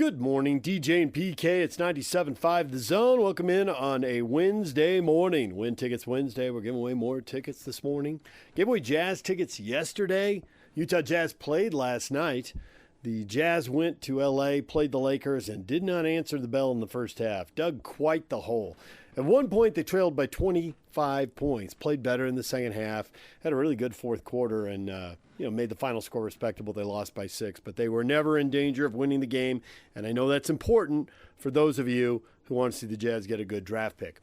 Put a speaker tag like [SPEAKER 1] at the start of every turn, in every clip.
[SPEAKER 1] Good morning, DJ and PK. It's 97.5 The Zone. Welcome in on a Wednesday morning. Win Tickets Wednesday. We're giving away more tickets this morning. Gave away Jazz tickets yesterday. Utah Jazz played last night. The Jazz went to L.A., played the Lakers, and did not answer the bell in the first half. Dug quite the hole. At one point, they trailed by 25 points. Played better in the second half. Had a really good fourth quarter and made the final score respectable. They lost by 6, but they were never in danger of winning the game. And I know that's important for those of you who want to see the Jazz get a good draft pick.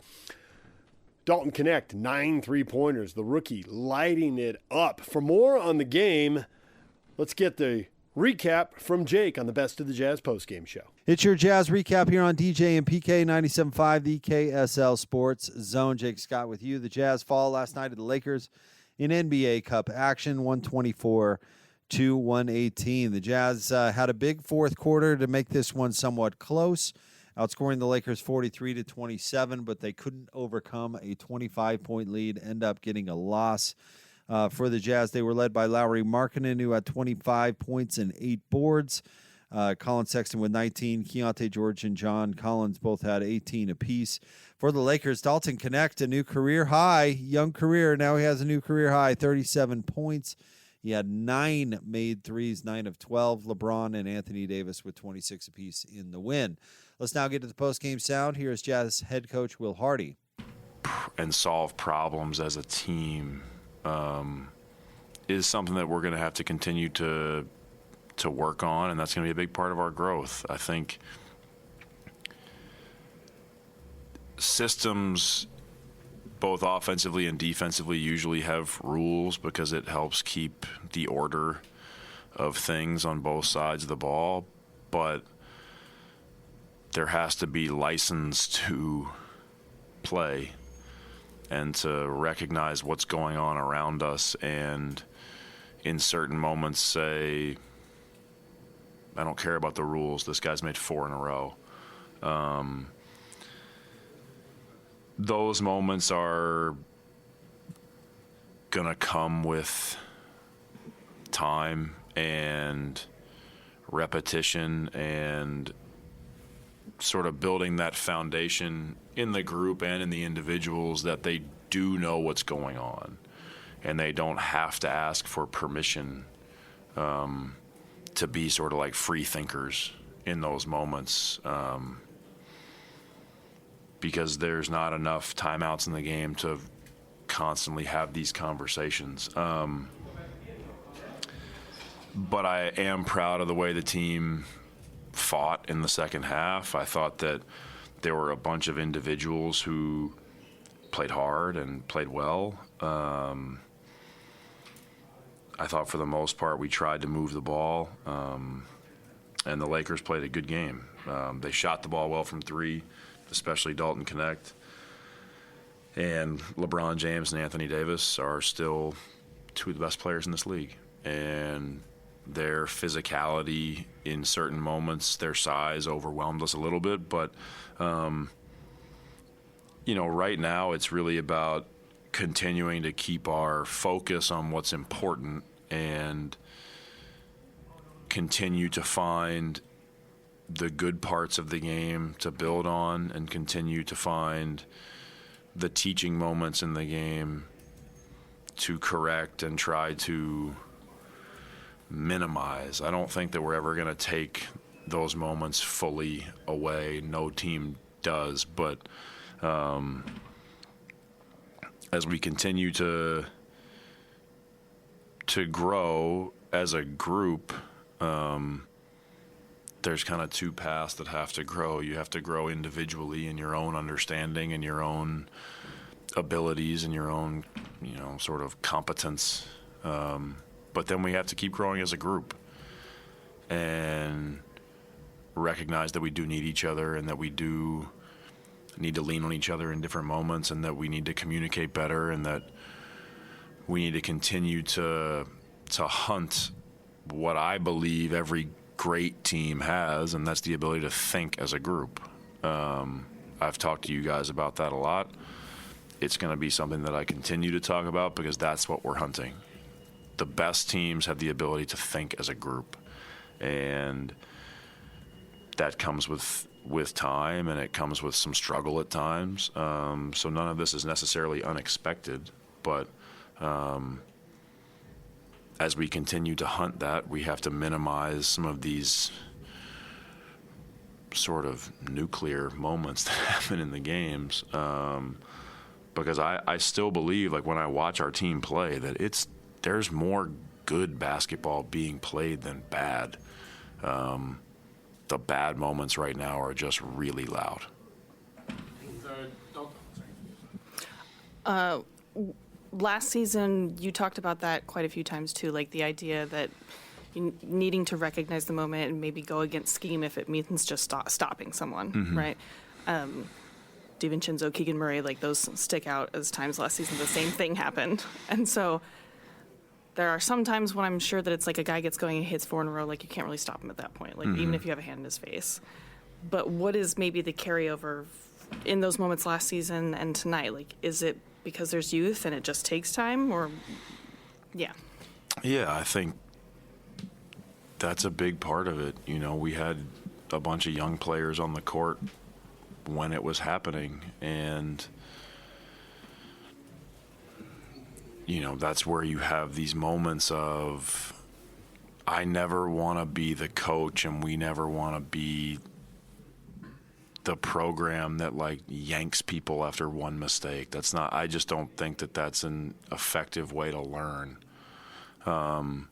[SPEAKER 1] Dalton Connect, 9 3-pointers. The rookie lighting it up. For more on the game, let's get the recap from Jake on the Best of the Jazz postgame show.
[SPEAKER 2] It's your Jazz recap here on DJ and PK 97.5, the KSL Sports Zone. Jake Scott with you. The Jazz fall last night to the Lakers in NBA Cup action, 124-118. The Jazz had a big fourth quarter to make this one somewhat close, outscoring the Lakers 43-27, but they couldn't overcome a 25-point lead, end up getting a loss. For the Jazz, they were led by Lauri Markkanen, who had 25 points and 8 boards. Colin Sexton with 19. Keontae George and John Collins both had 18 apiece. For the Lakers, Dalton Connect, a new career high, young career. Now he has a new career high, 37 points. He had 9 made threes, 9 of 12. LeBron and Anthony Davis with 26 apiece in the win. Let's now get to the postgame sound. Here's Jazz head coach Will Hardy.
[SPEAKER 3] And solve problems as a team is something that we're going to have to continue to work on, and that's going to be a big part of our growth. I think systems, both offensively and defensively, usually have rules because it helps keep the order of things on both sides of the ball, but there has to be license to play and to recognize what's going on around us, and in certain moments say, I don't care about the rules. This guy's made 4 in a row. Those moments are going to come with time and repetition and sort of building that foundation in the group and in the individuals that they do know what's going on and they don't have to ask for permission to be sort of like free thinkers in those moments, because there's not enough timeouts in the game to constantly have these conversations. But I am proud of the way the team fought in the second half. I thought that there were a bunch of individuals who played hard and played well. I thought for the most part we tried to move the ball, and the Lakers played a good game. They shot the ball well from 3, especially Dalton Connect. And LeBron James and Anthony Davis are still 2 of the best players in this league. And their physicality in certain moments, their size overwhelmed us a little bit. But, right now it's really about continuing to keep our focus on what's important and continue to find the good parts of the game to build on and continue to find the teaching moments in the game to correct and try to minimize. I don't think that we're ever going to take those moments fully away. No team does, but as we continue to grow as a group, there's kind of 2 paths that have to grow. You have to grow individually in your own understanding and your own abilities and your own, sort of competence. But then we have to keep growing as a group and recognize that we do need each other and that we do need to lean on each other in different moments and that we need to communicate better and that we need to continue to hunt what I believe every great team has, and that's the ability to think as a group. I've talked to you guys about that a lot. It's going to be something that I continue to talk about because that's what we're hunting. The best teams have the ability to think as a group. And that comes with time, and it comes with some struggle at times. So none of this is necessarily unexpected, but as we continue to hunt that, we have to minimize some of these sort of nuclear moments that happen in the games. Because I still believe, like, when I watch our team play, that there's more good basketball being played than bad. The bad moments right now are just really loud.
[SPEAKER 4] Last season, you talked about that quite a few times too, like the idea that needing to recognize the moment and maybe go against scheme if it means just stopping someone, right? DiVincenzo, Keegan Murray, like those stick out as times last season the same thing happened. And so there are some times when I'm sure that it's like a guy gets going and hits 4 in a row, like you can't really stop him at that point, like even if you have a hand in his face. But what is maybe the carryover in those moments last season and tonight? Like, is it because there's youth and it just takes time, or yeah?
[SPEAKER 3] Yeah, I think that's a big part of it. You know, we had a bunch of young players on the court when it was happening, and you know, that's where you have these moments of, I never want to be the coach and we never want to be the program that like yanks people after one mistake. That's not, I just don't think that that's an effective way to learn. And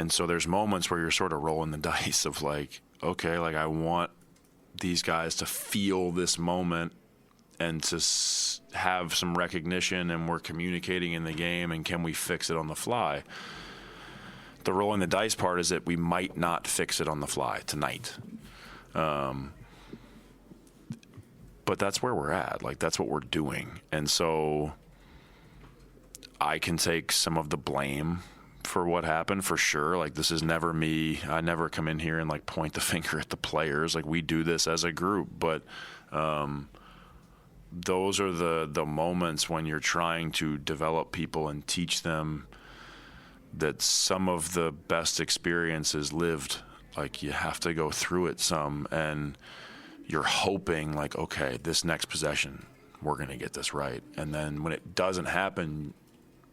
[SPEAKER 3] so there's moments where you're sort of rolling the dice of like, okay, like I want these guys to feel this moment and to have some recognition, and we're communicating in the game, and can we fix it on the fly? The rolling the dice part is that we might not fix it on the fly tonight. But that's where we're at. Like, that's what we're doing. And so I can take some of the blame for what happened, for sure. Like, this is never me. I never come in here and like point the finger at the players. Like, we do this as a group, but those are the moments when you're trying to develop people and teach them that some of the best experiences lived, like you have to go through it some, and you're hoping like, okay, this next possession, we're going to get this right. And then when it doesn't happen,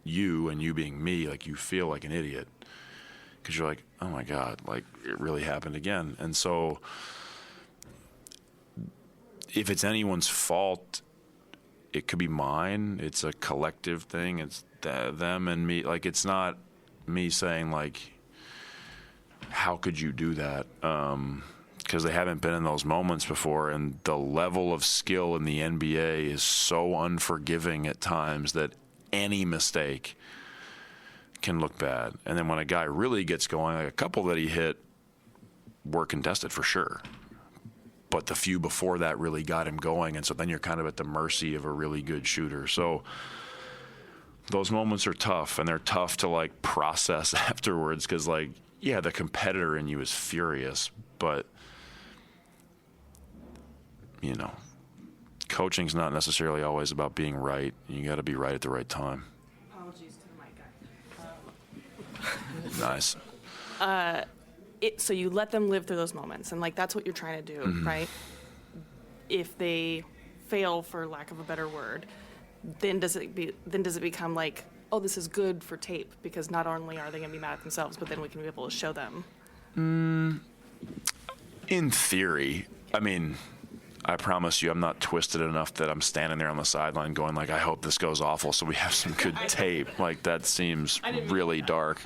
[SPEAKER 3] you being me, like you feel like an idiot because you're like, oh my God, like it really happened again. And so if it's anyone's fault, it could be mine. It's a collective thing. It's them and me. Like, it's not me saying like, how could you do that? Because they haven't been in those moments before, and the level of skill in the NBA is so unforgiving at times that any mistake can look bad. And then when a guy really gets going, like a couple that he hit were contested for sure, but the few before that really got him going, and so then you're kind of at the mercy of a really good shooter. So those moments are tough, and they're tough to like process afterwards, because like, yeah, the competitor in you is furious, but you know, coaching's not necessarily always about being right. You got to be right at the right time.
[SPEAKER 4] Apologies to the mic guy.
[SPEAKER 3] Nice.
[SPEAKER 4] So you let them live through those moments, and like that's what you're trying to do, right? If they fail, for lack of a better word, then does it become like, oh, this is good for tape, because not only are they going to be mad at themselves, but then we can be able to show them.
[SPEAKER 3] In theory, I mean, I promise you, I'm not twisted enough that I'm standing there on the sideline going like, I hope this goes awful so we have some good tape. Like, that seems really dark.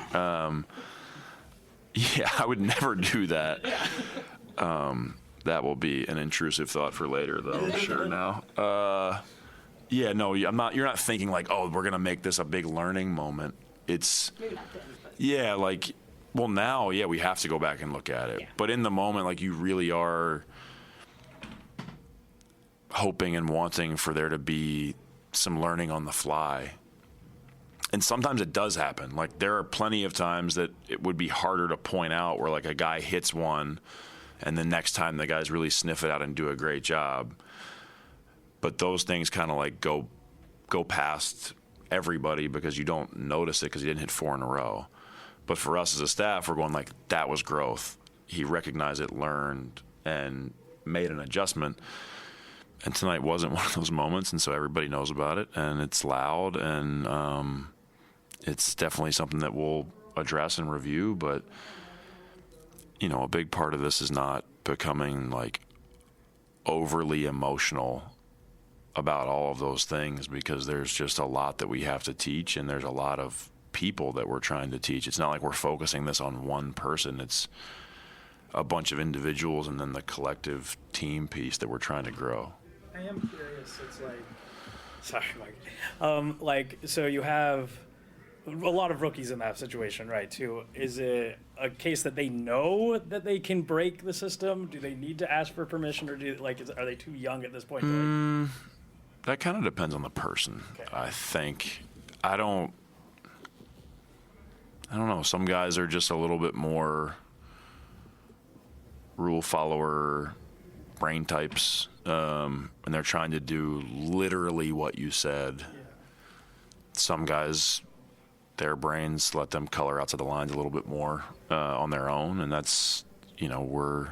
[SPEAKER 3] Yeah, I would never do that. That will be an intrusive thought for later, though. I'm sure now. Yeah, no, I'm not. You're not thinking like, oh, we're gonna make this a big learning moment. It's
[SPEAKER 4] Maybe not then, but
[SPEAKER 3] yeah, like, well, now, yeah, we have to go back and look at it.
[SPEAKER 4] Yeah.
[SPEAKER 3] But in the moment, like, you really are hoping and wanting for there to be some learning on the fly. And sometimes it does happen. Like, there are plenty of times that it would be harder to point out where, like, a guy hits one and the next time the guys really sniff it out and do a great job. But those things kind of, like, go past everybody because you don't notice it because he didn't hit 4 in a row. But for us as a staff, we're going, like, that was growth. he recognized it, learned, and made an adjustment. And tonight wasn't one of those moments, and so everybody knows about it, and it's loud, and it's definitely something that we'll address and review. But, you know, a big part of this is not becoming, like, overly emotional about all of those things, because there's just a lot that we have to teach, and there's a lot of people that we're trying to teach. It's not like we're focusing this on one person. It's a bunch of individuals and then the collective team piece that we're trying to grow.
[SPEAKER 5] I am curious. It's like, sorry, Mike. So you have a lot of rookies in that situation, right? Too. Is it a case that they know that they can break the system? Do they need to ask for permission, or are they too young at this point?
[SPEAKER 3] That kind of depends on the person. Okay. I think. I don't know. Some guys are just a little bit more rule follower brain types, and they're trying to do literally what you said. Yeah. Some guys, their brains let them color outside the lines a little bit more on their own, and that's, you know,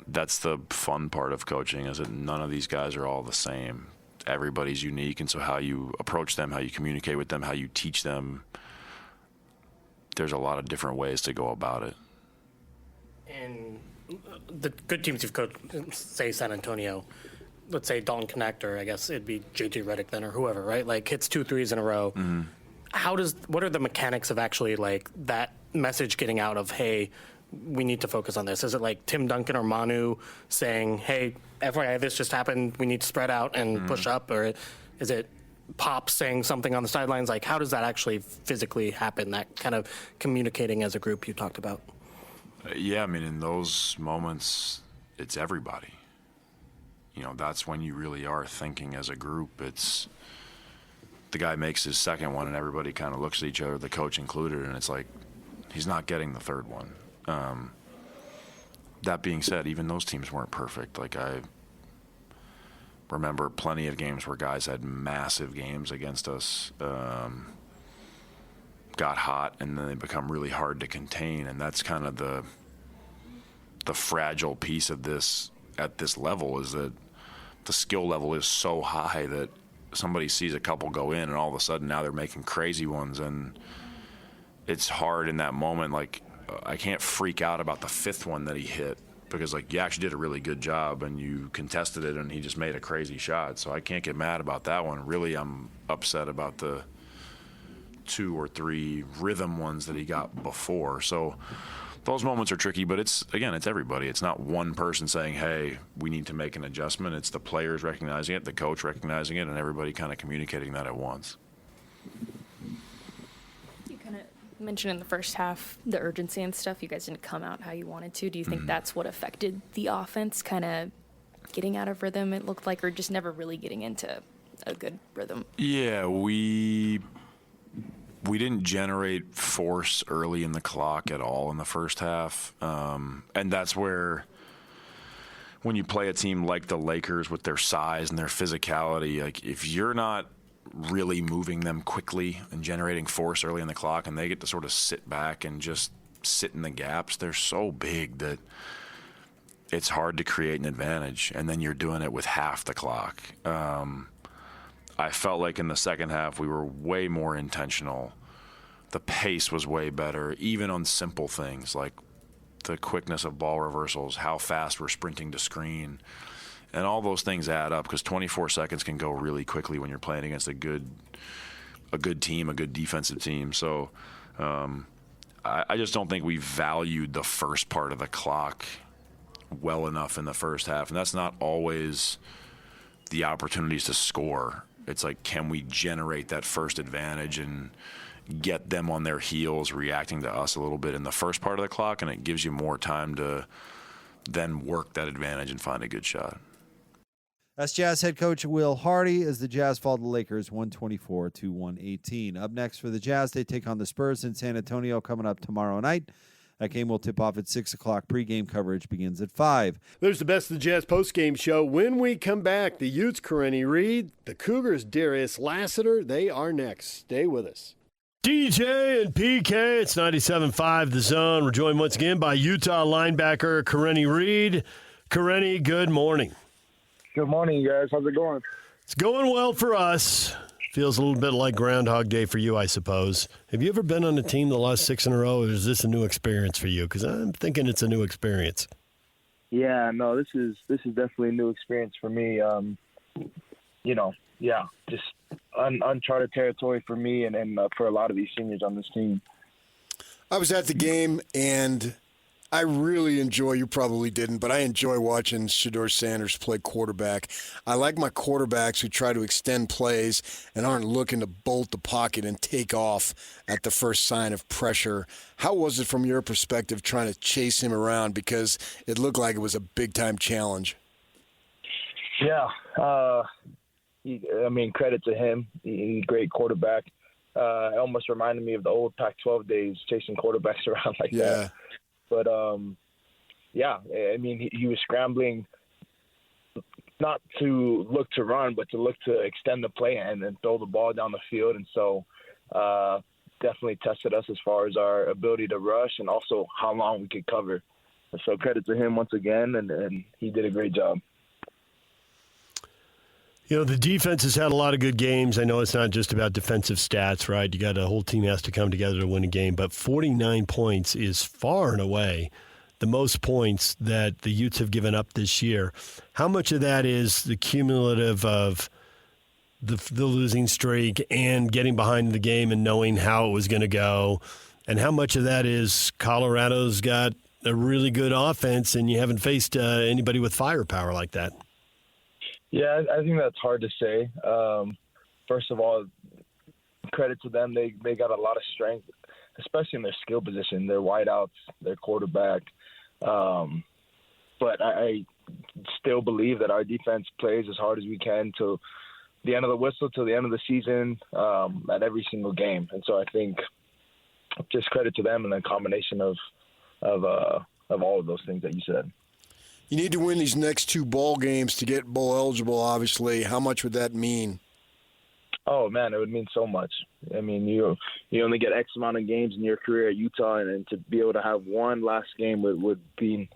[SPEAKER 3] that's the fun part of coaching, is that none of these guys are all the same. Everybody's unique, and so how you approach them, how you communicate with them, how you teach them, there's a lot of different ways to go about it.
[SPEAKER 6] And the good teams you've coached, say San Antonio, let's say Dalton Connect, or I guess it'd be JT Redick then, or whoever, right? Like, hits 2 threes in a row. Mm-hmm. What are the mechanics of actually, like, that message getting out of, hey, we need to focus on this? Is it like Tim Duncan or Manu saying, hey, FYI, this just happened, we need to spread out and push up? Or is it Pop saying something on the sidelines? Like, how does that actually physically happen, that kind of communicating as a group you talked about?
[SPEAKER 3] Yeah, I mean, in those moments, it's everybody. You know, that's when you really are thinking as a group. It's the guy makes his second one, and everybody kind of looks at each other, the coach included, and it's like, he's not getting the third one. That being said, even those teams weren't perfect. Like, I remember plenty of games where guys had massive games against us, got hot, and then they become really hard to contain, and that's kind of the fragile piece of this at this level, is that the skill level is so high that somebody sees a couple go in, and all of a sudden now they're making crazy ones, and it's hard in that moment. Like, I can't freak out about the 5th one that he hit, because, like, you actually did a really good job and you contested it and he just made a crazy shot. So I can't get mad about that one. Really, I'm upset about the 2 or 3 rhythm ones that he got before. So those moments are tricky, but it's everybody. It's not one person saying, hey, we need to make an adjustment. It's the players recognizing it, the coach recognizing it, and everybody kind of communicating that at once.
[SPEAKER 7] Mentioned in the first half the urgency and stuff. You guys didn't come out how you wanted to. Do you think that's what affected the offense, kind of getting out of rhythm, it looked like, or just never really getting into a good rhythm? Yeah,
[SPEAKER 3] we didn't generate force early in the clock at all in the first half, and that's where, when you play a team like the Lakers with their size and their physicality, like, if you're not really moving them quickly and generating force early in the clock, and they get to sort of sit back and just sit in the gaps, they're so big that it's hard to create an advantage, and then you're doing it with half the clock. I felt like in the second half we were way more intentional. The pace was way better, even on simple things like the quickness of ball reversals, how fast we're sprinting to screen. And all those things add up, because 24 seconds can go really quickly when you're playing against a good team, a good defensive team. So I just don't think we valued the first part of the clock well enough in the first half. And that's not always the opportunities to score. It's like, can we generate that first advantage and get them on their heels, reacting to us a little bit in the first part of the clock, and it gives you more time to then work that advantage and find a good shot.
[SPEAKER 2] That's Jazz head coach Will Hardy as the Jazz fall to the Lakers 124-118. Up next for the Jazz, they take on the Spurs in San Antonio coming up tomorrow night. That game will tip off at 6 o'clock. Pre-game coverage begins at 5.
[SPEAKER 1] There's the Best of the Jazz post-game show. When we come back, the Utes, Karene, Reid, the Cougars, Darius, Lassiter, they are next. Stay with us. DJ and PK, it's 97.5 The Zone. We're joined once again by Utah linebacker Karene Reid. Karene, good morning.
[SPEAKER 8] Good morning, guys. How's it going?
[SPEAKER 1] It's going well for us. Feels a little bit like Groundhog Day for you, I suppose. Have you ever been on a team that lost 6 in a row, or is this a new experience for you? Because I'm thinking it's a new experience.
[SPEAKER 8] Yeah, no, this is definitely a new experience for me. Just uncharted territory for me and for a lot of these seniors on this team.
[SPEAKER 9] I was at the game, and I really enjoy, you probably didn't, but I enjoy watching Shedeur Sanders play quarterback. I like my quarterbacks who try to extend plays and aren't looking to bolt the pocket and take off at the first sign of pressure. How was it from your perspective trying to chase him around, because it looked like it was a big-time challenge?
[SPEAKER 8] Yeah, credit to him. He's a great quarterback. It almost reminded me of the old Pac-12 days, chasing quarterbacks around like that. But, he was scrambling not to look to run, but to look to extend the play and then throw the ball down the field. And so definitely tested us as far as our ability to rush and also how long we could cover. And so credit to him once again, and he did a great job.
[SPEAKER 1] You know, the defense has had a lot of good games. I know it's not just about defensive stats, right? You got a whole team has to come together to win a game, but 49 points is far and away the most points that the Utes have given up this year. How much of that is the cumulative of the losing streak and getting behind the game and knowing how it was going to go? And how much of that is Colorado's got a really good offense and you haven't faced anybody with firepower like that?
[SPEAKER 8] Yeah, I think that's hard to say. First of all, credit to them. They got a lot of strength, especially in their skill position, their wideouts, their quarterback. But I still believe that our defense plays as hard as we can till the end of the whistle, till the end of the season, at every single game. And so I think just credit to them and the combination of all of those things that you said.
[SPEAKER 9] You need to win these next 2 ball games to get bowl eligible, obviously. How much would that mean?
[SPEAKER 8] Oh, man, it would mean so much. I mean, you only get X amount of games in your career at Utah, and to be able to have one last game would be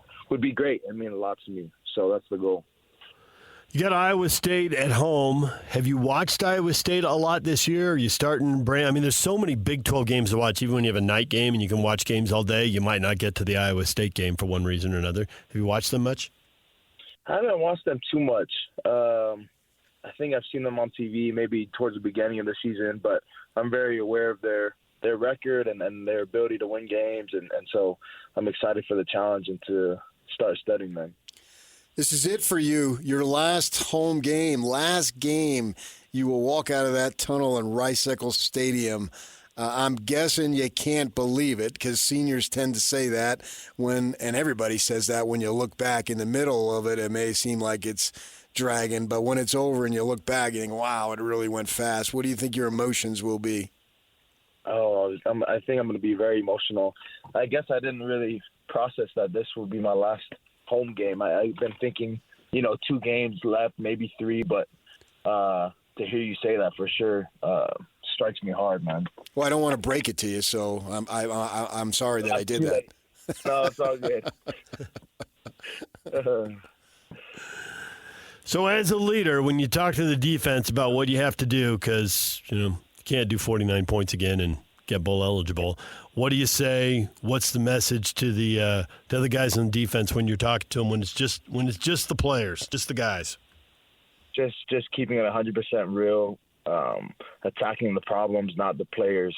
[SPEAKER 8] great. It mean a lot to me. So that's the goal.
[SPEAKER 1] You got Iowa State at home. Have you watched Iowa State a lot this year? Are you starting brand? I mean, there's so many Big 12 games to watch. Even when you have a night game and you can watch games all day, you might not get to the Iowa State game for one reason or another. Have you watched them much?
[SPEAKER 8] I haven't watched them too much. I think I've seen them on TV maybe towards the beginning of the season, but I'm very aware of their record and their ability to win games, and so I'm excited for the challenge and to start studying them.
[SPEAKER 9] This is it for you. Your last home game, last game. You will walk out of that tunnel in Rice-Eccles Stadium. I'm guessing you can't believe it, because seniors tend to say that and everybody says that when you look back in the middle of it. It may seem like it's dragging, but when it's over and you look back, you think, wow, it really went fast. What do you think your emotions will be?
[SPEAKER 8] Oh, I think I'm going to be very emotional. I guess I didn't really process that this would be my last home game. I've been thinking, 2 games left, maybe 3, but to hear you say that for sure strikes me hard, man.
[SPEAKER 9] Well, I don't want to break it to you, so I'm sorry that I did that.
[SPEAKER 8] No, it's all good.
[SPEAKER 1] So as a leader, when you talk to the defense about what you have to do, because you can't do 49 points again and get bowl eligible, what do you say? What's the message to the other guys on defense when you're talking to them when it's just the players, just the guys?
[SPEAKER 8] Just keeping it 100% real, attacking the problems, not the players.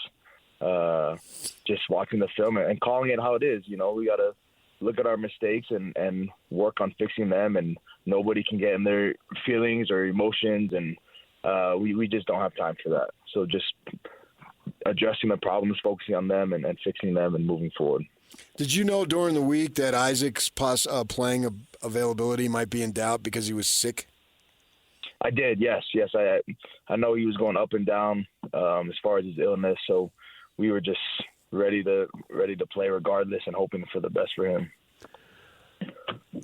[SPEAKER 8] Just watching the film and calling it how it is. We got to look at our mistakes and work on fixing them, and nobody can get in their feelings or emotions, and we just don't have time for that. So just addressing the problems, focusing on them and fixing them and moving forward.
[SPEAKER 9] Did you know during the week that Isaac's playing availability might be in doubt because he was sick?
[SPEAKER 8] I did, yes. I know he was going up and down as far as his illness, so we were just ready to play regardless and hoping for the best for him.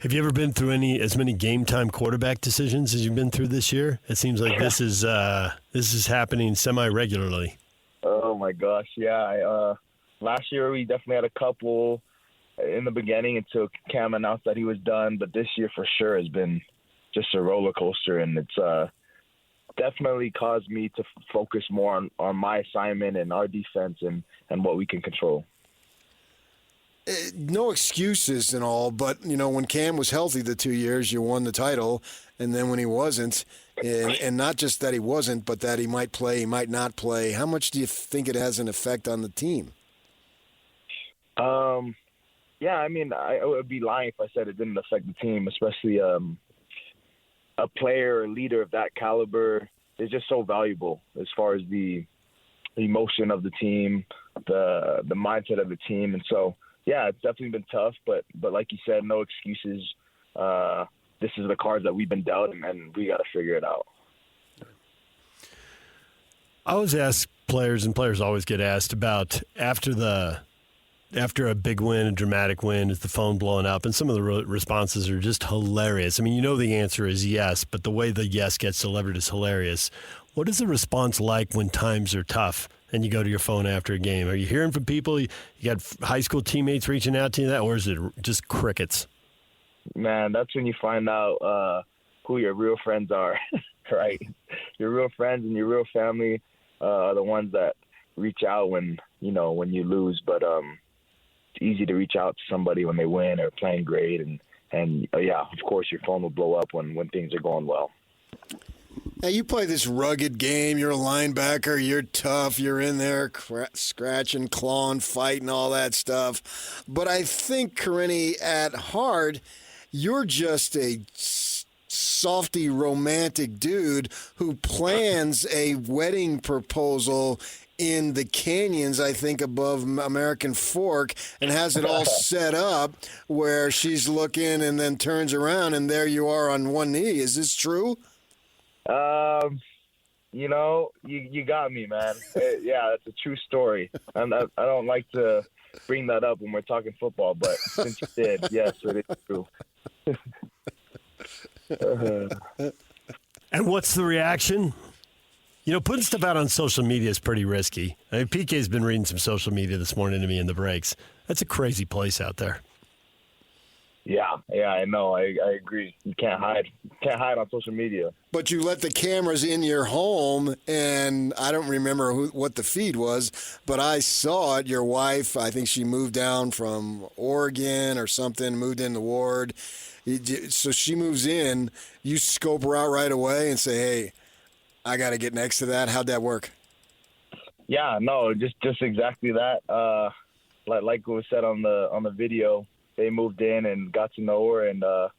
[SPEAKER 1] Have you ever been through as many game time quarterback decisions as you've been through this year? It seems like this is happening semi-regularly.
[SPEAKER 8] Oh my gosh, yeah. Last year we definitely had a couple in the beginning until Cam announced that he was done. But this year for sure has been just a roller coaster, and it's definitely caused me to focus more on my assignment and our defense and what we can control.
[SPEAKER 9] No excuses and all, but, when Cam was healthy the 2 years, you won the title. And then when he wasn't, and not just that he wasn't, but that he might play, he might not play, how much do you think it has an effect on the team?
[SPEAKER 8] Yeah, I mean, I would be lying if I said it didn't affect the team, especially a player or leader of that caliber is just so valuable as far as the emotion of the team, the mindset of the team. And so, yeah, it's definitely been tough, but like you said, no excuses. This is the cards that we've been dealt, and we got to figure it out.
[SPEAKER 1] I always ask players, and players always get asked about after a big win, a dramatic win, is the phone blowing up? And some of the responses are just hilarious. I mean, the answer is yes, but the way the yes gets delivered is hilarious. What is the response like when times are tough and you go to your phone after a game? Are you hearing from people? You got high school teammates reaching out to you, or is it just crickets?
[SPEAKER 8] Man, that's when you find out who your real friends are, right? Your real friends and your real family are the ones that reach out when you lose. But it's easy to reach out to somebody when they win or playing great. And yeah, of course, your phone will blow up when things are going well.
[SPEAKER 9] Now, you play this rugged game. You're a linebacker. You're tough. You're in there scratching, clawing, fighting, all that stuff. But I think, Karene, at heart, you're just a softy, romantic dude who plans a wedding proposal in the canyons, I think, above American Fork, and has it all set up where she's looking and then turns around, and there you are on one knee. Is this true?
[SPEAKER 8] You got me, man. Yeah, that's a true story. And I don't like to bring that up when we're talking football, but since you did, yes, it is true.
[SPEAKER 1] And what's the reaction? Putting stuff out on social media is pretty risky. I mean, PK's been reading some social media this morning to me in the breaks. That's a crazy place out there.
[SPEAKER 8] Yeah, I know. I agree. You can't hide. On social media.
[SPEAKER 9] But you let the cameras in your home, and I don't remember what the feed was, but I saw it. Your wife, I think she moved down from Oregon or something, moved in the ward. So she moves in. You scope her out right away and say, hey, I got to get next to that. How'd that work?
[SPEAKER 8] Yeah, no, just exactly that. Like was said on the video, they moved in and got to know her, and the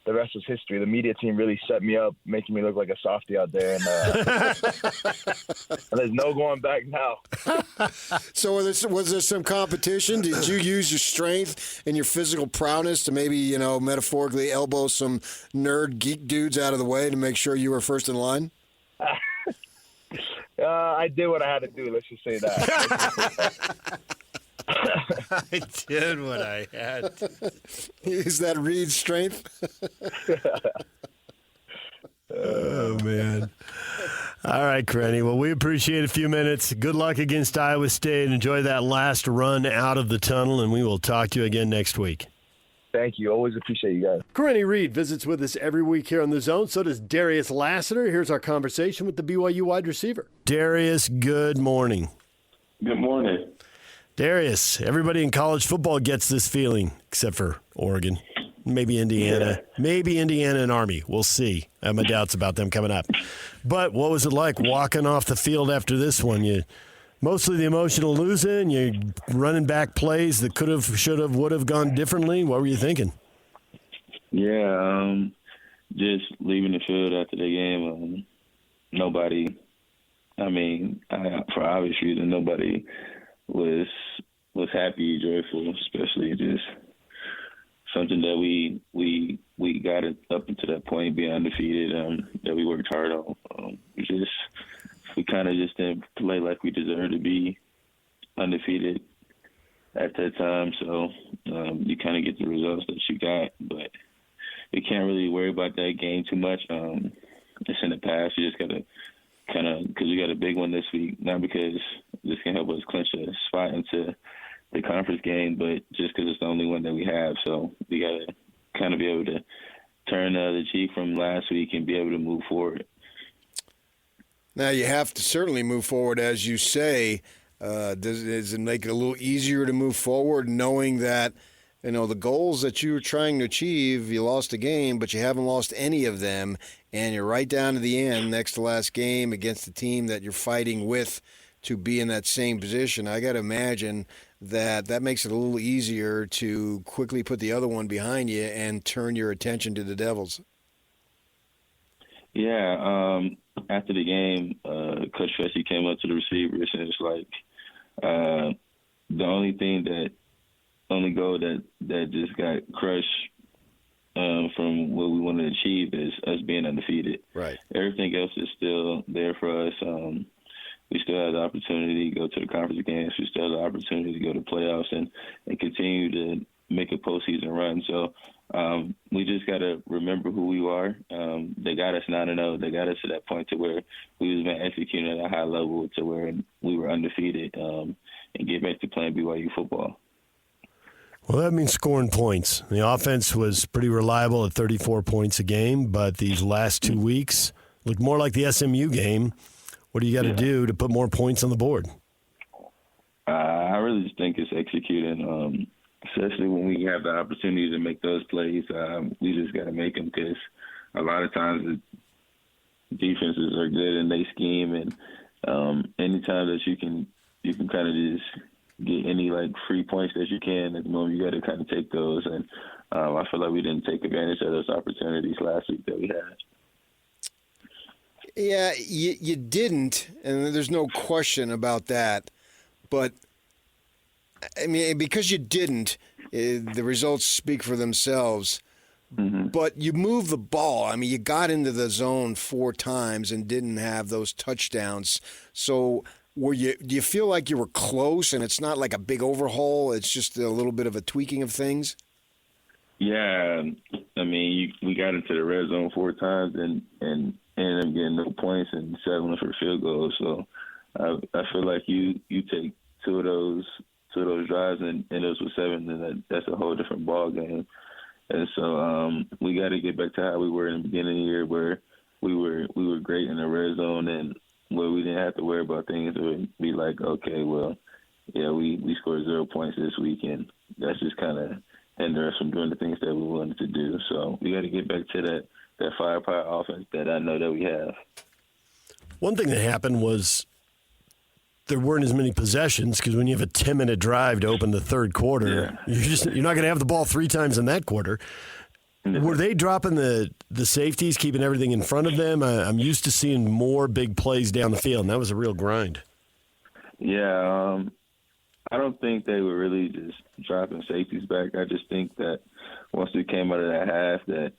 [SPEAKER 8] rest was history. The media team really set me up, making me look like a softie out there, and there's no going back now.
[SPEAKER 9] So was there some competition? Did you use your strength and your physical prowess to maybe, metaphorically elbow some nerd geek dudes out of the way to make sure you were first in line?
[SPEAKER 8] I did what I had to do. Let's just say that.
[SPEAKER 1] I did what I had.
[SPEAKER 9] Is that Reid's strength?
[SPEAKER 1] Oh, man. All right, Karene. Well, we appreciate a few minutes. Good luck against Iowa State. Enjoy that last run out of the tunnel, and we will talk to you again next week.
[SPEAKER 8] Thank you. Always appreciate you guys.
[SPEAKER 1] Karene Reid visits with us every week here on The Zone. So does Darius Lassiter. Here's our conversation with the BYU wide receiver. Darius, good morning.
[SPEAKER 10] Good morning.
[SPEAKER 1] Darius, everybody in college football gets this feeling, except for Oregon, maybe Indiana, maybe Indiana and Army. We'll see. I have my doubts about them coming up. But what was it like walking off the field after this one? Mostly the emotional losing, you're running back plays that could have, should have, would have gone differently. What were you thinking?
[SPEAKER 10] Yeah, just leaving the field after the game. Nobody, for obvious reason, nobody was happy, joyful, especially just something that we got it up until that point, being undefeated, that we worked hard on. We kind of just didn't play like we deserved to be undefeated at that time. So you kind of get the results that you got, but you can't really worry about that game too much. It's in the past. You just got to kind of, because we got a big one this week, not because this can help us clinch a spot into the conference game, but just because it's the only one that we have. So we got to kind of be able to turn the cheek from last week and be able to move forward.
[SPEAKER 9] Now, you have to certainly move forward, as you say. Does it make it a little easier to move forward knowing that, the goals that you were trying to achieve, you lost a game, but you haven't lost any of them, and you're right down to the end, next to last game against the team that you're fighting with to be in that same position? I got to imagine that makes it a little easier to quickly put the other one behind you and turn your attention to the Devils.
[SPEAKER 10] Yeah, after the game, Coach Fessy came up to the receivers and it's like the only goal that just got crushed from what we want to achieve is us being undefeated.
[SPEAKER 9] Right.
[SPEAKER 10] Everything else is still there for us. We still have the opportunity to go to the conference games. We still have the opportunity to go to playoffs and continue to make a postseason run. So we just got to remember who we are. They got us 9-0. They got us to that point to where we was been executing at a high level to where we were undefeated and get back to playing BYU football.
[SPEAKER 1] Well, that means scoring points. The offense was pretty reliable at 34 points a game, but these last 2 weeks look more like the SMU game. What do you got to do to put more points on the board?
[SPEAKER 10] I really just think it's executing, especially when we have the opportunity to make those plays. We just got to make them because a lot of times the defenses are good and they scheme, and anytime that you can kind of just get any free points that you can at the moment, you got to kind of take those. And I feel like we didn't take advantage of those opportunities last week that we had.
[SPEAKER 9] Yeah, you didn't, and there's no question about that. But, I mean, because you didn't, the results speak for themselves. Mm-hmm. But you moved the ball. I mean, you got into the zone 4 times and didn't have those touchdowns. So do you feel like you were close and it's not like a big overhaul, it's just a little bit of a tweaking of things?
[SPEAKER 10] Yeah, I mean, we got into the red zone 4 times and ended up getting no points and settling for field goals. So I feel like you take two of those drives and those with 7, and that's a whole different ball game. And so we got to get back to how we were in the beginning of the year, where we were great in the red zone and where we didn't have to worry about things. It would be like, okay, well, yeah, we scored 0 points this week, and that's just kind of hinder us from doing the things that we wanted to do. So we got to get back to that firepower offense that I know that we have.
[SPEAKER 1] One thing that happened was there weren't as many possessions because when you have a 10-minute drive to open the third quarter, you're not going to have the ball 3 times in that quarter. Were they dropping the safeties, keeping everything in front of them? I'm used to seeing more big plays down the field, and that was a real grind.
[SPEAKER 10] Yeah, I don't think they were really just dropping safeties back. I just think that once we came out of that half, that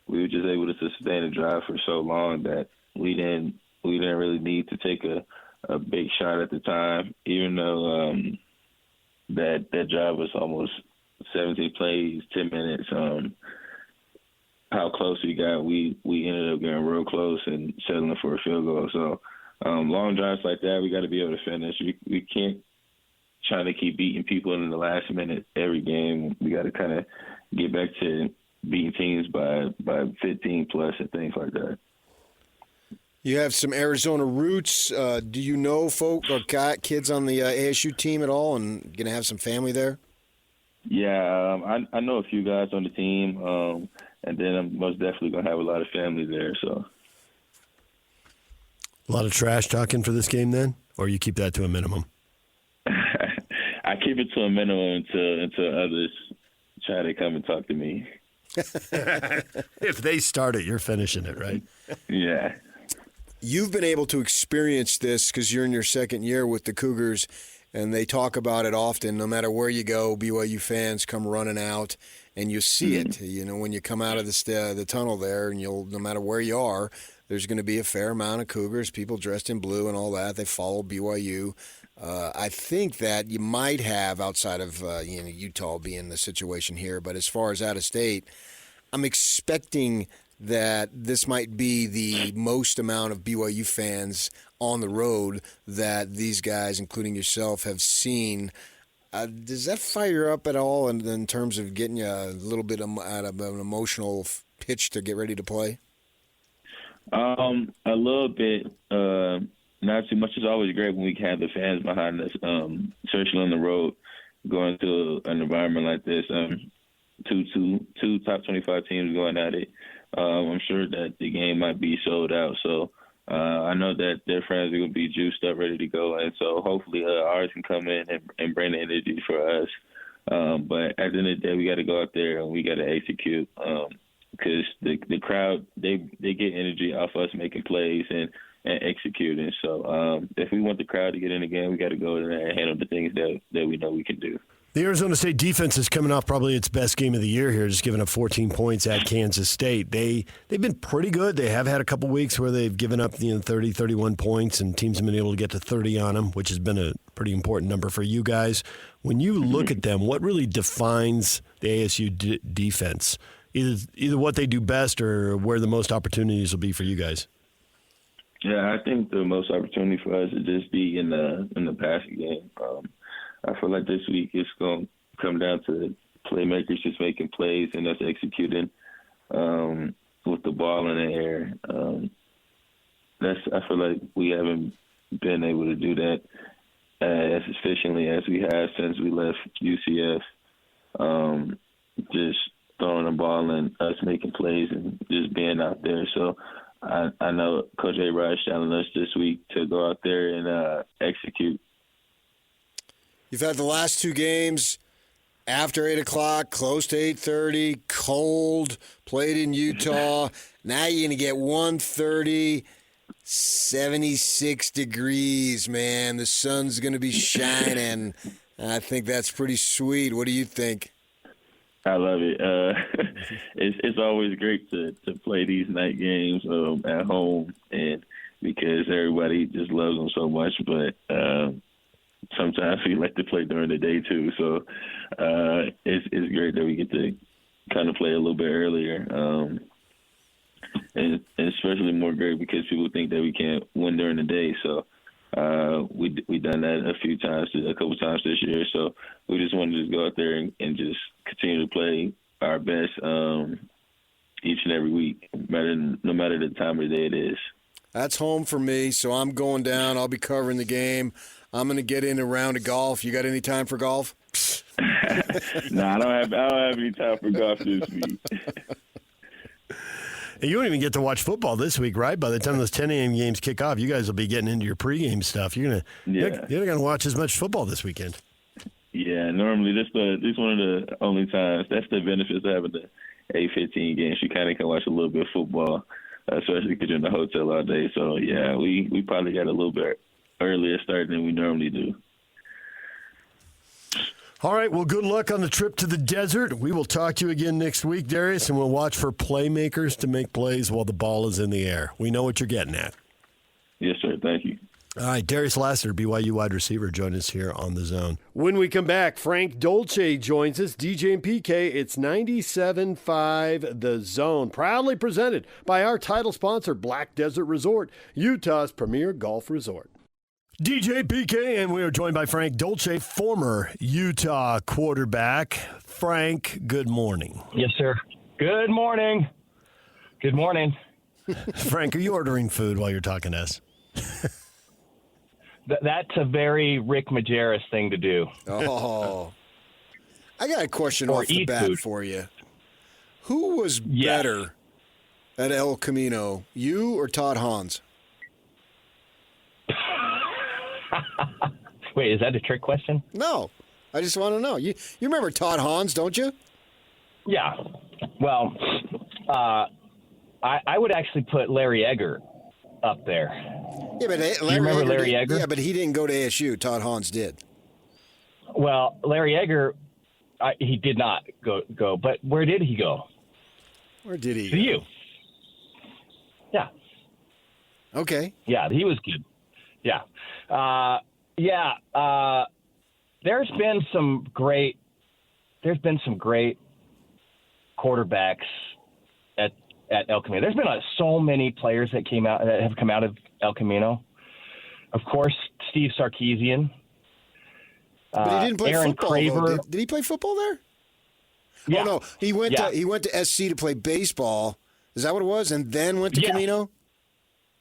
[SPEAKER 10] we were just able to sustain the drive for so long that we didn't really need to take a big shot at the time, even though that drive was almost 17 plays, 10 minutes. How close we got, we ended up getting real close and settling for a field goal. So long drives like that, we got to be able to finish. We can't try to keep beating people in the last minute every game. We got to kind of get back to beating teams by 15 plus and things like that.
[SPEAKER 9] You have some Arizona roots. Do you know folk or kids on the ASU team at all, and going to have some family there?
[SPEAKER 10] Yeah, I know a few guys on the team, and then I'm most definitely going to have a lot of family there. So,
[SPEAKER 1] a lot of trash talking for this game then, or you keep that to a minimum?
[SPEAKER 10] I keep it to a minimum until others try to come and talk to me.
[SPEAKER 1] If they start it, you're finishing it, right?
[SPEAKER 10] Yeah.
[SPEAKER 9] You've been able to experience this because you're in your second year with the Cougars, and they talk about it often. No matter where you go, BYU fans come running out, and you see it. You know, when you come out of the tunnel there, and no matter where you are, there's going to be a fair amount of Cougars, people dressed in blue and all that. They follow BYU. I think that you might have, outside of Utah being the situation here, but as far as out of state, I'm expecting that this might be the most amount of BYU fans on the road that these guys, including yourself, have seen. Does that fire you up at all in terms of getting you a little bit out of an emotional pitch to get ready to play?
[SPEAKER 10] A little bit. Not too much. It's always great when we have the fans behind us, especially on the road, going to an environment like this. Two top 25 teams going at it. I'm sure that the game might be sold out. So I know that their friends are going to be juiced up, ready to go. And so hopefully ours can come in and bring the energy for us. But at the end of the day, we got to go out there and we got to execute because the crowd, they get energy off us making plays and executing. So if we want the crowd to get in the game, we got to go in there and handle the things that we know we can do.
[SPEAKER 1] The Arizona State defense is coming off probably its best game of the year here, just giving up 14 points at Kansas State. They've been pretty good. They have had a couple weeks where they've given up 30, 31 points, and teams have been able to get to 30 on them, which has been a pretty important number for you guys. When you look at them, what really defines the ASU defense? Either what they do best or where the most opportunities will be for you guys?
[SPEAKER 10] Yeah, I think the most opportunity for us is just be in the passing game. I feel like this week it's going to come down to playmakers just making plays and us executing with the ball in the air. I feel like we haven't been able to do that as efficiently as we have since we left UCF. Just throwing the ball and us making plays and just being out there. So I know Coach A-Rod is challenging us this week to go out there and execute.
[SPEAKER 9] You've had the last two games after 8 o'clock, close to 8:30, cold, played in Utah. Now you're going to get 1:30, 76 degrees, man. The sun's going to be shining. I think that's pretty sweet. What do you think?
[SPEAKER 10] I love it. It's always great to play these night games at home, and because everybody just loves them so much. But sometimes we like to play during the day too. So it's great that we get to kind of play a little bit earlier, and especially more great because people think that we can't win during the day. So we done that a couple times this year. So we just wanted to just go out there and just continue to play our best each and every week, no matter the time of the day it is.
[SPEAKER 9] That's home for me, so I'm going down. I'll be covering the game. I'm going to get in a round of golf. You got any time for golf?
[SPEAKER 10] No, I don't have any time for golf this week.
[SPEAKER 1] You don't even get to watch football this week, right? By the time those 10 a.m. games kick off, you guys will be getting into your pregame stuff. You're not going to watch as much football this weekend.
[SPEAKER 10] Yeah, normally this one of the only times. That's the benefits of having the 8:15 games. You kind of can watch a little bit of football, especially because you're in the hotel all day. So, yeah, we probably got a little bit earlier start than we normally do.
[SPEAKER 1] All right, well, good luck on the trip to the desert. We will talk to you again next week, Darius, and we'll watch for playmakers to make plays while the ball is in the air. We know what you're getting at.
[SPEAKER 10] Yes, sir. Thank you.
[SPEAKER 1] All right, Darius Lassiter, BYU wide receiver, joined us here on The Zone. When we come back, Frank Dolce joins us, DJ and PK. It's 97.5 The Zone, proudly presented by our title sponsor, Black Desert Resort, Utah's premier golf resort. DJ PK, and we are joined by Frank Dolce, former Utah quarterback. Frank, good morning.
[SPEAKER 11] Yes, sir. Good morning. Good morning.
[SPEAKER 1] Frank, are you ordering food while you're talking to us?
[SPEAKER 11] That's a very Rick Majerus thing to do.
[SPEAKER 9] Oh. I got a question off the bat
[SPEAKER 11] food.
[SPEAKER 9] for you. Who was better at El Camino, you or Todd Hans?
[SPEAKER 11] Wait, is that a trick question?
[SPEAKER 9] No. I just want to know. You remember Todd Hans, don't you?
[SPEAKER 11] Yeah. Well, I would actually put Larry Egger up there.
[SPEAKER 9] Yeah, but
[SPEAKER 11] you remember Larry Egger?
[SPEAKER 9] Yeah, but he didn't go to ASU. Todd Hans did.
[SPEAKER 11] Well, Larry Egger, he did not go. But where did he go?
[SPEAKER 9] Where did he
[SPEAKER 11] go? To you. Yeah.
[SPEAKER 9] Okay.
[SPEAKER 11] Yeah, he was good. Yeah. There's been some great quarterbacks at El Camino. There's been so many players that have come out of El Camino. Of course, Steve Sarkisian.
[SPEAKER 9] But he didn't play
[SPEAKER 11] Aaron
[SPEAKER 9] football.
[SPEAKER 11] Craver.
[SPEAKER 9] Did he play football there?
[SPEAKER 11] Yeah.
[SPEAKER 9] Oh no, he went to SC to play baseball. Is that what it was? And then went to Camino?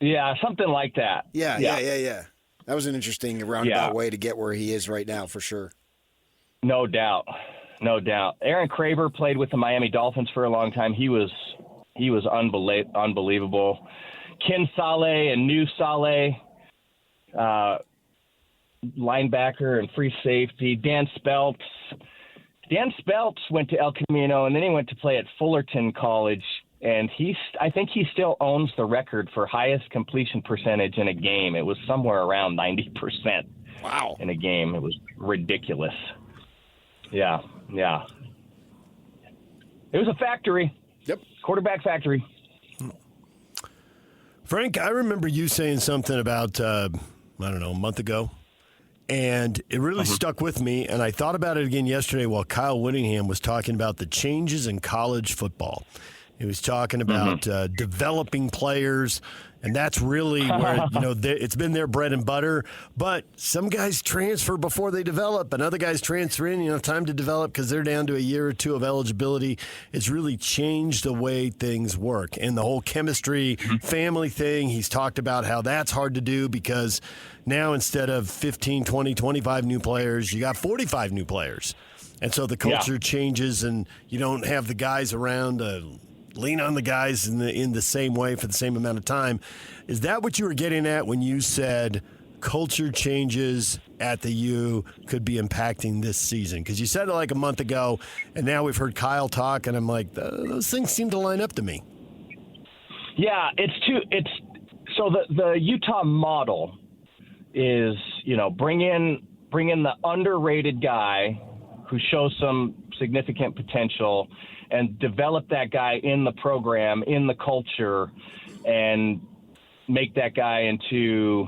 [SPEAKER 11] Yeah, something like that.
[SPEAKER 9] Yeah. That was an interesting roundabout way to get where he is right now, for sure.
[SPEAKER 11] No doubt. Aaron Craver played with the Miami Dolphins for a long time. He was unbelievable. Ken Saleh and New Saleh, linebacker and free safety. Dan Speltz. Dan Speltz went to El Camino, and then he went to play at Fullerton College, and I think he still owns the record for highest completion percentage in a game. It was somewhere around 90%.
[SPEAKER 9] Wow.
[SPEAKER 11] In a game. It was ridiculous. Yeah. It was a factory.
[SPEAKER 9] Yep.
[SPEAKER 11] Quarterback factory.
[SPEAKER 1] Frank, I remember you saying something about, a month ago, and it really stuck with me, and I thought about it again yesterday while Kyle Whittingham was talking about the changes in college football. He was talking about developing players, and that's really where, it's been their bread and butter. But some guys transfer before they develop, and other guys transfer in, time to develop because they're down to a year or two of eligibility. It's really changed the way things work. And the whole chemistry, family thing, he's talked about how that's hard to do because now instead of 15, 20, 25 new players, you got 45 new players. And so the culture changes, and you don't have the guys around lean on the guys in the same way for the same amount of time. Is that what you were getting at when you said culture changes at the U could be impacting this season? Because you said it like a month ago, and now we've heard Kyle talk, and I'm like, those things seem to line up to me.
[SPEAKER 11] Yeah, so the Utah model is, bring in the underrated guy who shows some significant potential and develop that guy in the program, in the culture, and make that guy into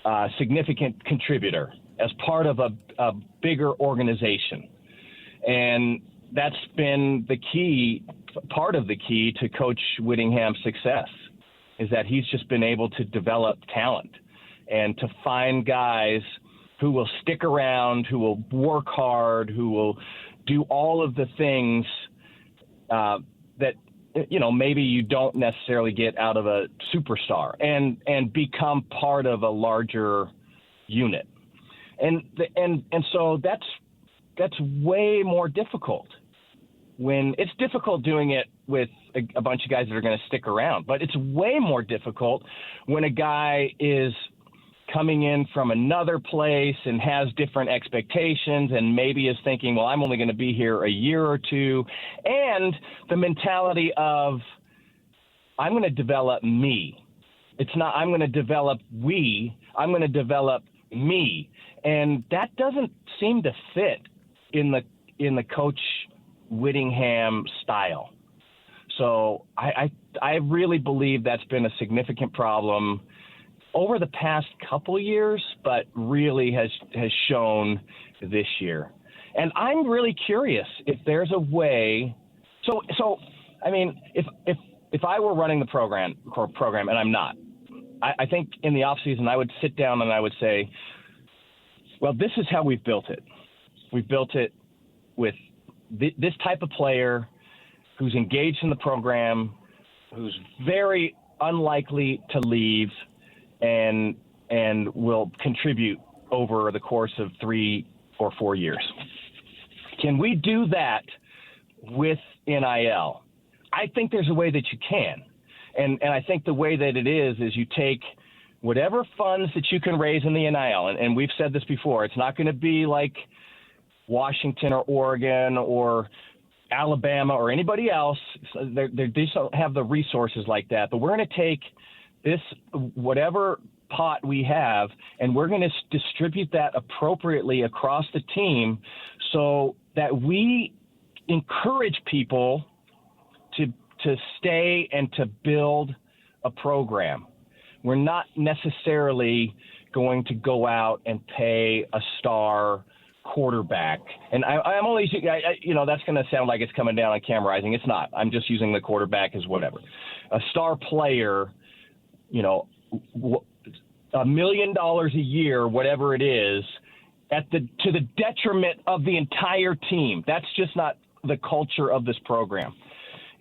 [SPEAKER 11] a significant contributor as part of a bigger organization. And that's been part of the key to Coach Whittingham's success, is that he's just been able to develop talent and to find guys who will stick around, who will work hard, who will do all of the things that, maybe you don't necessarily get out of a superstar, and become part of a larger unit. And so that's way more difficult. When it's difficult doing it with a bunch of guys that are going to stick around, but it's way more difficult when a guy is coming in from another place and has different expectations and maybe is thinking, well, I'm only going to be here a year or two. And the mentality of, I'm going to develop me. It's not, I'm going to develop I'm going to develop me. And that doesn't seem to fit in the Coach Whittingham style. So I really believe that's been a significant problem over the past couple years, but really has shown this year. And I'm really curious if there's a way. So I mean, if I were running the program, and I'm not, I think in the off season I would sit down and I would say, well, this is how we've built it. We've built it with this type of player who's engaged in the program, who's very unlikely to leave, and will contribute over the course of 3 or 4 years. Can we do that with NIL? I think there's a way that you can. And I think the way that it is you take whatever funds that you can raise in the NIL, and we've said this before, it's not going to be like Washington or Oregon or Alabama or anybody else. They just don't have the resources like that. But we're going to take this, whatever pot we have, and we're going to distribute that appropriately across the team so that we encourage people to stay and to build a program. We're not necessarily going to go out and pay a star quarterback, and I'm only, that's going to sound like it's coming down on Cam Rising. It's not. I'm just using the quarterback as whatever. A star player, $1 million a year, whatever it is, to the detriment of the entire team. That's just not the culture of this program.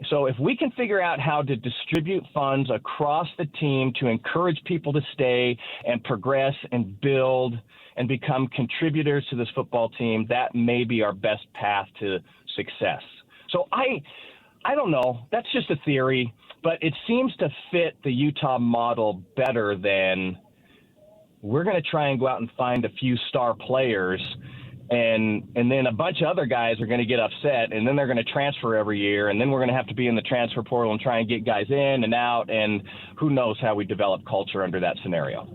[SPEAKER 11] So if we can figure out how to distribute funds across the team to encourage people to stay and progress and build and become contributors to this football team, that may be our best path to success. So I don't know. That's just a theory, but it seems to fit the Utah model better than we're going to try and go out and find a few star players, and then a bunch of other guys are going to get upset, and then they're going to transfer every year, and then we're going to have to be in the transfer portal and try and get guys in and out, and who knows how we develop culture under that scenario.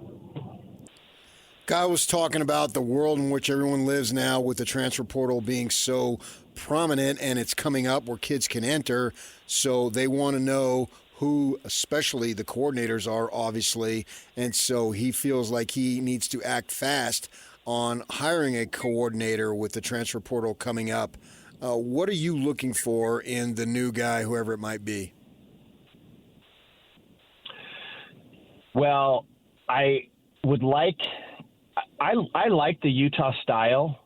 [SPEAKER 9] Kyle was talking about the world in which everyone lives now with the transfer portal being so prominent, and it's coming up where kids can enter, so they want to know who especially the coordinators are, obviously, and so he feels like he needs to act fast on hiring a coordinator with the transfer portal coming up. What are you looking for in the new guy, whoever it might be?
[SPEAKER 11] Well, I like the Utah style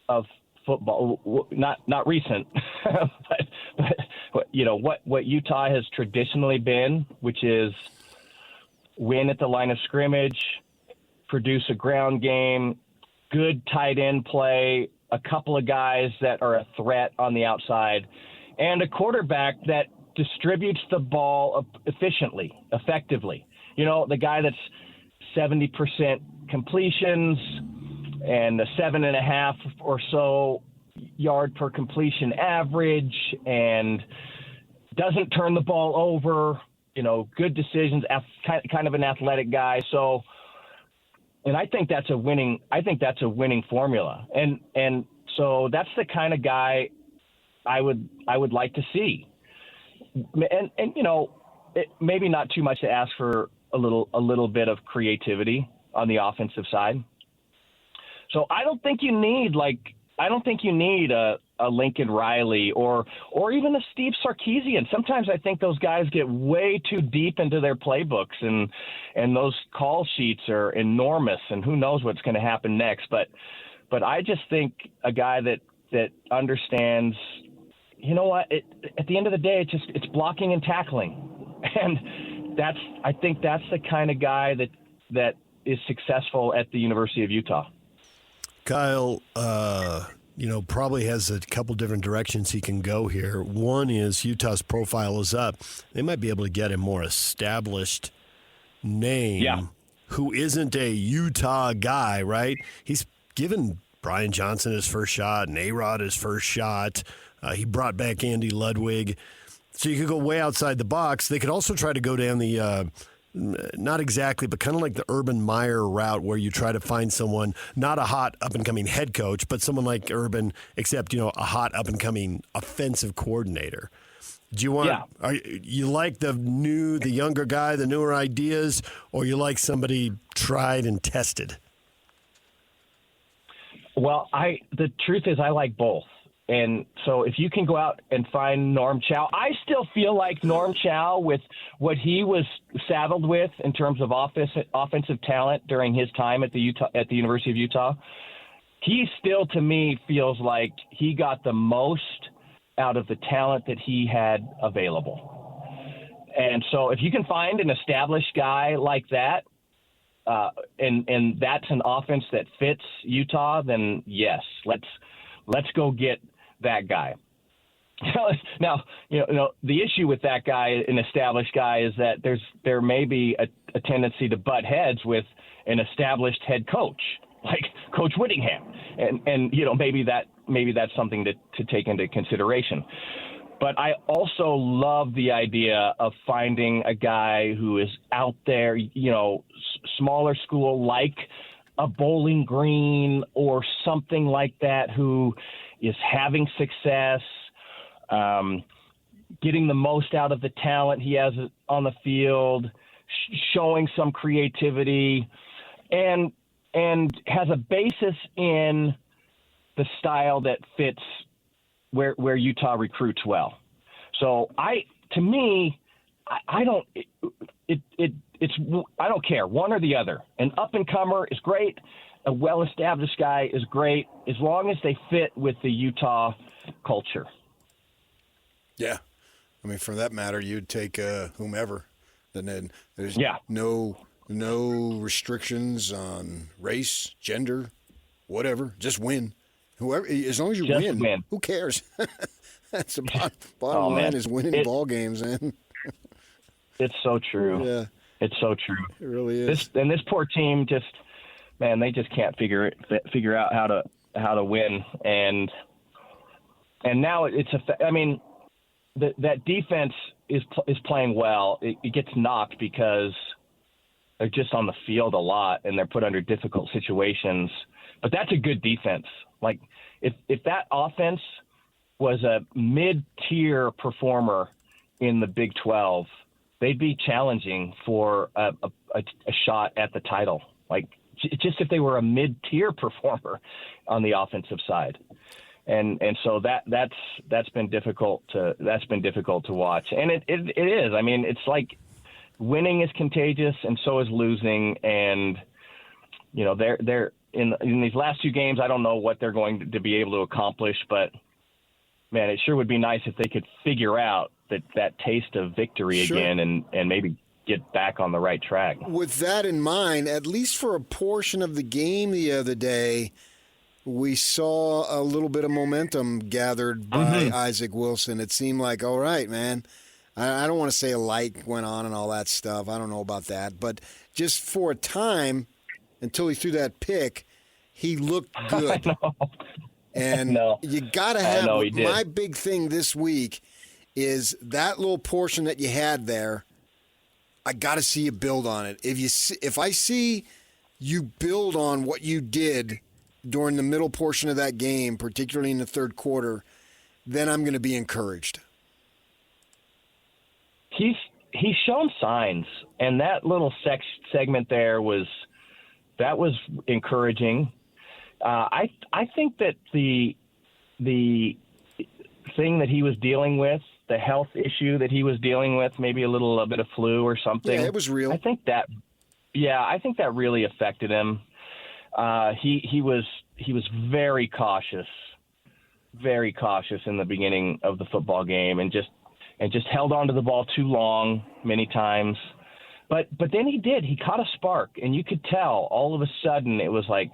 [SPEAKER 11] of football, not recent, but what Utah has traditionally been, which is win at the line of scrimmage, produce a ground game, good tight end play, a couple of guys that are a threat on the outside, and a quarterback that distributes the ball efficiently, effectively. The guy that's 70% completions and a 7.5 or so yard per completion average, and doesn't turn the ball over, good decisions, kind of an athletic guy. So, and I think that's a winning formula. And so that's the kind of guy I would like to see. And it maybe not too much to ask for a little bit of creativity on the offensive side. So I don't think you need a Lincoln Riley or even a Steve Sarkisian. Sometimes I think those guys get way too deep into their playbooks, and those call sheets are enormous, and who knows what's going to happen next. But I just think a guy that understands, at the end of the day, it's blocking and tackling, and I think that's the kind of guy that is successful at the University of Utah.
[SPEAKER 1] Kyle, probably has a couple different directions he can go here. One is Utah's profile is up. They might be able to get a more established name who isn't a Utah guy, right? He's given Brian Johnson his first shot and A-Rod his first shot. He brought back Andy Ludwig. So you could go way outside the box. They could also try to go down the not exactly, but kind of like the Urban Meyer route where you try to find someone, not a hot up-and-coming head coach, but someone like Urban, except, a hot up-and-coming offensive coordinator. Do you want, you like the younger guy, the newer ideas, or you like somebody tried and tested? Well,
[SPEAKER 11] the truth is I like both. And so if you can go out and find Norm Chow, I still feel like Norm Chow, with what he was saddled with in terms of offensive talent during his time at the University of Utah, he still, to me, feels like he got the most out of the talent that he had available. And so if you can find an established guy like that, and that's an offense that fits Utah, then yes, let's go get that guy. Now, the issue with that guy, an established guy, is that there may be a tendency to butt heads with an established head coach like Coach Whittingham, and maybe that's something to take into consideration. But I also love the idea of finding a guy who is out there, smaller school, like a Bowling Green or something like that, who is having success, getting the most out of the talent he has on the field, showing some creativity, and has a basis in the style that fits where Utah recruits well. So I don't care, one or the other. An up-and-comer is great. A well-established guy is great, as long as they fit with the Utah culture.
[SPEAKER 9] Yeah. I mean, for that matter, you'd take whomever. And then there's no restrictions on race, gender, whatever. Just win. Whoever, as long as you win, who cares? That's the bottom line is winning ball games, man.
[SPEAKER 11] It's so true.
[SPEAKER 9] Yeah.
[SPEAKER 11] It's so true.
[SPEAKER 9] It really is.
[SPEAKER 11] This poor team they just can't figure out how to win, and now that defense is playing well. It gets knocked because they're just on the field a lot and they're put under difficult situations. But that's a good defense. Like if that offense was a mid-tier performer in the Big 12, they'd be challenging for a shot at the title. Like just if they were a mid-tier performer on the offensive side. And so that's been difficult to watch. And it is. I mean, it's like winning is contagious and so is losing. And you know, they're in these last two games, I don't know what they're going to be able to accomplish, but man, it sure would be nice if they could figure out that taste of victory again and maybe get back on the right track.
[SPEAKER 9] With that in mind, at least for a portion of the game the other day, we saw a little bit of momentum gathered by Isaac Wilson. It seemed like, all right, man, I don't want to say a light went on and all that stuff. I don't know about that. But just for a time, until he threw that pick, he looked good. And you got to have – my big thing this week is that little portion that you had there, I got to see you build on it. If I see you build on what you did during the middle portion of that game, particularly in the third quarter, then I'm going to be encouraged.
[SPEAKER 11] He's shown signs, and that little segment there was encouraging. I think that the thing that he was dealing with, the health issue that he was dealing with, maybe a bit of flu or something.
[SPEAKER 9] Yeah, it was real.
[SPEAKER 11] I think that really affected him. He was very cautious in the beginning of the football game, and just held on to the ball too long many times. But then he caught a spark, and you could tell all of a sudden it was like,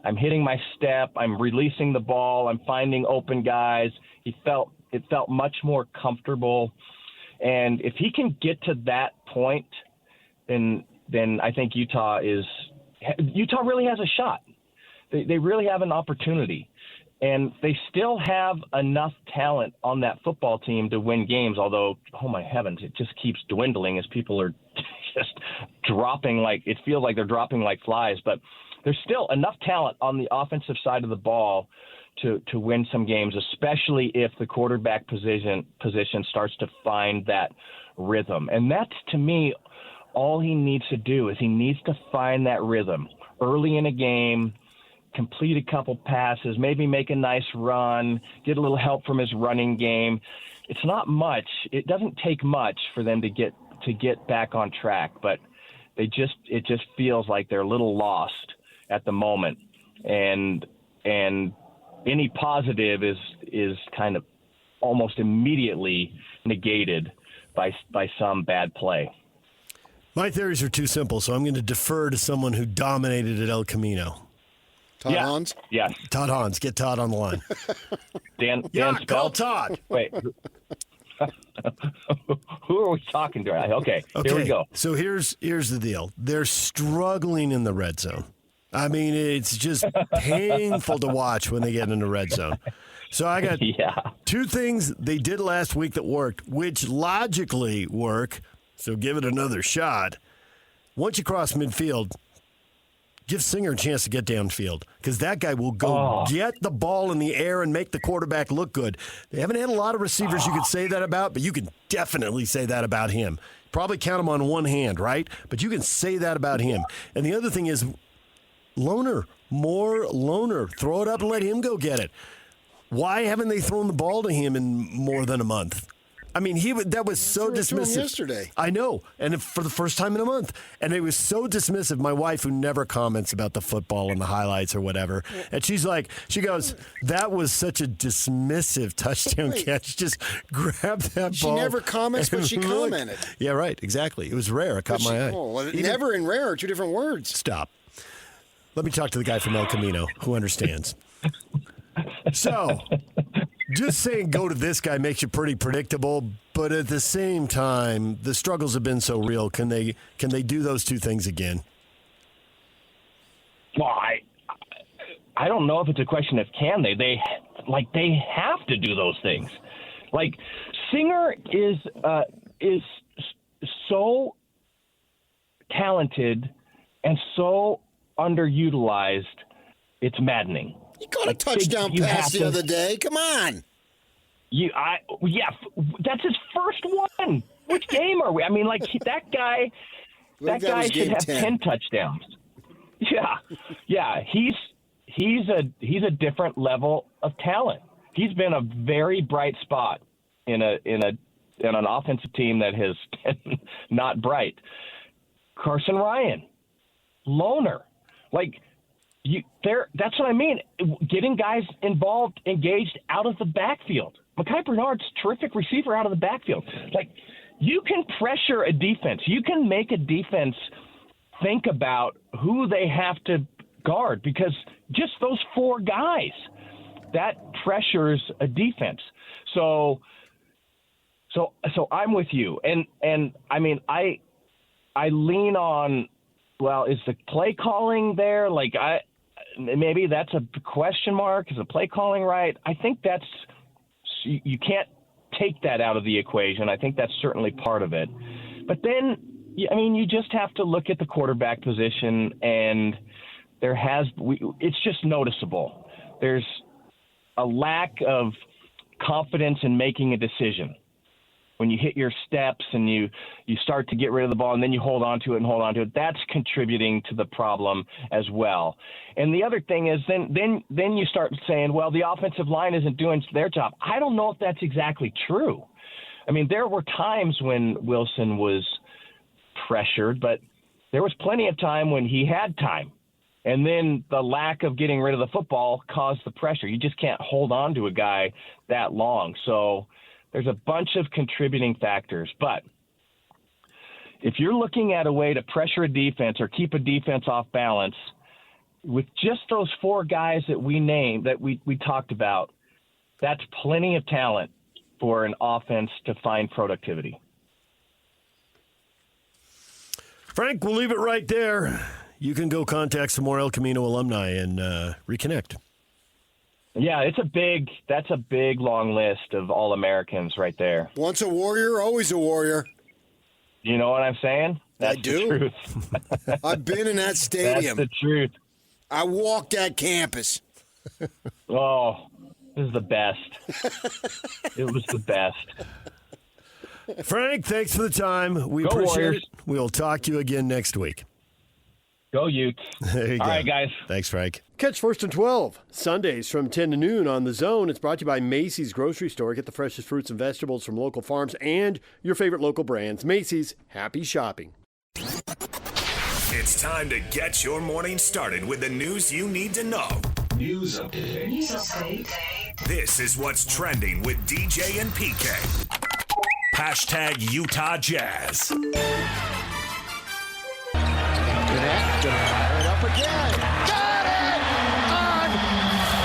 [SPEAKER 11] I'm hitting my step, I'm releasing the ball, I'm finding open guys. It felt much more comfortable. And if he can get to that point, then I think Utah really has a shot. They really have an opportunity. And they still have enough talent on that football team to win games, although, oh my heavens, it just keeps dwindling as people are just dropping it feels like they're dropping like flies. But there's still enough talent on the offensive side of the ball to win some games, especially if the quarterback position starts to find that rhythm. And that's, to me, all he needs to do is he needs to find that rhythm early in a game, complete a couple passes, maybe make a nice run, get a little help from his running game. It's not much. It doesn't take much for them to get back on track, but it just feels like they're a little lost at the moment. And any positive is kind of almost immediately negated by some bad play.
[SPEAKER 1] My theories are too simple, so I'm going to defer to someone who dominated at El Camino.
[SPEAKER 9] Todd Hans?
[SPEAKER 11] Yes.
[SPEAKER 1] Todd Hans. Get Todd on the line.
[SPEAKER 11] Dan
[SPEAKER 1] call Todd.
[SPEAKER 11] Wait. Who are we talking to? Okay, here we go.
[SPEAKER 1] So here's the deal. They're struggling in the red zone. I mean, it's just painful to watch when they get in the red zone. So I got two things they did last week that worked, which logically work, so give it another shot. Once you cross midfield, give Singer a chance to get downfield, because that guy will go get the ball in the air and make the quarterback look good. They haven't had a lot of receivers you could say that about, but you can definitely say that about him. Probably count him on one hand, right? But you can say that about him. And the other thing is, Loner. More Loner. Throw it up and let him go get it. Why haven't they thrown the ball to him in more than a month? I mean, that was so dismissive.
[SPEAKER 9] Yesterday.
[SPEAKER 1] I know, and for the first time in a month. And it was so dismissive. My wife, who never comments about the football and the highlights or whatever, and she goes, that was such a dismissive touchdown catch. Just grab that
[SPEAKER 9] She
[SPEAKER 1] ball.
[SPEAKER 9] never comments, but she commented.
[SPEAKER 1] Yeah, right, exactly. It was rare. It caught my eye.
[SPEAKER 9] Well, never and rare are two different words.
[SPEAKER 1] Stop. Let me talk to the guy from El Camino who understands. So, just saying go to this guy makes you pretty predictable, but at the same time, the struggles have been so real. Can they do those two things again?
[SPEAKER 11] Well, I don't know if it's a question of can they. They have to do those things. Like Singer is so talented and so underutilized. It's maddening.
[SPEAKER 9] You got a touchdown pass the other day. Come on.
[SPEAKER 11] That's his first one. Which game are we? I mean, that guy should have 10 touchdowns. Yeah. He's a different level of talent. He's been a very bright spot in an offensive team that has been not bright. Carson Ryan, Loner, that's what I mean. Getting guys involved, engaged out of the backfield. Mekhi Bernard's terrific receiver out of the backfield. You can pressure a defense. You can make a defense think about who they have to guard because just those four guys, that pressures a defense. So I'm with you. And I mean, I lean on, well, is the play calling there? Maybe that's a question mark. Is the play calling right? I think you can't take that out of the equation. I think that's certainly part of it. But then, you just have to look at the quarterback position, and it's just noticeable. There's a lack of confidence in making a decision. When you hit your steps and you start to get rid of the ball and then you hold on to it, that's contributing to the problem as well. And the other thing is then you start saying, well, the offensive line isn't doing their job. I don't know if that's exactly true. I mean, there were times when Wilson was pressured, but there was plenty of time when he had time. And then the lack of getting rid of the football caused the pressure. You just can't hold on to a guy that long. So there's a bunch of contributing factors, but if you're looking at a way to pressure a defense or keep a defense off balance, with just those four guys that we named, that we talked about, that's plenty of talent for an offense to find productivity.
[SPEAKER 1] Frank, we'll leave it right there. You can go contact some more El Camino alumni and reconnect.
[SPEAKER 11] Yeah, that's a big, long list of All-Americans right there.
[SPEAKER 9] Once a warrior, always a warrior.
[SPEAKER 11] You know what I'm saying? That's
[SPEAKER 9] I do.
[SPEAKER 11] The truth.
[SPEAKER 9] I've been in that stadium.
[SPEAKER 11] That's the truth.
[SPEAKER 9] I walked that campus.
[SPEAKER 11] Oh, this is the best. It was the best.
[SPEAKER 1] Frank, thanks for the time. We
[SPEAKER 11] Go
[SPEAKER 1] appreciate
[SPEAKER 11] Warriors.
[SPEAKER 1] it. We'll talk to you again next week.
[SPEAKER 11] Go Utes.
[SPEAKER 1] There you go.
[SPEAKER 11] All right, guys.
[SPEAKER 1] Thanks, Frank. Catch First and 12 Sundays from 10 to noon on The Zone. It's brought to you by Macy's Grocery Store. Get the freshest fruits and vegetables from local farms and your favorite local brands. Macy's, happy shopping.
[SPEAKER 12] It's time to get your morning started with the news you need to know.
[SPEAKER 13] News update.
[SPEAKER 12] This is what's trending with DJ and PK. Hashtag Utah Jazz.
[SPEAKER 14] Gonna fire it up again. Got it! On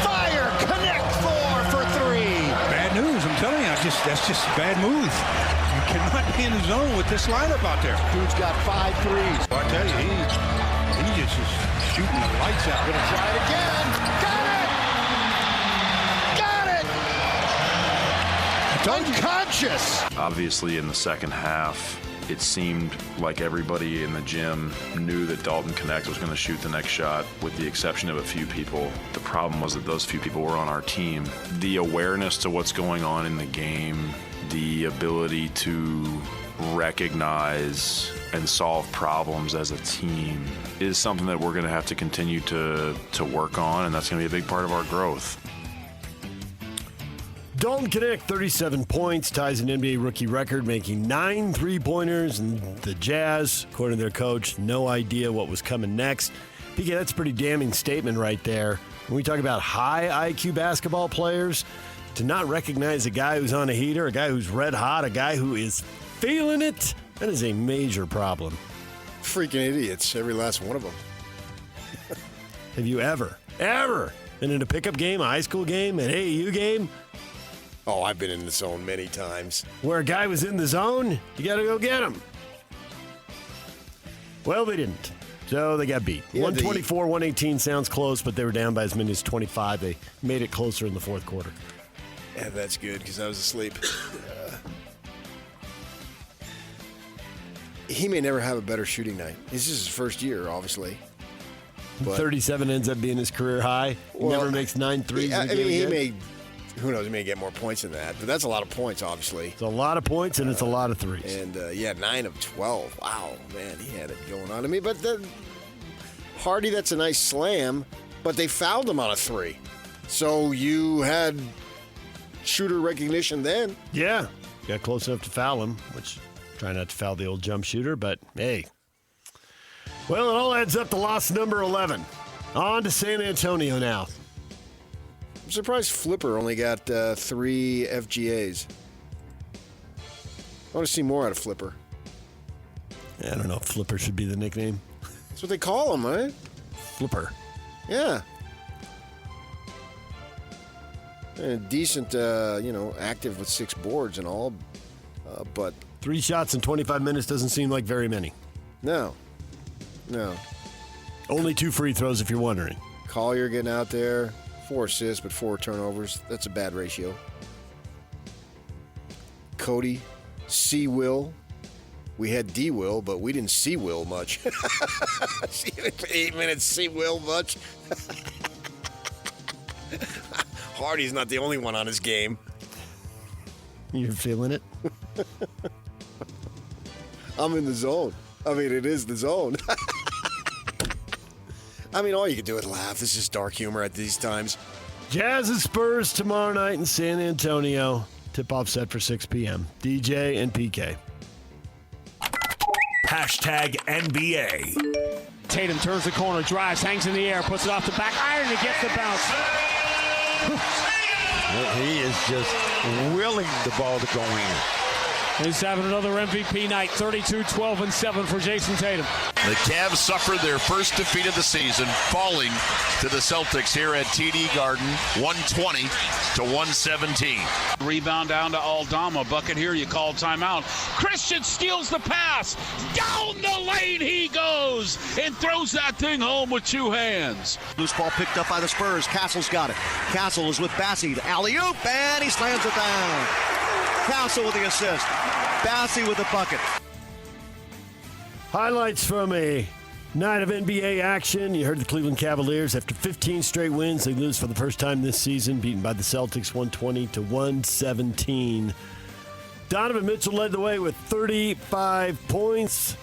[SPEAKER 14] fire! Connect 4 for 3.
[SPEAKER 15] Bad news, I'm telling you. That's just bad move. You cannot be in the zone with this lineup out there.
[SPEAKER 14] Dude's got 5 threes.
[SPEAKER 15] I tell you, he just is shooting the lights out.
[SPEAKER 14] Gonna try it again. Got it! Unconscious.
[SPEAKER 3] Obviously, in the second half, it seemed like everybody in the gym knew that Dalton Connect was going to shoot the next shot, with the exception of a few people. The problem was that those few people were on our team. The awareness to what's going on in the game, the ability to recognize and solve problems as a team is something that we're going to have to continue to work on, and that's going to be a big part of our growth.
[SPEAKER 1] Dalton Knecht, 37 points, ties an NBA rookie record, making 9 3-pointers, and the Jazz, according to their coach, no idea what was coming next. PK, that's a pretty damning statement right there. When we talk about high IQ basketball players, to not recognize a guy who's on a heater, a guy who's red hot, a guy who is feeling it, that is a major problem.
[SPEAKER 9] Freaking idiots, every last one of them.
[SPEAKER 1] Have you ever been in a pickup game, a high school game, an AAU game?
[SPEAKER 9] Oh, I've been in the zone many times.
[SPEAKER 1] Where a guy was in the zone, you got to go get him. Well, they didn't. So they got beat.
[SPEAKER 9] Yeah,
[SPEAKER 1] 124-118 sounds close, but they were down by as many as 25. They made it closer in the fourth quarter.
[SPEAKER 9] Yeah, that's good because I was asleep. He may never have a better shooting night. This is his first year, obviously. But
[SPEAKER 1] 37 ends up being his career high. Never makes 9 threes.
[SPEAKER 9] He may, who knows, he may get more points than that. But that's a lot of points, obviously.
[SPEAKER 1] It's a lot of points, and it's a lot of threes.
[SPEAKER 9] And, 9 of 12. Wow, man, he had it going on. I mean, but Hardy, that's a nice slam, but they fouled him on a 3. So you had shooter recognition then.
[SPEAKER 1] Yeah, got close enough to foul him, which... Try not to foul the old jump shooter, but hey. Well, it all adds up to loss number 11. On to San Antonio now.
[SPEAKER 9] I'm surprised Flipper only got 3 FGAs. I want to see more out of Flipper.
[SPEAKER 1] I don't know if Flipper should be the nickname.
[SPEAKER 9] That's what they call him, right?
[SPEAKER 1] Flipper.
[SPEAKER 9] Yeah. And decent, active with 6 boards and all, but...
[SPEAKER 1] 3 shots in 25 minutes doesn't seem like very many.
[SPEAKER 9] No.
[SPEAKER 1] Only 2 free throws, if you're wondering.
[SPEAKER 9] Collier getting out there, 4 assists, but 4 turnovers. That's a bad ratio. Cody, C. Will. We had D. Will, but we didn't see Will much. 8 minutes, see Will much. Hardy's not the only one on his game.
[SPEAKER 1] You're feeling it?
[SPEAKER 9] I'm in the zone. I mean, it is the zone. I mean, all you can do is laugh. This is dark humor at these times.
[SPEAKER 1] Jazz and Spurs tomorrow night in San Antonio. Tip-off set for 6 p.m. DJ and PK.
[SPEAKER 12] Hashtag NBA.
[SPEAKER 16] Tatum turns the corner, drives, hangs in the air, puts it off the back iron, and gets the bounce.
[SPEAKER 14] He is just willing the ball to go in.
[SPEAKER 16] He's having another MVP night, 32, 12, and 7 for Jason Tatum.
[SPEAKER 17] The Cavs suffered their first defeat of the season, falling to the Celtics here at TD Garden, 120 to 117.
[SPEAKER 18] Rebound down to Aldama. Bucket here, you call timeout. Christian steals the pass. Down the lane he goes and throws that thing home with 2 hands.
[SPEAKER 19] Loose ball picked up by the Spurs. Castle's got it. Castle is with Bassie. Alley-oop, and he slams it down. Castle with the assist. Bassie with the bucket.
[SPEAKER 1] Highlights from a night of NBA action. You heard the Cleveland Cavaliers. After 15 straight wins, they lose for the first time this season, beaten by the Celtics 120 to 117. Donovan Mitchell led the way with 35 points.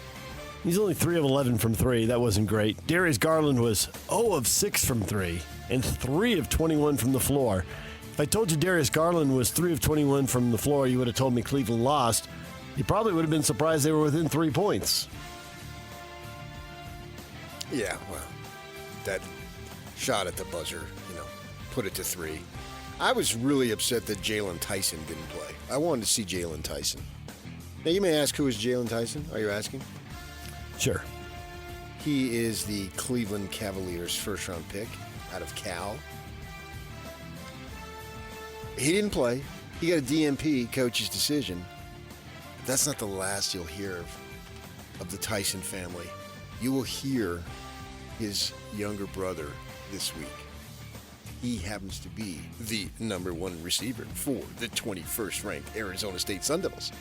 [SPEAKER 1] He's only 3 of 11 from 3. That wasn't great. Darius Garland was 0 of 6 from 3 and 3 of 21 from the floor. If I told you Darius Garland was 3 of 21 from the floor, you would have told me Cleveland lost. You probably would have been surprised they were within 3 points.
[SPEAKER 9] Yeah, well, that shot at the buzzer, put it to 3. I was really upset that Jalen Tyson didn't play. I wanted to see Jalen Tyson. Now, you may ask, who is Jalen Tyson? Are you asking?
[SPEAKER 1] Sure.
[SPEAKER 9] He is the Cleveland Cavaliers' first-round pick out of Cal. He didn't play. He got a DNP, coach's decision. That's not the last you'll hear of the Tyson family. You will hear his younger brother this week. He happens to be the number 1 receiver for the 21st ranked Arizona State Sun Devils.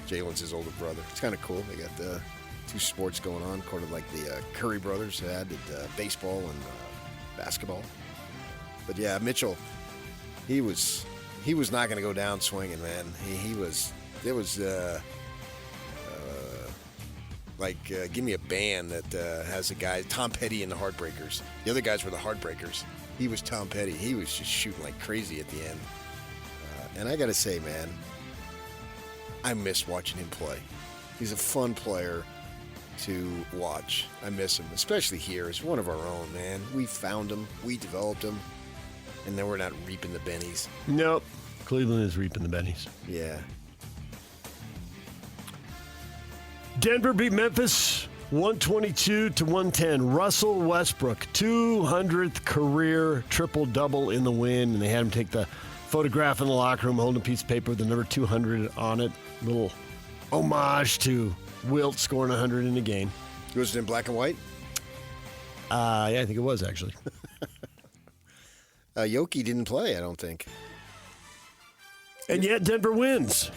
[SPEAKER 9] Jalen's his older brother. It's kind of cool. They got 2 sports going on, kind of like the Curry brothers had at baseball and basketball. But yeah, Mitchell, he was not going to go down swinging, man. He was It was give me a band that has a guy, Tom Petty and the Heartbreakers. The other guys were the Heartbreakers. He was Tom Petty. He was just shooting like crazy at the end. And I got to say, man, I miss watching him play. He's a fun player to watch. I miss him, especially here. He's one of our own, man. We found him. We developed him. And then we're not reaping the bennies.
[SPEAKER 1] Nope. Cleveland is reaping the bennies.
[SPEAKER 9] Yeah.
[SPEAKER 1] Denver beat Memphis 122-110. Russell Westbrook, 200th career triple-double in the win. And they had him take the photograph in the locker room, holding a piece of paper with the number 200 on it. Little homage to Wilt scoring 100 in a game.
[SPEAKER 9] Was it in black and white?
[SPEAKER 1] Yeah, I think it was, actually.
[SPEAKER 9] Yoki didn't play, I don't think.
[SPEAKER 1] And yet Denver wins.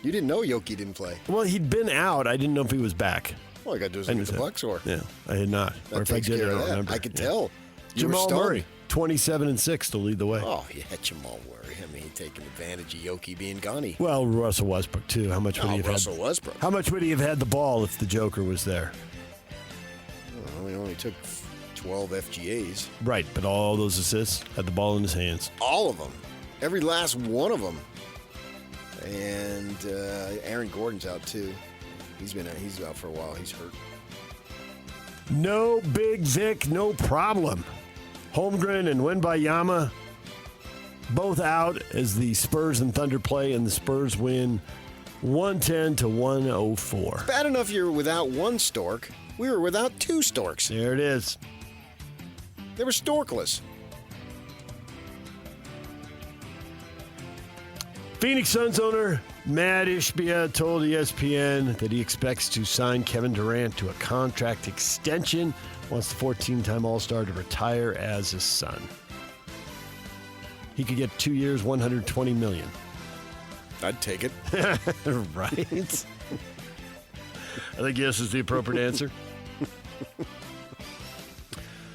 [SPEAKER 9] You didn't know Yoki didn't play.
[SPEAKER 1] Well, he'd been out. I didn't know if he was back.
[SPEAKER 9] All I got to do is look at the box score.
[SPEAKER 1] Yeah, I had not.
[SPEAKER 9] That
[SPEAKER 1] or if I
[SPEAKER 9] takes
[SPEAKER 1] did,
[SPEAKER 9] care
[SPEAKER 1] I
[SPEAKER 9] of
[SPEAKER 1] don't
[SPEAKER 9] that.
[SPEAKER 1] remember.
[SPEAKER 9] I could tell. You
[SPEAKER 1] Jamal
[SPEAKER 9] were stunned.
[SPEAKER 1] Murray, 27-6 to lead the way.
[SPEAKER 9] Oh, yeah, Jamal Murray. I mean, taking advantage of Yoki being gone.
[SPEAKER 1] Well, Russell Westbrook, too. How much would he have
[SPEAKER 9] Russell
[SPEAKER 1] had?
[SPEAKER 9] Westbrook.
[SPEAKER 1] How much would he have had the ball if the Joker was there?
[SPEAKER 9] Well, he only took 12 FGAs.
[SPEAKER 1] Right, but all those assists had the ball in his hands.
[SPEAKER 9] All of them. Every last one of them. And Aaron Gordon's out, too. He's out for a while. He's hurt.
[SPEAKER 1] No Big Vic, no problem. Holmgren and Wembayama both out as the Spurs and Thunder play, and the Spurs win 110-104.
[SPEAKER 9] Bad enough you're without one Stork. We were without two Storks.
[SPEAKER 1] There it is.
[SPEAKER 9] They were Storkless.
[SPEAKER 1] Phoenix Suns owner Matt Ishbia told ESPN that he expects to sign Kevin Durant to a contract extension, wants the 14-time All-Star to retire as a Sun. He could get 2 years, $120 million.
[SPEAKER 9] I'd take it.
[SPEAKER 1] Right? I think yes is the appropriate answer.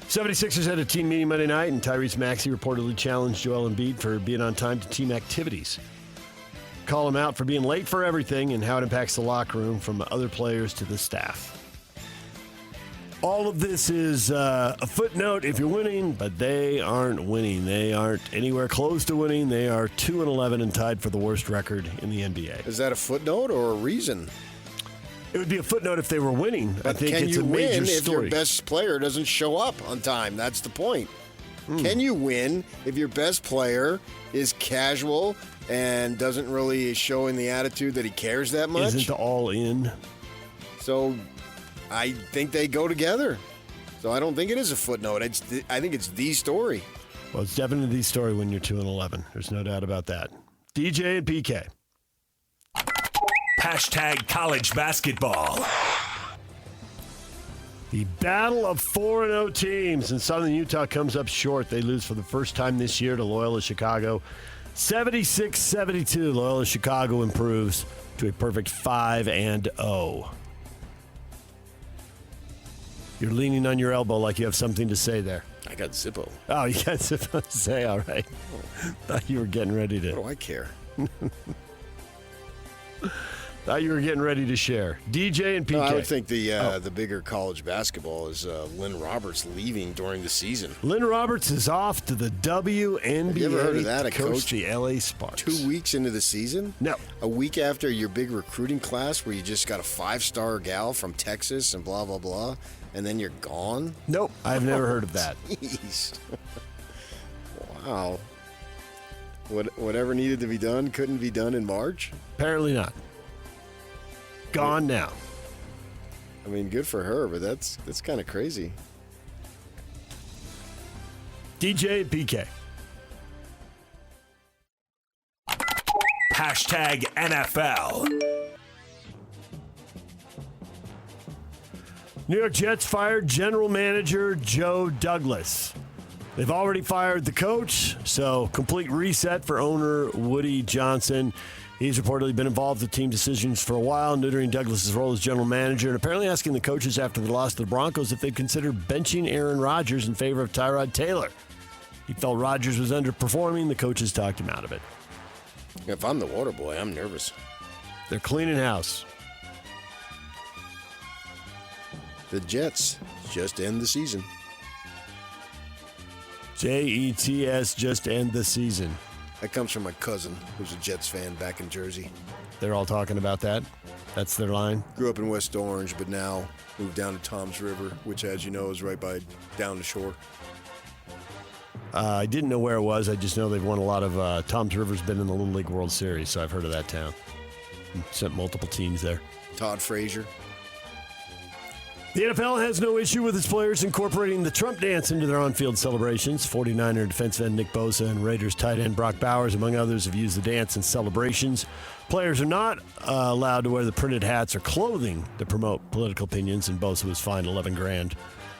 [SPEAKER 1] 76ers had a team meeting Monday night, and Tyrese Maxey reportedly challenged Joel Embiid for being on time to team activities. Call him out for being late for everything and how it impacts the locker room from other players to the staff. All of this is a footnote if you're winning, but they aren't winning. They aren't anywhere close to winning. They are 2-11 and tied for the worst record in the NBA.
[SPEAKER 9] Is that a footnote or a reason?
[SPEAKER 1] It would be a footnote if they were winning.
[SPEAKER 9] But
[SPEAKER 1] I think
[SPEAKER 9] can
[SPEAKER 1] it's
[SPEAKER 9] you
[SPEAKER 1] a major
[SPEAKER 9] win if
[SPEAKER 1] story.
[SPEAKER 9] your best player doesn't show up on time? That's the point. Can you win if your best player is casual and doesn't really show in the attitude that he cares that much?
[SPEAKER 1] Isn't all in?
[SPEAKER 9] So I think they go together. So I don't think it is a footnote. I think it's the story.
[SPEAKER 1] Well, it's definitely the story when you're 2-11. There's no doubt about that. DJ and PK.
[SPEAKER 12] Hashtag college basketball.
[SPEAKER 1] The battle of 4-0 teams, and Southern Utah comes up short. They lose for the first time this year to Loyola Chicago. 76-72. Loyola Chicago improves to a perfect 5-0. You're leaning on your elbow like you have something to say there.
[SPEAKER 9] I got Zippo.
[SPEAKER 1] Oh, you got something to say? All right. Thought you were getting ready to.
[SPEAKER 9] What do I care?
[SPEAKER 1] Thought you were getting ready to share. DJ and PK.
[SPEAKER 9] No, I would think the bigger college basketball is Lynne Roberts leaving during the season.
[SPEAKER 1] Lynne Roberts is off to the WNBA.
[SPEAKER 9] Have you ever heard of that? A
[SPEAKER 1] coach the LA Sparks.
[SPEAKER 9] 2 weeks into the season?
[SPEAKER 1] No.
[SPEAKER 9] A week after your big recruiting class where you just got a 5-star gal from Texas and blah, blah, blah, and then you're gone?
[SPEAKER 1] Nope. I've never heard of that.
[SPEAKER 9] Jeez. Wow. Whatever needed to be done couldn't be done in March?
[SPEAKER 1] Apparently not. Gone now.
[SPEAKER 9] I mean, good for her, but that's kind of crazy.
[SPEAKER 1] DJ and PK.
[SPEAKER 12] Hashtag NFL.
[SPEAKER 1] New York Jets fired general manager Joe Douglas. They've already fired the coach, so complete reset for owner Woody Johnson. He's reportedly been involved with team decisions for a while, neutering Douglas' role as general manager, and apparently asking the coaches after the loss to the Broncos if they'd consider benching Aaron Rodgers in favor of Tyrod Taylor. He felt Rodgers was underperforming. The coaches talked him out of it.
[SPEAKER 9] If I'm the water boy, I'm nervous.
[SPEAKER 1] They're cleaning house.
[SPEAKER 9] The Jets just end the season.
[SPEAKER 1] Jets just end the season.
[SPEAKER 9] That comes from my cousin, who's a Jets fan back in Jersey.
[SPEAKER 1] They're all talking about that. That's their line.
[SPEAKER 9] Grew up in West Orange, but now moved down to Toms River, which, as you know, is right by down the shore.
[SPEAKER 1] I didn't know where it was. I just know they've won a lot of. Toms River's been in the Little League World Series, so I've heard of that town. Sent multiple teams there.
[SPEAKER 9] Todd Frazier.
[SPEAKER 1] The NFL has no issue with its players incorporating the Trump dance into their on-field celebrations. 49er defensive end Nick Bosa and Raiders tight end Brock Bowers, among others, have used the dance in celebrations. Players are not allowed to wear the printed hats or clothing to promote political opinions, and Bosa was fined $11,000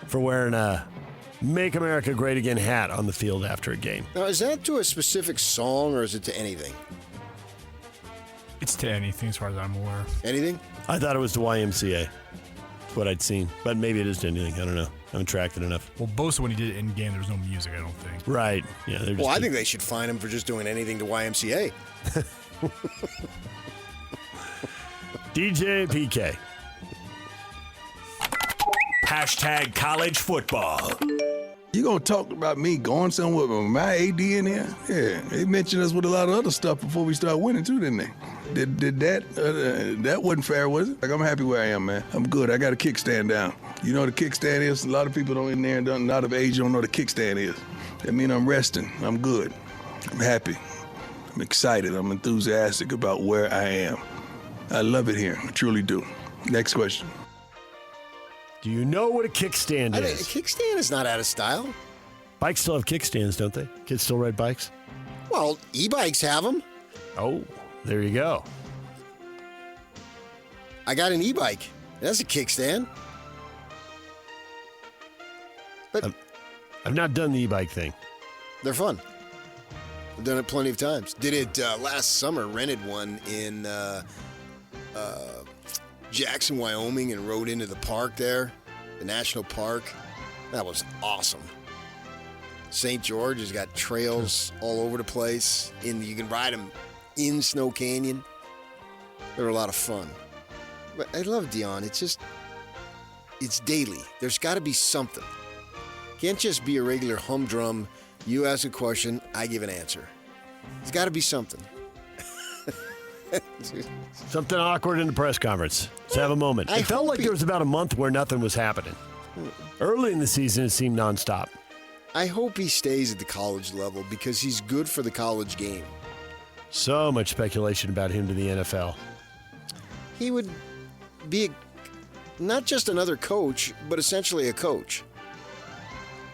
[SPEAKER 1] for wearing a Make America Great Again hat on the field after a game.
[SPEAKER 9] Now, is that to a specific song or is it to anything?
[SPEAKER 20] It's to anything as far as I'm aware.
[SPEAKER 9] Anything?
[SPEAKER 1] I thought it was to YMCA. That's what I'd seen. But maybe it is to anything. I don't know. I haven't tracked it enough.
[SPEAKER 20] Well, Bosa, when he did it in game, there was no music, I don't think.
[SPEAKER 1] Right. Yeah.
[SPEAKER 9] Well, I think they should fine him for just doing anything to YMCA.
[SPEAKER 1] DJ PK.
[SPEAKER 12] Hashtag college football.
[SPEAKER 21] You gonna talk about me going somewhere with my AD in here? Yeah, they mentioned us with a lot of other stuff before we start winning too, didn't they? Did that? That wasn't fair, was it? Like, I'm happy where I am, man. I'm good. I got a kickstand down. You know what a kickstand is? A lot of people don't in there and done a lot of age don't know what a kickstand is. That means I'm resting. I'm good. I'm happy. I'm excited. I'm enthusiastic about where I am. I love it here. I truly do. Next question.
[SPEAKER 1] Do you know what a kickstand
[SPEAKER 9] A
[SPEAKER 1] is?
[SPEAKER 9] kickstand is not out of style.
[SPEAKER 1] Bikes still have kickstands, don't they? Kids still ride bikes?
[SPEAKER 9] Well, e-bikes have them.
[SPEAKER 1] Oh, there you go.
[SPEAKER 9] I got an e-bike. That's a kickstand. But
[SPEAKER 1] I've not done the e-bike thing.
[SPEAKER 9] They're fun. I've done it plenty of times. Did it last summer, rented one in Jackson, Wyoming, and rode into the park there, the national park. That was awesome. St. George has got trails all over the place. You can ride them in Snow Canyon. They're a lot of fun. But I love Dion. It's daily. There's got to be something. Can't just be a regular humdrum. You ask a question, I give an answer. There's got to be something.
[SPEAKER 1] Something awkward in the press conference. Let's have a moment. It felt like there was about a month where nothing was happening. Early in the season, it seemed nonstop.
[SPEAKER 9] I hope he stays at the college level because he's good for the college game.
[SPEAKER 1] So much speculation about him to the NFL.
[SPEAKER 9] He would be not just another coach, but essentially a coach.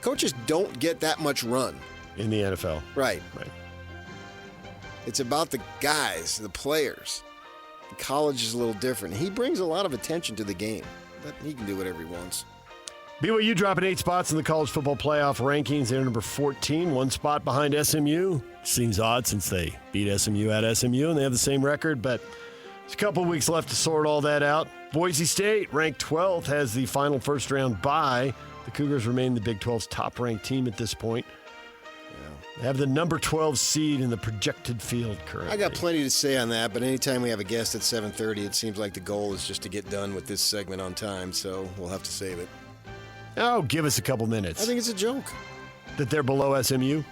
[SPEAKER 9] Coaches don't get that much run.
[SPEAKER 1] In the NFL.
[SPEAKER 9] Right. It's about the guys, the players. The college is a little different. He brings a lot of attention to the game, but he can do whatever he wants.
[SPEAKER 1] BYU dropping 8 spots in the college football playoff rankings. They're number 14, 1 spot behind SMU. Seems odd since they beat SMU at SMU, and they have the same record, but there's a couple weeks left to sort all that out. Boise State, ranked 12th, has the final first-round bye. The Cougars remain the Big 12's top-ranked team at this point. They have the number 12 seed in the projected field currently.
[SPEAKER 9] I got plenty to say on that, but anytime we have a guest at 7:30, it seems like the goal is just to get done with this segment on time, so we'll have to save it.
[SPEAKER 1] Oh, give us a couple minutes.
[SPEAKER 9] I think it's a joke.
[SPEAKER 1] That they're below SMU?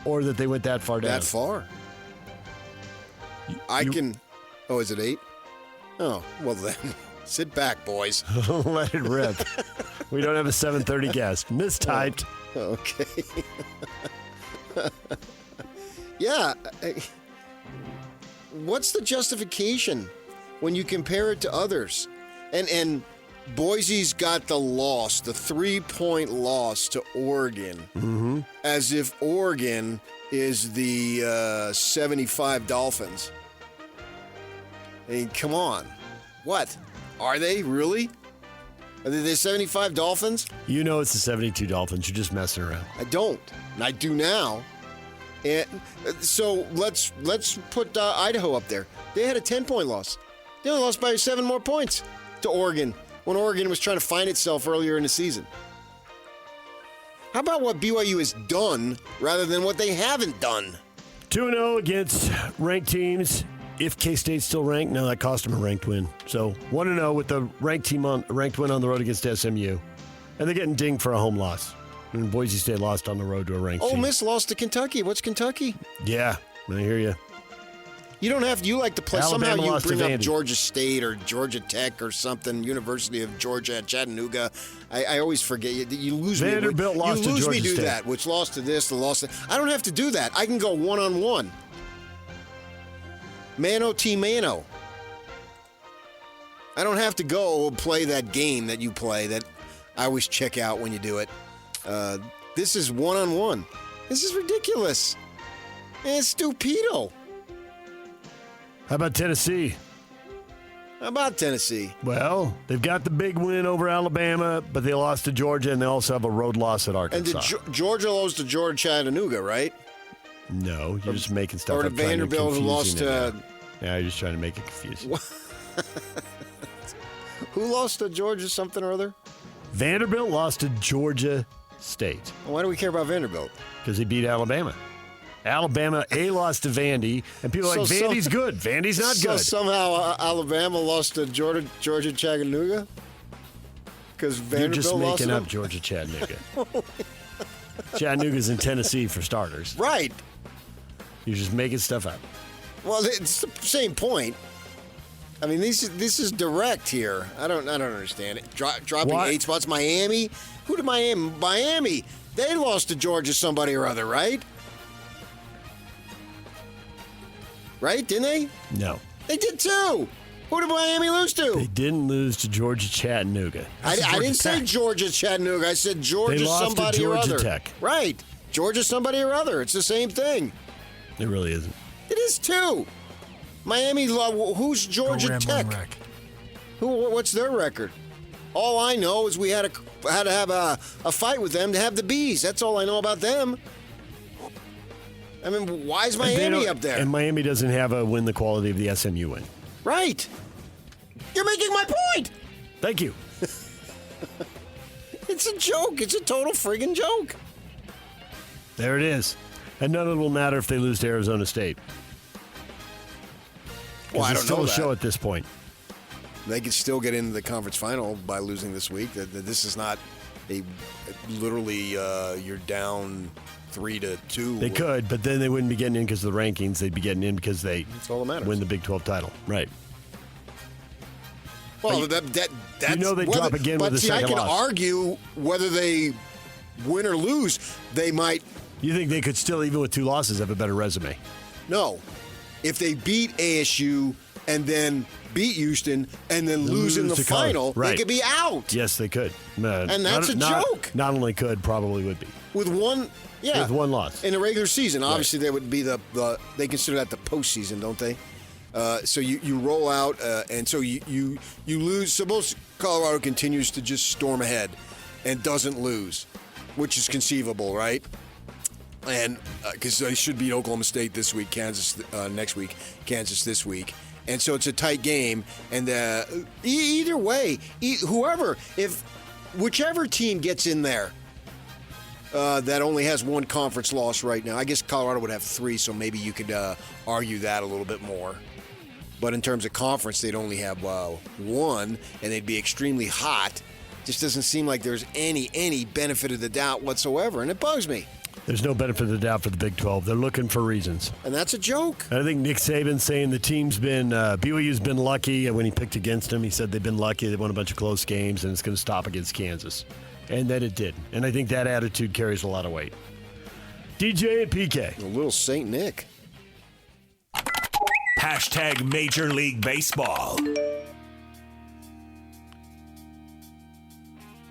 [SPEAKER 1] Or that they went that far down?
[SPEAKER 9] That far. Oh, is it 8? Oh, well then, sit back, boys.
[SPEAKER 1] Let it rip. We don't have a 7:30 guest. Mistyped.
[SPEAKER 9] Oh, okay. Yeah. What's the justification when you compare it to others? And Boise's got the loss, the 3-point loss to Oregon, as if Oregon is the 75 Dolphins. I mean, come on. What? Are they really? Are they the 75 Dolphins?
[SPEAKER 1] You know it's the 72 Dolphins. You're just messing around.
[SPEAKER 9] I don't. And I do now. And so let's put Idaho up there. They had a 10-point loss. They only lost by 7 more points to Oregon when Oregon was trying to find itself earlier in the season. How about what BYU has done rather than what they haven't done?
[SPEAKER 1] 2-0 against ranked teams if K-State's still ranked, no, that cost them a ranked win. So 1-0 with the ranked win on the road against SMU. And they're getting dinged for a home loss. And Boise State lost on the road to a ranked team.
[SPEAKER 9] Ole Miss lost to Kentucky. What's Kentucky?
[SPEAKER 1] Yeah, I hear you.
[SPEAKER 9] You don't have. You like to play.
[SPEAKER 1] Alabama
[SPEAKER 9] Somehow you
[SPEAKER 1] lost to
[SPEAKER 9] bring up
[SPEAKER 1] Vandy.
[SPEAKER 9] Georgia State or Georgia Tech or something. University of Georgia at Chattanooga. I always forget. You lose me.
[SPEAKER 1] Vanderbilt lost to
[SPEAKER 9] You lose
[SPEAKER 1] Georgia
[SPEAKER 9] me. Do
[SPEAKER 1] State.
[SPEAKER 9] that. Which lost to this. The lost. I don't have to do that. I can go 1-on-1. Mano T mano. I don't have to go play that game that you play that I always check out when you do it. This is 1-on-1. This is ridiculous. It's stupido.
[SPEAKER 1] How about Tennessee?
[SPEAKER 9] How about Tennessee?
[SPEAKER 1] Well, they've got the big win over Alabama, but they lost to Georgia, and they also have a road loss at Arkansas.
[SPEAKER 9] And Georgia lost to Georgia Chattanooga, right?
[SPEAKER 1] No, you're just making stuff
[SPEAKER 9] or
[SPEAKER 1] up.
[SPEAKER 9] Or Vanderbilt who lost to...
[SPEAKER 1] Yeah, you're just trying to make it confusing.
[SPEAKER 9] Who lost to Georgia something or other?
[SPEAKER 1] Vanderbilt lost to Georgia State.
[SPEAKER 9] Why do we care about Vanderbilt?
[SPEAKER 1] Because he beat Alabama. Alabama, lost to Vandy, and people are like, Vandy's good. Vandy's not good.
[SPEAKER 9] So somehow Alabama lost to Georgia Chattanooga? Because Vanderbilt
[SPEAKER 1] You're just
[SPEAKER 9] lost
[SPEAKER 1] making
[SPEAKER 9] to
[SPEAKER 1] up Georgia Chattanooga. Chattanooga's in Tennessee for starters.
[SPEAKER 9] Right.
[SPEAKER 1] You're just making stuff up.
[SPEAKER 9] Well, it's the same point. I mean, this is direct here. I don't understand it. Dropping 8 spots. Miami? Who did Miami? Miami. They lost to Georgia somebody or other, right? Right? Didn't they?
[SPEAKER 1] No.
[SPEAKER 9] They did too. Who did Miami lose to?
[SPEAKER 1] They didn't lose to Georgia Chattanooga.
[SPEAKER 9] I didn't say Georgia Chattanooga. I said Georgia
[SPEAKER 1] they lost
[SPEAKER 9] somebody
[SPEAKER 1] to Georgia
[SPEAKER 9] or other.
[SPEAKER 1] Tech.
[SPEAKER 9] Right. Georgia somebody or other. It's the same thing.
[SPEAKER 1] It really isn't.
[SPEAKER 9] It is too. Miami, who's Georgia Tech? What's their record? All I know is we had to have a fight with them to have the bees. That's all I know about them. I mean, why is Miami up there?
[SPEAKER 1] And Miami doesn't have a win the quality of the SMU win.
[SPEAKER 9] Right. You're making my point.
[SPEAKER 1] Thank you.
[SPEAKER 9] It's a joke. It's a total friggin' joke.
[SPEAKER 1] There it is. And none of it will matter if they lose to Arizona State.
[SPEAKER 9] Well, I don't
[SPEAKER 1] it's still
[SPEAKER 9] know
[SPEAKER 1] a
[SPEAKER 9] that.
[SPEAKER 1] show at this point.
[SPEAKER 9] They could still get into the conference final by losing this week. This is not literally you're down 3-2.
[SPEAKER 1] They could, but then they wouldn't be getting in because of the rankings. They'd be getting in because they
[SPEAKER 9] That's all that matters.
[SPEAKER 1] win the Big 12 title. Right.
[SPEAKER 9] Well, that's
[SPEAKER 1] you know they drop again with a second
[SPEAKER 9] I can
[SPEAKER 1] loss.
[SPEAKER 9] argue whether they win or lose. They might.
[SPEAKER 1] You think they could still, even with 2 losses, have a better resume?
[SPEAKER 9] No. If they beat ASU and then beat Houston and then lose in the
[SPEAKER 1] to college.
[SPEAKER 9] final,
[SPEAKER 1] Right.
[SPEAKER 9] they could be out.
[SPEAKER 1] Yes, they could.
[SPEAKER 9] And that's a joke.
[SPEAKER 1] Not only could, probably would be.
[SPEAKER 9] With one, yeah.
[SPEAKER 1] With one loss.
[SPEAKER 9] In the regular season, obviously they would be they consider that the postseason, don't they? So you roll out, and so you lose. Suppose Colorado continues to just storm ahead and doesn't lose, which is conceivable, right? And because they should beat Oklahoma State this week, Kansas next week, Kansas this week. And so it's a tight game. And either way, whichever team gets in there that only has one conference loss right now, I guess Colorado would have 3, so maybe you could argue that a little bit more. But in terms of conference, they'd only have 1, and they'd be extremely hot. Just doesn't seem like there's any benefit of the doubt whatsoever, and it bugs me.
[SPEAKER 1] There's no benefit of the doubt for the Big 12. They're looking for reasons.
[SPEAKER 9] And that's a joke.
[SPEAKER 1] I think Nick Saban's saying the team's been, BYU's been lucky. And when he picked against them, he said they've been lucky. They won a bunch of close games, and it's going to stop against Kansas. And then it did. And I think that attitude carries a lot of weight. DJ and PK.
[SPEAKER 9] A little St. Nick.
[SPEAKER 12] Hashtag Major League Baseball.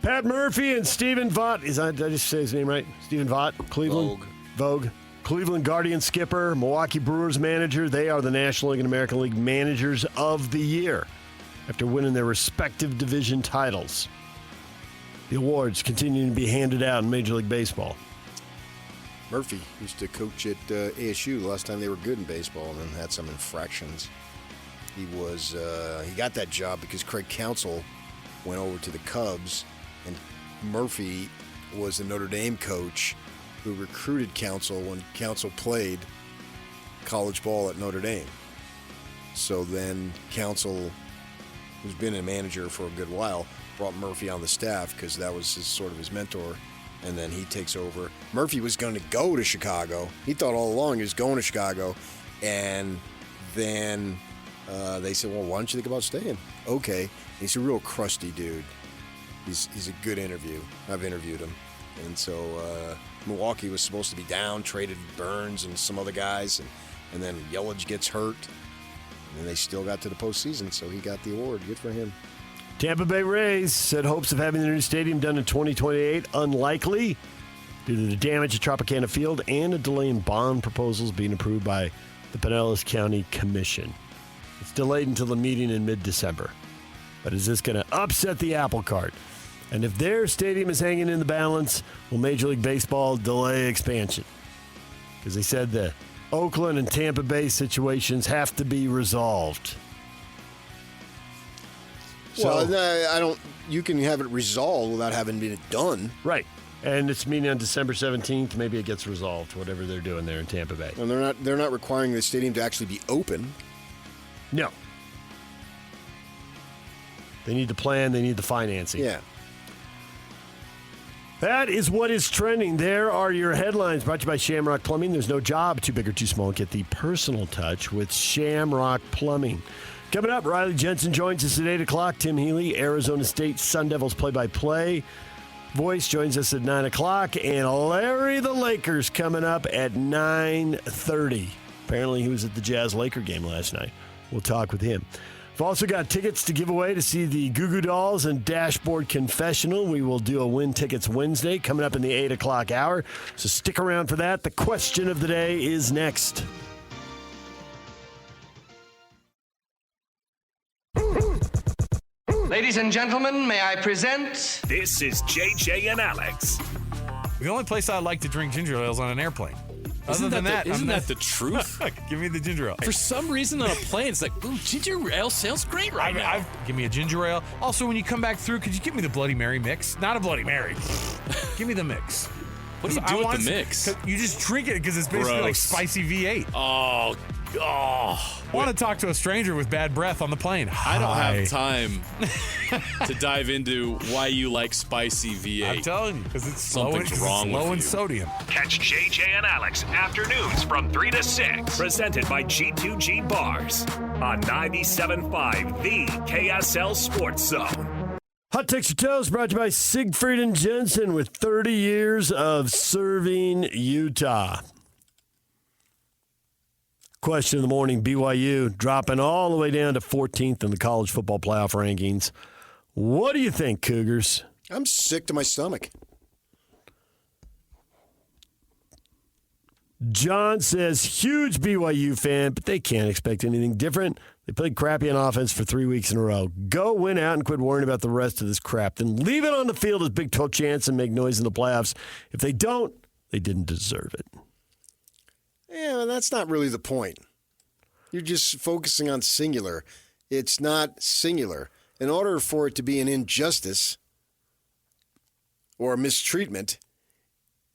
[SPEAKER 1] Pat Murphy and Stephen Vaught. Did I just say his name right? Stephen Vaught, Cleveland. Vogue. Cleveland Guardians skipper, Milwaukee Brewers manager. They are the National League and American League managers of the year after winning their respective division titles. The awards continuing to be handed out in Major League Baseball.
[SPEAKER 9] Murphy used to coach at ASU the last time they were good in baseball and then had some infractions. He got that job because Craig Counsell went over to the Cubs, and Murphy was the Notre Dame coach who recruited Counsell when Counsell played college ball at Notre Dame. So then Council, who's been a manager for a good while, brought Murphy on the staff because that was his mentor. And then he takes over. Murphy was going to go to Chicago. He thought all along he was going to Chicago. And then they said, well, why don't you think about staying? Okay. He's a real crusty dude. He's a good interview. I've interviewed him. And so Milwaukee was supposed to be down, traded Burns and some other guys. And then Yelich gets hurt. And they still got to the postseason, so he got the award. Good for him.
[SPEAKER 1] Tampa Bay Rays said hopes of having the new stadium done in 2028 unlikely due to the damage at Tropicana Field and a delay in bond proposals being approved by the Pinellas County Commission. It's delayed until the meeting in mid-December. But is this going to upset the apple cart? And if their stadium is hanging in the balance, will Major League Baseball delay expansion? Because they said the Oakland and Tampa Bay situations have to be resolved.
[SPEAKER 9] Well, I don't. You can have it resolved without having it done.
[SPEAKER 1] Right. And it's meeting on December 17th. Maybe it gets resolved, whatever they're doing there in Tampa Bay.
[SPEAKER 9] And they're not requiring the stadium to actually be open.
[SPEAKER 1] No. They need the plan. They need the financing.
[SPEAKER 9] Yeah.
[SPEAKER 1] That is what is trending. There are your headlines brought to you by Shamrock Plumbing. There's no job too big or too small. Get the personal touch with Shamrock Plumbing. Coming up, Riley Jensen joins us at 8 o'clock. Tim Healey, Arizona State Sun Devils play-by-play voice, joins us at 9 o'clock. And Larry the Lakers coming up at 9:30. Apparently he was at the Jazz-Laker game last night. We'll talk with him. We've also got tickets to give away to see the Goo Goo Dolls and Dashboard Confessional. We will do a Win Tickets Wednesday coming up in the 8 o'clock hour. So stick around for that. The question of the day is next.
[SPEAKER 4] Ladies and gentlemen, may I present?
[SPEAKER 12] This is JJ and Alex.
[SPEAKER 22] The only place I like to drink ginger ale is on an airplane. Other than that,
[SPEAKER 23] isn't that the truth?
[SPEAKER 22] Give me the ginger ale.
[SPEAKER 23] For some reason on a plane, it's like, ooh, ginger ale sounds great right now.
[SPEAKER 22] Give me a ginger ale. Also, when you come back through, could you give me the Bloody Mary mix? Not a Bloody Mary. Give me the mix.
[SPEAKER 23] What do you do with the mix?
[SPEAKER 22] You just drink it because it's basically like spicy V8.
[SPEAKER 23] Oh.
[SPEAKER 22] I want to talk to a stranger with bad breath on the plane.
[SPEAKER 23] I don't have time to dive into why you like spicy V8.
[SPEAKER 22] I'm telling you, because it's
[SPEAKER 23] something's wrong with you.
[SPEAKER 22] Low in sodium.
[SPEAKER 12] Catch JJ and Alex afternoons from 3 to 6. Presented by G2G Bars on 97.5, the KSL Sports Zone.
[SPEAKER 1] Hot Takes Your Toast brought to you by Siegfried and Jensen with 30 years of serving Utah. Question of the morning, BYU dropping all the way down to 14th in the college football playoff rankings. What do you think, Cougars?
[SPEAKER 9] I'm sick to my stomach.
[SPEAKER 1] John says, huge BYU fan, but they can't expect anything different. They played crappy on offense for 3 weeks in a row. Go win out and quit worrying about the rest of this crap. Then leave it on the field as Big 12 chance and make noise in the playoffs. If they don't, they didn't deserve it.
[SPEAKER 9] Yeah, well, that's not really the point. You're just focusing on singular. It's not singular. In order for it to be an injustice or a mistreatment,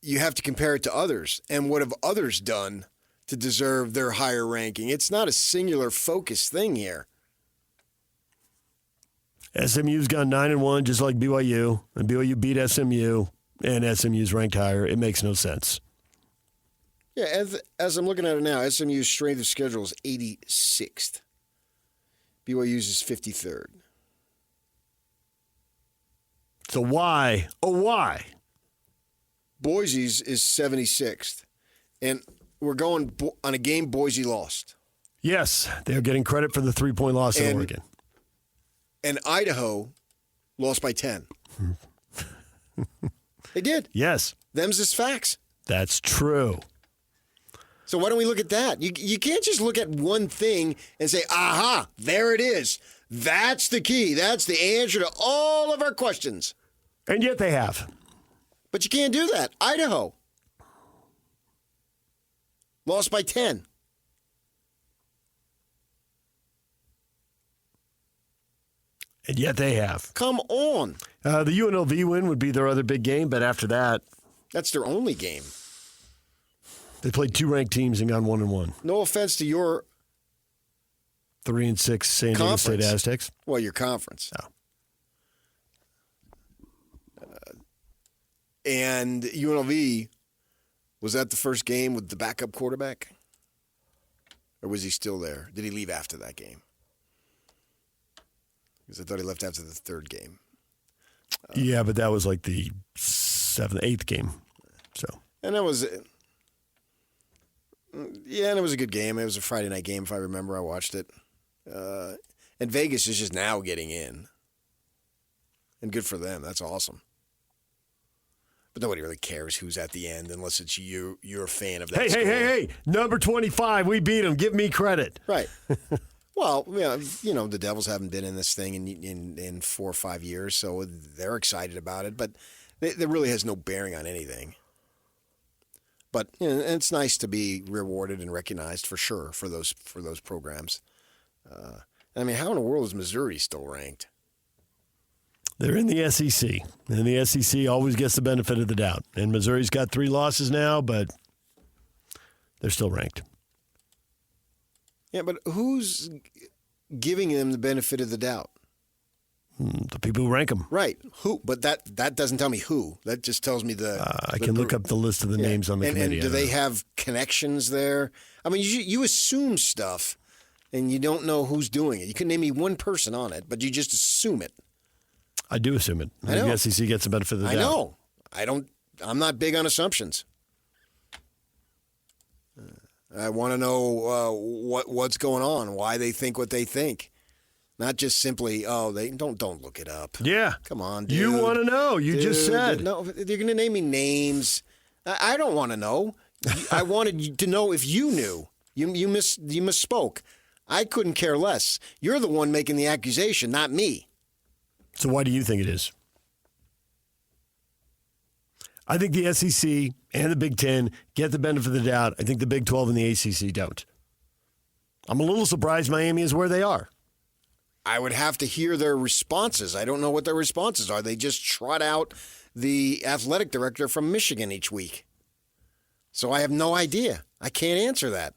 [SPEAKER 9] you have to compare it to others. And what have others done to deserve their higher ranking? It's not a singular focus thing here.
[SPEAKER 1] SMU's gone 9-1, just like BYU, and BYU beat SMU, and SMU's ranked higher. It makes no sense.
[SPEAKER 9] Yeah, as I'm looking at it now, SMU's strength of schedule is 86th. BYU's is 53rd.
[SPEAKER 1] So why? Oh, why?
[SPEAKER 9] Boise's is 76th. And we're going on a game Boise lost.
[SPEAKER 1] Yes, they're getting credit for the 3-point loss in Oregon.
[SPEAKER 9] And Idaho lost by 10. They did.
[SPEAKER 1] Yes.
[SPEAKER 9] Them's just facts.
[SPEAKER 1] That's true.
[SPEAKER 9] So why don't we look at that? You can't just look at one thing and say, aha, there it is. That's the key. That's the answer to all of our questions.
[SPEAKER 1] And yet they have.
[SPEAKER 9] But you can't do that. Idaho lost by 10.
[SPEAKER 1] And yet they have.
[SPEAKER 9] Come on.
[SPEAKER 1] The UNLV win would be their other big game, but after that.
[SPEAKER 9] That's their only game.
[SPEAKER 1] They played 2 ranked teams and gone 1-1.
[SPEAKER 9] No offense to your
[SPEAKER 1] 3-6 San Diego State Aztecs.
[SPEAKER 9] Well, your conference.
[SPEAKER 1] Oh.
[SPEAKER 9] And UNLV, was that the first game with the backup quarterback? Or was he still there? Did he leave after that game? Because I thought he left after the third game.
[SPEAKER 1] Yeah, but that was like the 7th, 8th game. So.
[SPEAKER 9] And that was, yeah, and it was a good game. It was a Friday night game, if I remember. I watched it. And Vegas is just now getting in. And good for them. That's awesome. But nobody really cares who's at the end unless it's you. You're a fan of that school.
[SPEAKER 1] Hey. Number 25, we beat them. Give me credit.
[SPEAKER 9] Right. Well, you know, the Devils haven't been in this thing in 4 or 5 years, so they're excited about it. But it really has no bearing on anything. But you know, it's nice to be rewarded and recognized for sure for those programs. I mean, how in the world is Missouri still ranked?
[SPEAKER 1] They're in the SEC, and the SEC always gets the benefit of the doubt. And Missouri's got 3 losses now, but they're still ranked.
[SPEAKER 9] Yeah, but who's giving them the benefit of the doubt?
[SPEAKER 1] The people who rank them.
[SPEAKER 9] Right. Who? But that doesn't tell me who. That just tells me
[SPEAKER 1] I can look up the list of the names on the committee.
[SPEAKER 9] And do they have connections there? I mean, you assume stuff, and you don't know who's doing it. You couldn't name me one person on it, but you just assume it.
[SPEAKER 1] I do assume it. I think the SEC gets the benefit of the doubt.
[SPEAKER 9] I know. I'm not big on assumptions. I want to know what's going on, why they think what they think. Not just simply, they don't look it up.
[SPEAKER 1] Yeah.
[SPEAKER 9] Come on, dude.
[SPEAKER 1] You want to know. You just said.
[SPEAKER 9] No, you're going to name me names. I don't want to know. I wanted to know if you knew. You misspoke. I couldn't care less. You're the one making the accusation, not me.
[SPEAKER 1] So why do you think it is? I think the SEC and the Big Ten get the benefit of the doubt. I think the Big 12 and the ACC don't. I'm a little surprised Miami is where they are.
[SPEAKER 9] I would have to hear their responses. I don't know what their responses are. They just trot out the athletic director from Michigan each week. So I have no idea. I can't answer that.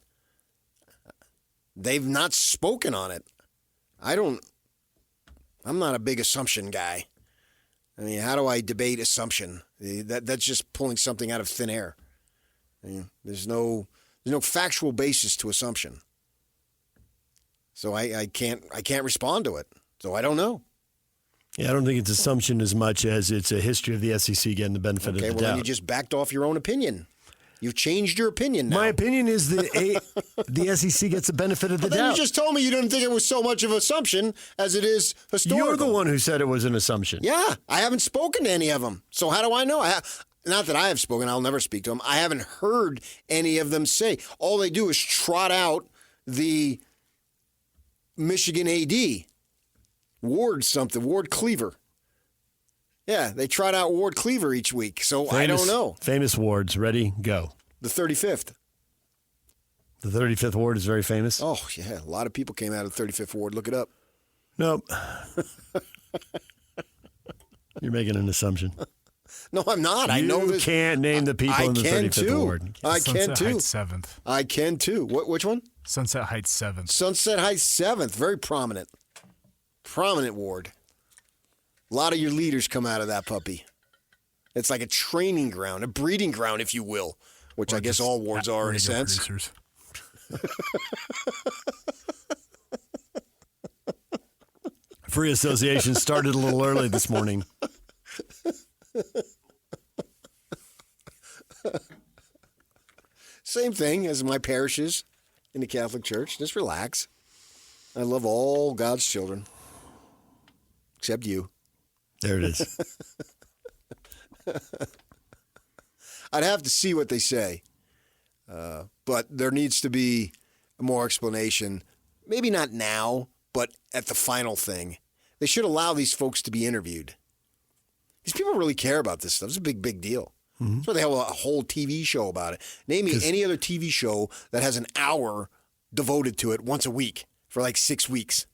[SPEAKER 9] They've not spoken on it. I'm not a big assumption guy. I mean, how do I debate assumption? That's just pulling something out of thin air. I mean, there's no factual basis to assumption. So I can't respond to it. So I don't know.
[SPEAKER 1] Yeah, I don't think it's assumption as much as it's a history of the SEC getting the benefit of the doubt.
[SPEAKER 9] Okay, well, then you just backed off your own opinion. You've changed your opinion now.
[SPEAKER 1] My opinion is the SEC gets the benefit of the doubt.
[SPEAKER 9] Then you just told me you didn't think it was so much of an assumption as it is historical.
[SPEAKER 1] You're the one who said it was an assumption.
[SPEAKER 9] Yeah, I haven't spoken to any of them. So how do I know? Not that I have spoken. I'll never speak to them. I haven't heard any of them say. All they do is trot out the Michigan AD, Ward Cleaver. Yeah, they trot out Ward Cleaver each week, so I don't know.
[SPEAKER 1] Famous wards. Ready? Go.
[SPEAKER 9] The 35th.
[SPEAKER 1] The 35th ward is very famous?
[SPEAKER 9] Oh, yeah. A lot of people came out of the 35th ward. Look it up.
[SPEAKER 1] Nope. You're making an assumption.
[SPEAKER 9] No, I'm not. I know this.
[SPEAKER 1] You can't name the people in the 35th ward.
[SPEAKER 9] I can too.
[SPEAKER 20] Sunset Heights 7th.
[SPEAKER 9] I can too. Which one?
[SPEAKER 20] Sunset Heights 7th.
[SPEAKER 9] Sunset Heights 7th. Very prominent. Prominent ward. A lot of your leaders come out of that puppy. It's like a training ground, a breeding ground, if you will, which I guess all wards are in a sense.
[SPEAKER 20] Producers.
[SPEAKER 1] Free association started a little early this morning.
[SPEAKER 9] Same thing as my parishes in the Catholic Church. Just relax. I love all God's children, except you.
[SPEAKER 1] There it is.
[SPEAKER 9] I'd have to see what they say. But there needs to be more explanation. Maybe not now, but at the final thing. They should allow these folks to be interviewed. These people really care about this stuff. It's a big, big deal. Mm-hmm. That's why they have a whole TV show about it. Name me any other TV show that has an hour devoted to it once a week for like 6 weeks.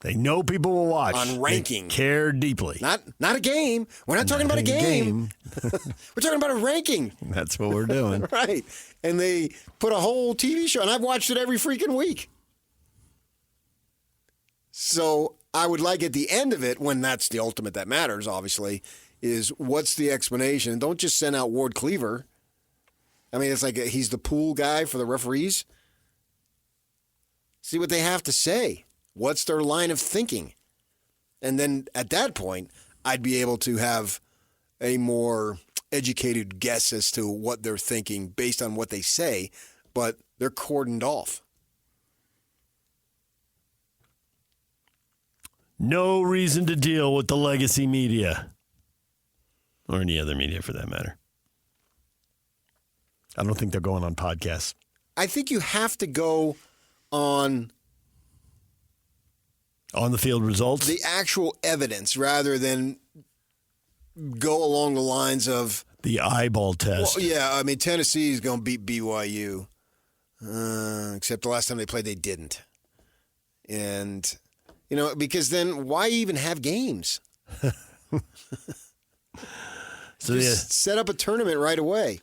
[SPEAKER 1] They know people will watch.
[SPEAKER 9] On ranking.
[SPEAKER 1] They care deeply.
[SPEAKER 9] Not a game. We're not talking about a game. We're talking about a ranking.
[SPEAKER 1] That's what we're doing.
[SPEAKER 9] Right. And they put a whole TV show, and I've watched it every freaking week. So I would like at the end of it, when that's the ultimate that matters, obviously, is what's the explanation? Don't just send out Ward Cleaver. I mean, it's like he's the pool guy for the referees. See what they have to say. What's their line of thinking? And then at that point, I'd be able to have a more educated guess as to what they're thinking based on what they say, but they're cordoned off.
[SPEAKER 1] No reason to deal with the legacy media. Or any other media for that matter. I don't think they're going on podcasts.
[SPEAKER 9] I think you have to go on
[SPEAKER 1] the field results,
[SPEAKER 9] the actual evidence, rather than go along the lines of
[SPEAKER 1] the eyeball test.
[SPEAKER 9] Well, yeah, I mean, Tennessee is going to beat BYU, except the last time they played, they didn't. And, because then why even have games?
[SPEAKER 1] So
[SPEAKER 9] just set up a tournament right away.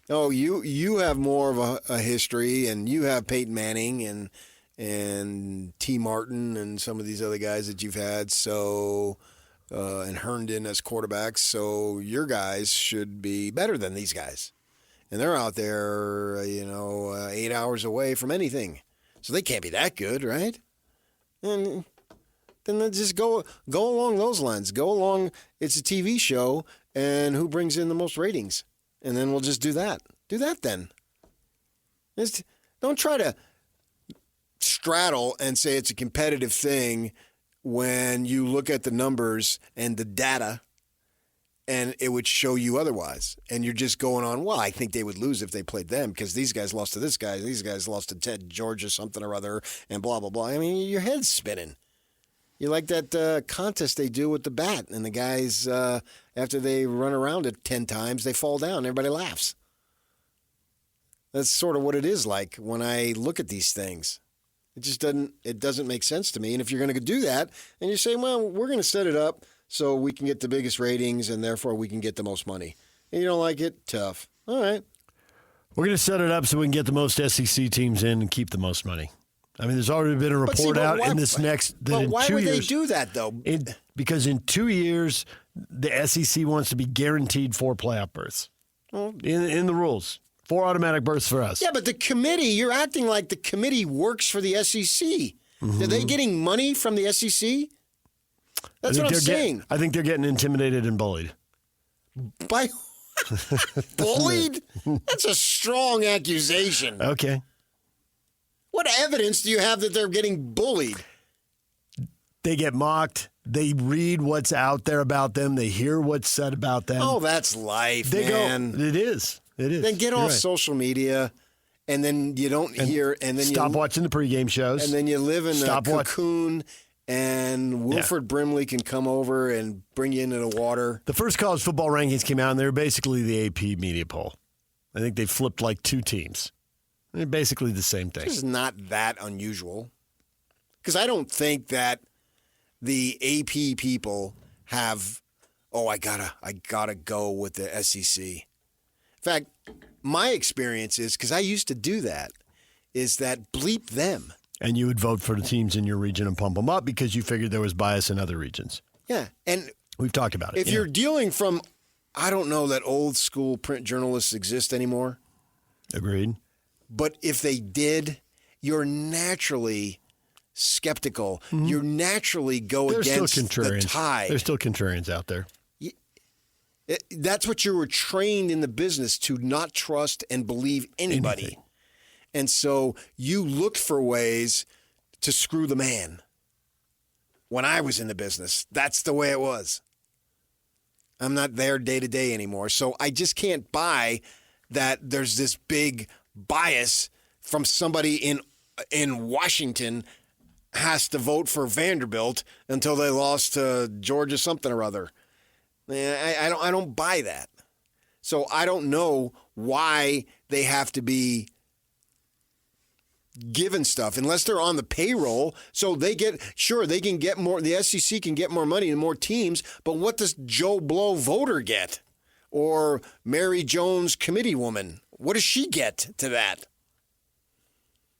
[SPEAKER 9] Oh, you have more of a history, and you have Peyton Manning and T. Martin and some of these other guys that you've had, so and Herndon as quarterbacks, so your guys should be better than these guys. And they're out there, 8 hours away from anything. So they can't be that good, right? And then let's just go along those lines. Go along, it's a TV show, and who brings in the most ratings? And then we'll just do that. Do that then. Just don't try to straddle and say it's a competitive thing when you look at the numbers and the data and it would show you otherwise. And you're just going on, well, I think they would lose if they played them because these guys lost to this guy, these guys lost to Ted George or something or other, and blah, blah, blah. I mean, your head's spinning. You like that contest they do with the bat, and the guys, after they run around it 10 times, they fall down. Everybody laughs. That's sort of what it is like when I look at these things. It doesn't make sense to me. And if you're going to do that, and you say, well, we're going to set it up so we can get the biggest ratings, and therefore we can get the most money. And you don't like it? Tough. All right.
[SPEAKER 1] We're going to set it up so we can get the most SEC teams in and keep the most money. I mean, there's already been a report out in this next.
[SPEAKER 9] But why would they do that, though?
[SPEAKER 1] Because in 2 years, the SEC wants to be guaranteed 4 playoff berths.
[SPEAKER 9] Well,
[SPEAKER 1] in the rules. 4 automatic berths for us.
[SPEAKER 9] Yeah, but the committee, you're acting like the committee works for the SEC.
[SPEAKER 1] Mm-hmm.
[SPEAKER 9] Are they getting money from the SEC? That's what I'm saying.
[SPEAKER 1] I think they're getting intimidated and bullied.
[SPEAKER 9] By bullied? That's a strong accusation.
[SPEAKER 1] Okay.
[SPEAKER 9] What evidence do you have that they're getting bullied?
[SPEAKER 1] They get mocked. They read what's out there about them. They hear what's said about them.
[SPEAKER 9] Oh, that's life, man.
[SPEAKER 1] It is.
[SPEAKER 9] Then get off social media, and then you don't hear. And then
[SPEAKER 1] stop watching the pregame shows.
[SPEAKER 9] And then you live in a cocoon, and Wilford Brimley can come over and bring you into the water.
[SPEAKER 1] The first college football rankings came out, and they were basically the AP media poll. I think they flipped like 2 teams. They're basically the same thing.
[SPEAKER 9] This is not that unusual. Because I don't think that the AP people have, I gotta go with the SEC. In fact, my experience is, because I used to do that, is that bleep them.
[SPEAKER 1] And you would vote for the teams in your region and pump them up because you figured there was bias in other regions.
[SPEAKER 9] Yeah. And
[SPEAKER 1] we've talked about it.
[SPEAKER 9] If you're dealing from, I don't know that old school print journalists exist anymore.
[SPEAKER 1] Agreed.
[SPEAKER 9] But if they did, you're naturally skeptical. Mm-hmm. You naturally go against the tide.
[SPEAKER 1] There's still contrarians out there.
[SPEAKER 9] That's what you were trained in the business, to not trust and believe anybody. Anything. And so you looked for ways to screw the man. When I was in the business, that's the way it was. I'm not there day to day anymore. So I just can't buy that there's this big bias from somebody in Washington has to vote for Vanderbilt until they lost to Georgia something or other. I don't buy that. So I don't know why they have to be given stuff unless they're on the payroll. So they can get more. The SEC can get more money and more teams. But what does Joe Blow voter get, or Mary Jones committee woman? What does she get to that?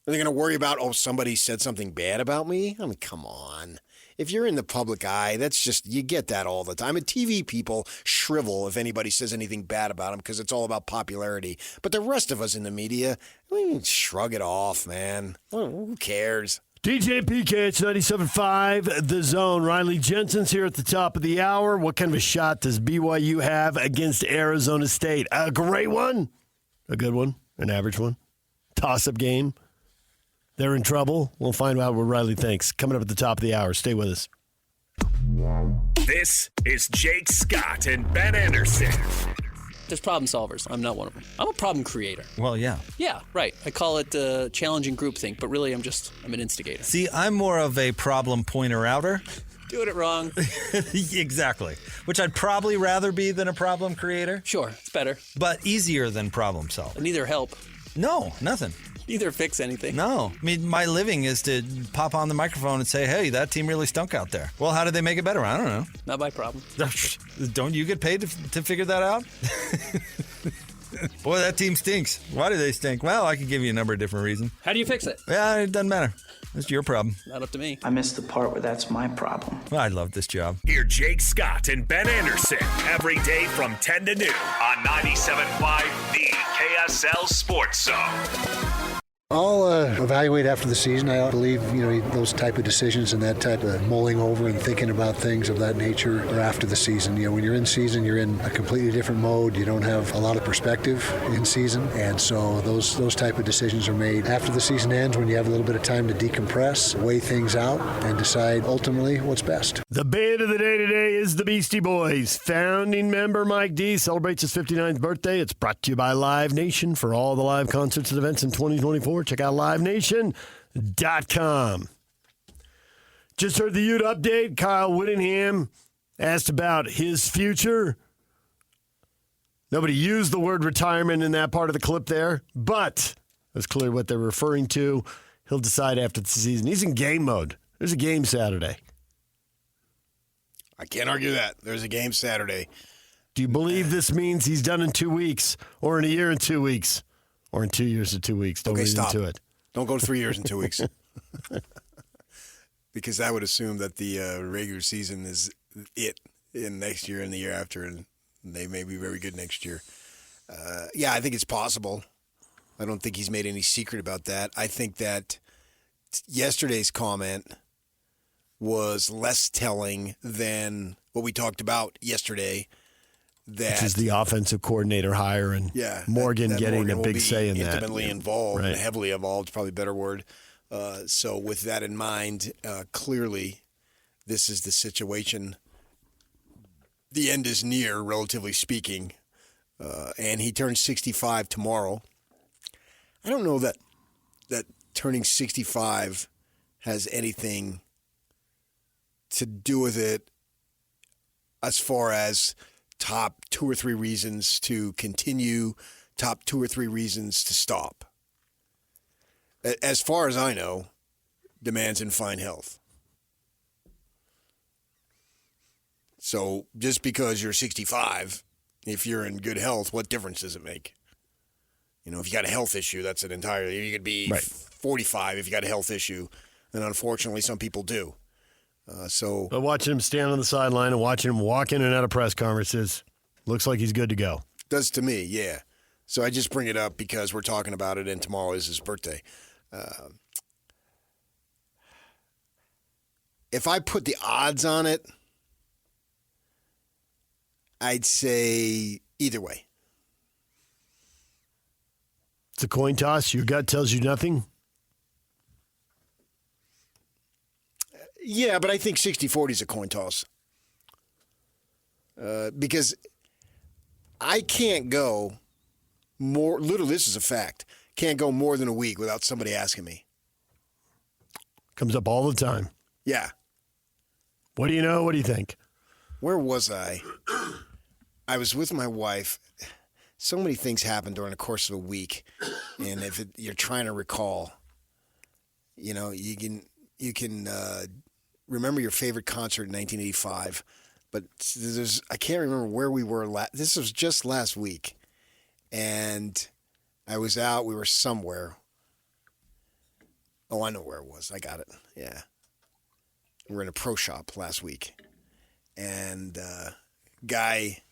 [SPEAKER 9] Are they going to worry about, somebody said something bad about me? I mean, come on. If you're in the public eye, that's just, you get that all the time. And TV people shrivel if anybody says anything bad about them because it's all about popularity. But the rest of us in the media, shrug it off, man. Who cares?
[SPEAKER 1] DJ PK, it's 97.5, The Zone. Riley Jensen's here at the top of the hour. What kind of a shot does BYU have against Arizona State? A great one? A good one? An average one? Toss-up game? They're in trouble? We'll find out what Riley thinks. Coming up at the top of the hour. Stay with us.
[SPEAKER 12] This is Jake Scott and Ben Anderson.
[SPEAKER 5] There's problem solvers. I'm not one of them. I'm a problem creator.
[SPEAKER 6] Well, yeah.
[SPEAKER 5] Yeah, right. I call it challenging groupthink, but really I'm an instigator.
[SPEAKER 6] See, I'm more of a problem pointer-outer.
[SPEAKER 5] Doing it wrong.
[SPEAKER 6] Exactly. Which I'd probably rather be than a problem creator.
[SPEAKER 5] Sure, it's better.
[SPEAKER 6] But easier than problem solving.
[SPEAKER 5] Neither help.
[SPEAKER 6] No, nothing.
[SPEAKER 5] Neither fix anything.
[SPEAKER 6] No. I mean, my living is to pop on the microphone and say, hey, that team really stunk out there. Well, how did they make it better? I don't know.
[SPEAKER 5] Not my problem.
[SPEAKER 6] Don't you get paid to figure that out? Boy, that team stinks. Why do they stink? Well, I could give you a number of different reasons.
[SPEAKER 5] How do you fix it?
[SPEAKER 6] Yeah, it doesn't matter. It's your problem.
[SPEAKER 5] Not up to me.
[SPEAKER 7] I missed the part where that's my problem.
[SPEAKER 6] Well, I love this job.
[SPEAKER 12] Hear Jake Scott and Ben Anderson every day from 10 to noon on 97.5 The KSL Sports Zone.
[SPEAKER 24] I'll evaluate after the season. I believe, those type of decisions and that type of mulling over and thinking about things of that nature are after the season. When you're in season, you're in a completely different mode. You don't have a lot of perspective in season. And so those type of decisions are made after the season ends when you have a little bit of time to decompress, weigh things out, and decide ultimately what's best.
[SPEAKER 1] The band of the day today is the Beastie Boys. Founding member Mike D celebrates his 59th birthday. It's brought to you by Live Nation. For all the live concerts and events in 2024, check out livenation.com. Just heard the Ute update. Kyle Whittingham asked about his future. Nobody used the word retirement in that part of the clip there, but it's clear what they're referring to. He'll decide after the season. He's in game mode. There's a game Saturday.
[SPEAKER 9] I can't argue that. There's a game Saturday.
[SPEAKER 1] Do you believe this means he's done in 2 weeks, or in a year and 2 weeks, or in 2 years and 2 weeks? Don't read into it.
[SPEAKER 9] Don't go 3 years and 2 weeks. Because I would assume that the regular season is it in next year and the year after, and they may be very good next year. I think it's possible. I don't think he's made any secret about that. I think that yesterday's comment was less telling than what we talked about yesterday.
[SPEAKER 1] Which is the offensive coordinator hire and Morgan
[SPEAKER 9] that
[SPEAKER 1] getting
[SPEAKER 9] Morgan
[SPEAKER 1] a big say in that.
[SPEAKER 9] Intimately involved,
[SPEAKER 1] right.
[SPEAKER 9] Heavily involved, is probably a better word. So with that in mind, clearly this is the situation. The end is near, relatively speaking, and he turns 65 tomorrow. I don't know that turning 65 has anything to do with it as far as top 2 or 3 reasons to continue, top 2 or 3 reasons to stop. As far as I know, the man's in fine health. So just because you're 65, if you're in good health, what difference does it make? If you got a health issue, that's an entirely. You could be 45 if you got a health issue, and unfortunately, some people do. But
[SPEAKER 1] watching him stand on the sideline and watching him walk in and out of press conferences, looks like he's good to go.
[SPEAKER 9] Does to me, yeah. So I just bring it up because we're talking about it, and tomorrow is his birthday. If I put the odds on it, I'd say either way.
[SPEAKER 1] It's a coin toss. Your gut tells you nothing.
[SPEAKER 9] Yeah, but I think 60-40 is a coin toss. Because I can't go more, literally this is a fact, can't go more than a week without somebody asking me.
[SPEAKER 1] Comes up all the time.
[SPEAKER 9] Yeah.
[SPEAKER 1] What do you know? What do you think?
[SPEAKER 9] Where was I? I was with my wife. So many things happen during the course of a week. And if you're trying to recall, you can remember your favorite concert in 1985, but I can't remember where we were. This was just last week, and I was out. We were somewhere, Oh, I know where it was. I got it. Yeah. We were in a pro shop last week, and guy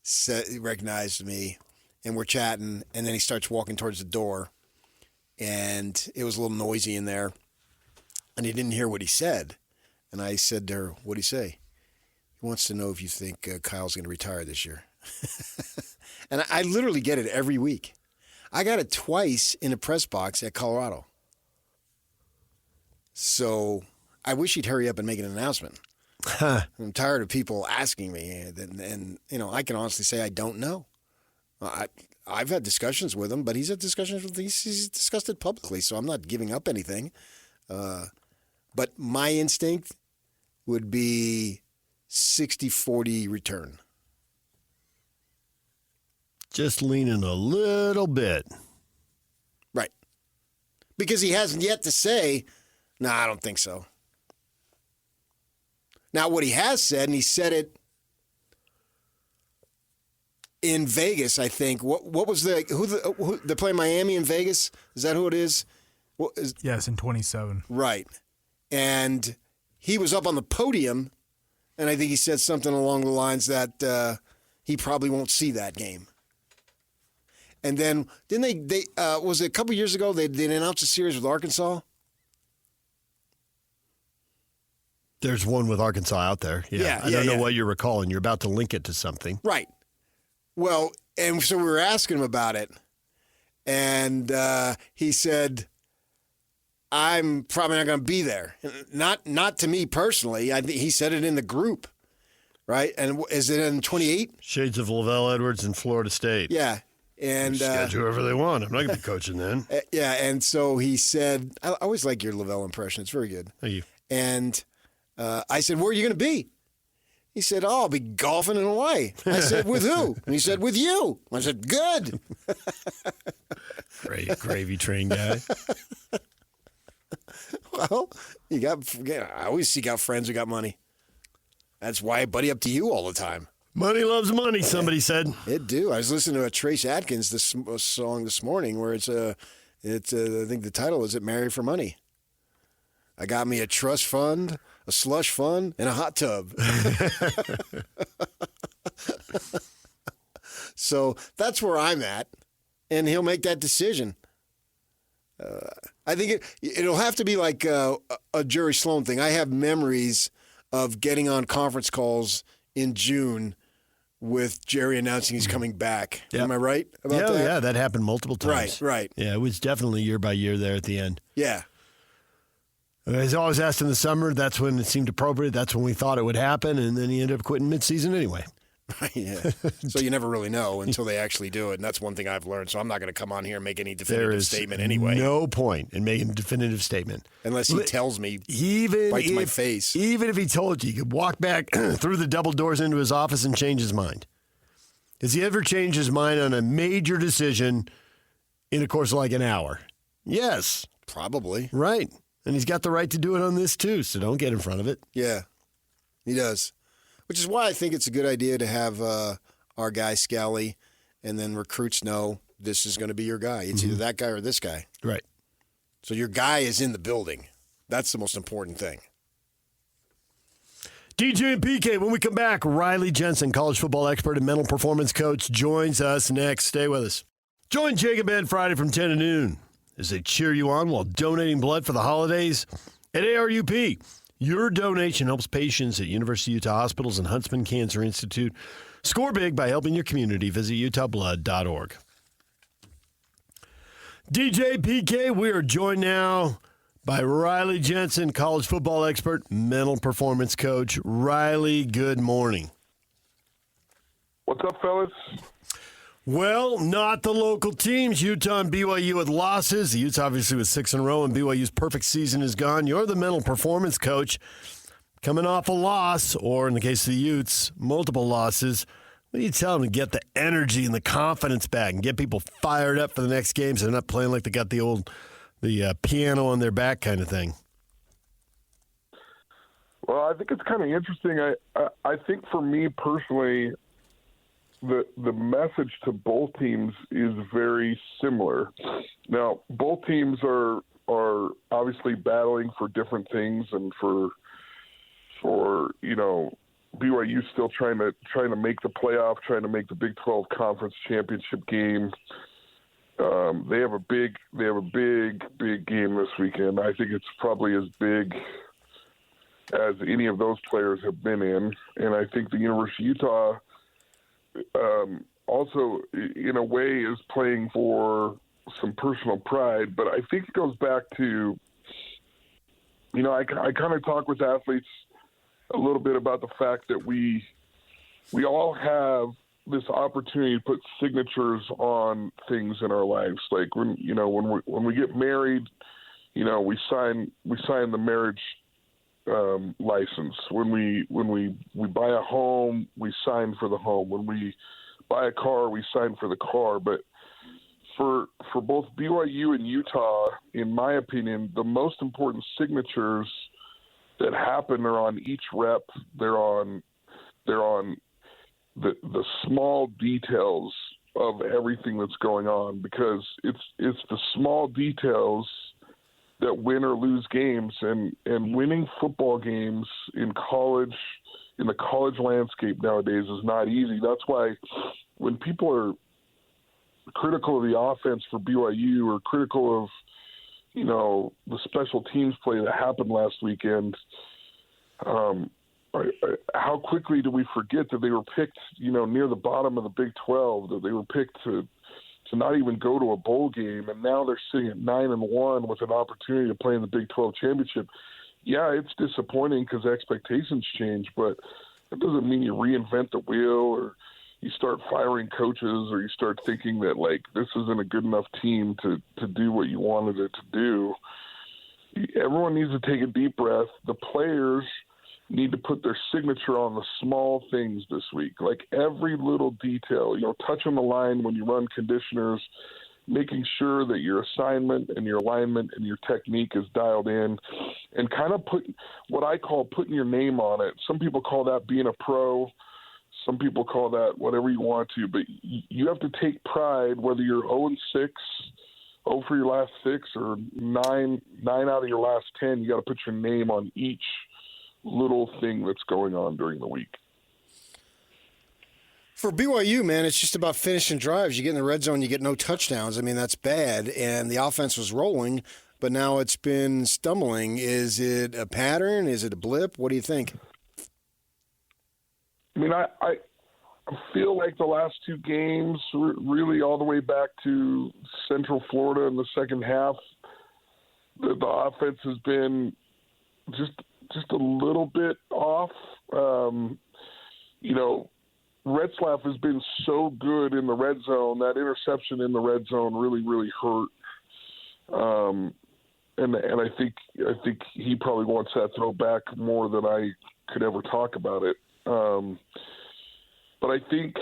[SPEAKER 9] he recognized me, and we're chatting, and then he starts walking towards the door, and it was a little noisy in there, and he didn't hear what he said. And I said to her, "What'd he say?" He wants to know if you think Kyle's going to retire this year. And I literally get it every week. I got it twice in a press box at Colorado. So I wish he'd hurry up and make an announcement. I'm tired of people asking me, and I can honestly say I don't know. I've had discussions with him, but he's had discussions with he's discussed it publicly, so I'm not giving up anything. But my instinct would be 60-40 return.
[SPEAKER 1] Just leaning a little bit.
[SPEAKER 9] Right. Because he hasn't yet to say, no, I don't think so. Now, what he has said, and he said it in Vegas, I think. What was who they're playing Miami in Vegas? Is that who it is?
[SPEAKER 20] Yes, in 27.
[SPEAKER 9] Right. And he was up on the podium, and I think he said something along the lines that he probably won't see that game. And then didn't they was it a couple years ago they announced a series with Arkansas?
[SPEAKER 1] There's one with Arkansas out there. Yeah. I don't know what you're recalling. You're about to link it to something.
[SPEAKER 9] Right. Well, and so we were asking him about it, and he said, I'm probably not going to be there. Not to me personally. He said it in the group, right? And is it in 28?
[SPEAKER 1] Shades of Lavelle Edwards in Florida State.
[SPEAKER 9] Yeah. And
[SPEAKER 1] schedule whoever they want. I'm not going to be coaching then.
[SPEAKER 9] Yeah, and so he said, I always like your Lavelle impression. It's very good.
[SPEAKER 1] Thank you.
[SPEAKER 9] And I said, where are you going to be? He said, I'll be golfing in Hawaii. I said, with who? And he said, with you. I said, good.
[SPEAKER 1] Great gravy train guy.
[SPEAKER 9] Well, I always seek out friends who got money. That's why I buddy up to you all the time.
[SPEAKER 1] Money loves money, somebody said.
[SPEAKER 9] It do. I was listening to a Trace Adkins song this morning where it's I think the title is "Married for Money." I got me a trust fund, a slush fund, and a hot tub. So that's where I'm at, and he'll make that decision. I think it'll have to be like a Jerry Sloan thing. I have memories of getting on conference calls in June with Jerry announcing he's coming back. Yep. Am I right about that?
[SPEAKER 1] Yeah, that happened multiple times.
[SPEAKER 9] Right.
[SPEAKER 1] Yeah, it was definitely year by year there at the end.
[SPEAKER 9] Yeah.
[SPEAKER 1] He's always asked in the summer. That's when it seemed appropriate. That's when we thought it would happen, and then he ended up quitting midseason anyway.
[SPEAKER 9] Right, yeah. So you never really know until they actually do it, and that's one thing I've learned. So I'm not going to come on here and make any definitive statement anyway.
[SPEAKER 1] No point in making a definitive statement.
[SPEAKER 9] Unless he tells me, bites my face.
[SPEAKER 1] Even if he told you, he could walk back through the double doors into his office and change his mind. Has he ever changed his mind on a major decision in a course of like an hour? Yes.
[SPEAKER 9] Probably.
[SPEAKER 1] Right. And he's got the right to do it on this too, so don't get in front of it.
[SPEAKER 9] Yeah, he does. Which is why I think it's a good idea to have our guy Scally, and then recruits know this is going to be your guy. It's either that guy or this guy.
[SPEAKER 1] Right.
[SPEAKER 9] So your guy is in the building. That's the most important thing.
[SPEAKER 1] DJ and PK, when we come back, Riley Jensen, college football expert and mental performance coach, joins us next. Stay with us. Join Jacob Ed Friday from 10 to noon as they cheer you on while donating blood for the holidays at ARUP. Your donation helps patients at University of Utah Hospitals and Huntsman Cancer Institute. Score big by helping your community. Visit utahblood.org. DJ PK, we are joined now by Riley Jensen, college football expert, mental performance coach. Riley, good morning.
[SPEAKER 2] What's up, fellas?
[SPEAKER 1] Well, not the local teams. Utah and BYU with losses. The Utes obviously with 6 in a row, and BYU's perfect season is gone. You're the mental performance coach coming off a loss, or in the case of the Utes, multiple losses. What do you tell them to get the energy and the confidence back and get people fired up for the next game so they're not playing like they got the piano on their back kind of thing?
[SPEAKER 2] Well, I think it's kind of interesting. I think for me personally, the message to both teams is very similar. Now, both teams are are obviously battling for different things, and for BYU still trying to make the playoff, trying to make the Big 12 Conference Championship game. They have a big game this weekend. I think it's probably as big as any of those players have been in, and I think the University of Utah also, in a way, is playing for some personal pride. But I think it goes back to, I kind of talk with athletes a little bit about the fact that we all have this opportunity to put signatures on things in our lives. Like when we get married, we sign the marriage license. When we buy a home, we sign for the home. When we buy a car, we sign for the car. But for both BYU and Utah, in my opinion, the most important signatures that happen are on each rep. They're on the small details of everything that's going on, because it's the small details that win or lose games, and winning football games in the college landscape nowadays is not easy. That's why when people are critical of the offense for BYU or critical of the special teams play that happened last weekend, how quickly do we forget that they were picked, near the bottom of the Big 12, that they were picked to not even go to a bowl game, and now they're sitting at 9-1 with an opportunity to play in the Big 12 championship. Yeah, it's disappointing because expectations change, but that doesn't mean you reinvent the wheel or you start firing coaches or you start thinking that, this isn't a good enough team to do what you wanted it to do. Everyone needs to take a deep breath. The players need to put their signature on the small things this week, like every little detail, touching the line when you run conditioners, making sure that your assignment and your alignment and your technique is dialed in, and kind of put what I call putting your name on it. Some people call that being a pro. Some people call that whatever you want to, but you have to take pride whether you're 0-6, 0 for your last 6, or 9 out of your last 10. You got to put your name on each little thing that's going on during the week.
[SPEAKER 9] For BYU, man, it's just about finishing drives. You get in the red zone, you get no touchdowns. I mean, that's bad. And the offense was rolling, but now it's been stumbling. Is it a pattern? Is it a blip? What do you think?
[SPEAKER 2] I mean, I feel like the last two games, really all the way back to Central Florida in the second half, the offense has been just a little bit off. Retzlaff has been so good in the red zone. That interception in the red zone really, really hurt. And I think he probably wants that throw back more than I could ever talk about it. But I think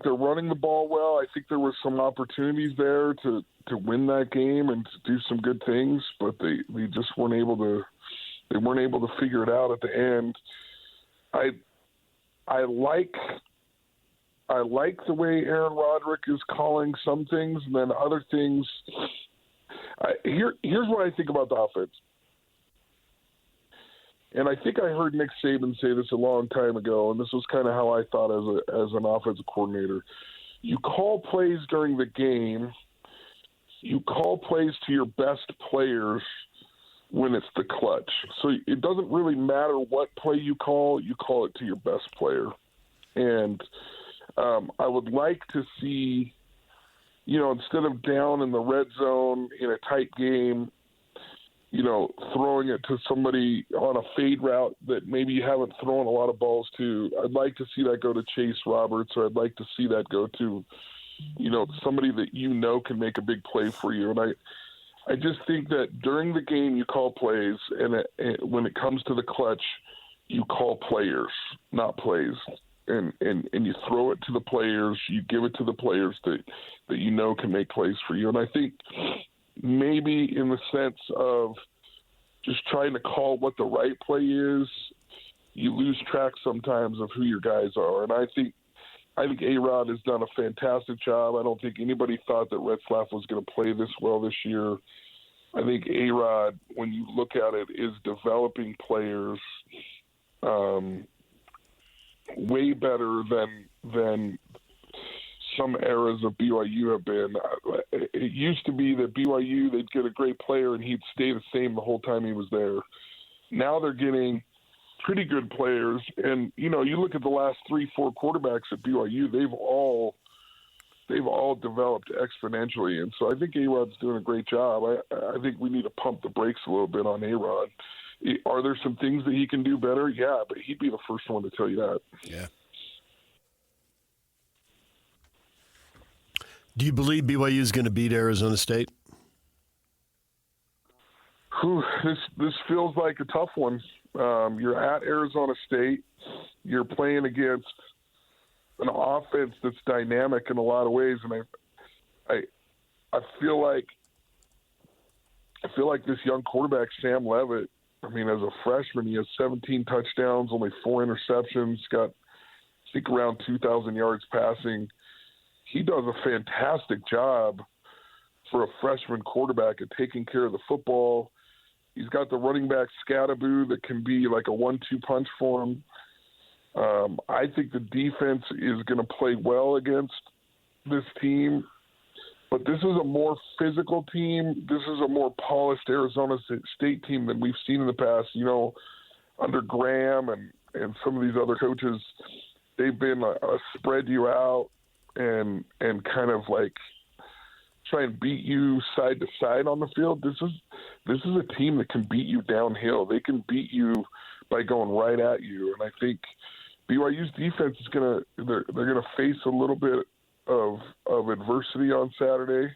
[SPEAKER 2] they're running the ball well. I think there were some opportunities there to win that game and to do some good things, but they just weren't able to. They weren't able to figure it out at the end. I like the way Aaron Roderick is calling some things, and then other things. Here's what I think about the offense. And I think I heard Nick Saban say this a long time ago, and this was kind of how I thought as an offensive coordinator. You call plays during the game. You call plays to your best players when it's the clutch. So it doesn't really matter what play you call it to your best player. And I would like to see, instead of down in the red zone in a tight game, throwing it to somebody on a fade route that maybe you haven't thrown a lot of balls to. I'd like to see that go to Chase Roberts, or I'd like to see that go to, somebody that can make a big play for you. And I just think that during the game you call plays, and when it comes to the clutch, you call players, not plays. And you throw it to the players, you give it to the players that can make plays for you. And I think maybe in the sense of just trying to call what the right play is, you lose track sometimes of who your guys are. And I think A-Rod has done a fantastic job. I don't think anybody thought that Retzlaff was going to play this well this year. I think A-Rod, when you look at it, is developing players way better than some eras of BYU have been. It used to be that BYU, they'd get a great player and he'd stay the same the whole time he was there. Now they're getting pretty good players. And, you look at the last 3-4 quarterbacks at BYU, they've all developed exponentially. And so I think A-Rod's doing a great job. I think we need to pump the brakes a little bit on A-Rod. Are there some things that he can do better? Yeah, but he'd be the first one to tell you that.
[SPEAKER 1] Yeah. Do you believe BYU is going to beat Arizona State?
[SPEAKER 2] This feels like a tough one. You're at Arizona State. You're playing against an offense that's dynamic in a lot of ways, and I feel like this young quarterback, Sam Leavitt. I mean, as a freshman, he has 17 touchdowns, only 4 interceptions. Got, I think, around 2,000 yards passing. He does a fantastic job for a freshman quarterback at taking care of the football. He's got the running back Scattaboo that can be like a 1-2 punch for him. I think the defense is going to play well against this team, but this is a more physical team. This is a more polished Arizona State team than we've seen in the past. Under Graham and some of these other coaches, they've been a spread you out and kind of like try and beat you side to side on the field. This is a team that can beat you downhill. They can beat you by going right at you, and I think BYU's defense is they're gonna face a little bit of adversity on Saturday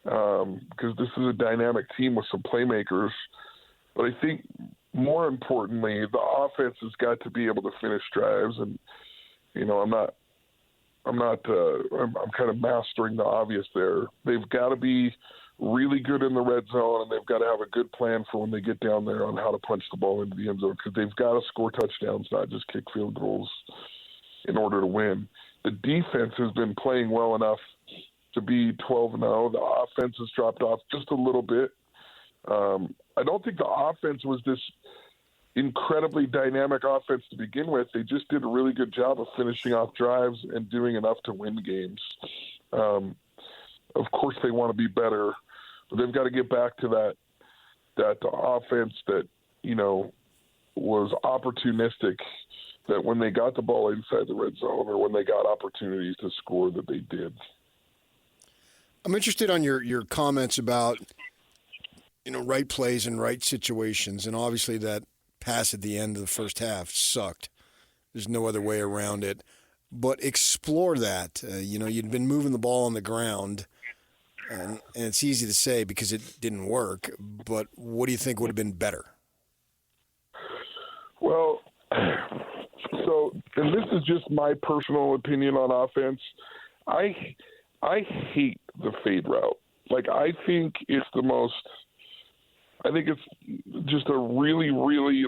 [SPEAKER 2] because this is a dynamic team with some playmakers. But I think more importantly, the offense has got to be able to finish drives, and I'm kind of mastering the obvious there. They've got to be really good in the red zone, and they've got to have a good plan for when they get down there on how to punch the ball into the end zone, because they've got to score touchdowns, not just kick field goals in order to win. The defense has been playing well enough to be 12-0. The offense has dropped off just a little bit. I don't think the offense was this incredibly dynamic offense to begin with. They just did a really good job of finishing off drives and doing enough to win games. Of course they want to be better, but they've got to get back to that offense that, was opportunistic, that when they got the ball inside the red zone or when they got opportunities to score, that they did.
[SPEAKER 9] I'm interested on your comments about, right plays and right situations, and obviously that pass at the end of the first half sucked. There's no other way around it. But explore that. You'd been moving the ball on the ground, and it's easy to say because it didn't work, but what do you think would have been better?
[SPEAKER 2] Well, and this is just my personal opinion on offense, I hate the fade route. I think it's just a really, really,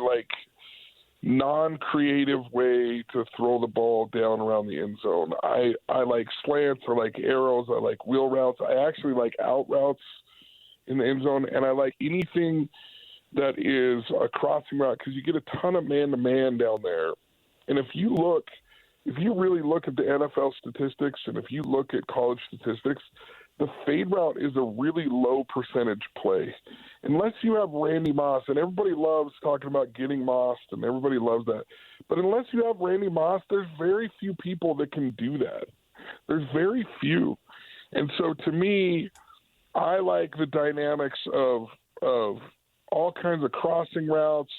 [SPEAKER 2] non-creative way to throw the ball down around the end zone. I like slants, I like arrows, I like wheel routes. I actually like out routes in the end zone, and I like anything that is a crossing route because you get a ton of man-to-man down there. And if you really look at the NFL statistics and if you look at college statistics, the fade route is a really low percentage play. Unless you have Randy Moss, and everybody loves talking about getting Moss, and everybody loves that. But unless you have Randy Moss, there's very few people that can do that. There's very few. And so to me, I like the dynamics of all kinds of crossing routes,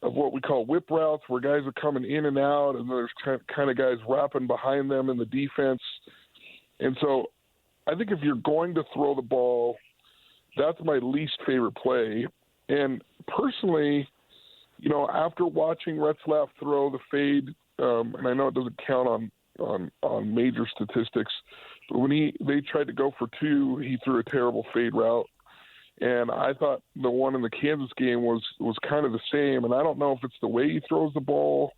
[SPEAKER 2] of what we call whip routes, where guys are coming in and out, and there's kind of guys wrapping behind them in the defense. And so I think if you're going to throw the ball, that's my least favorite play. And personally, after watching Retzlaff throw the fade, and I know it doesn't count on major statistics, but when they tried to go for 2, he threw a terrible fade route. And I thought the one in the Kansas game was kind of the same. And I don't know if it's the way he throws the ball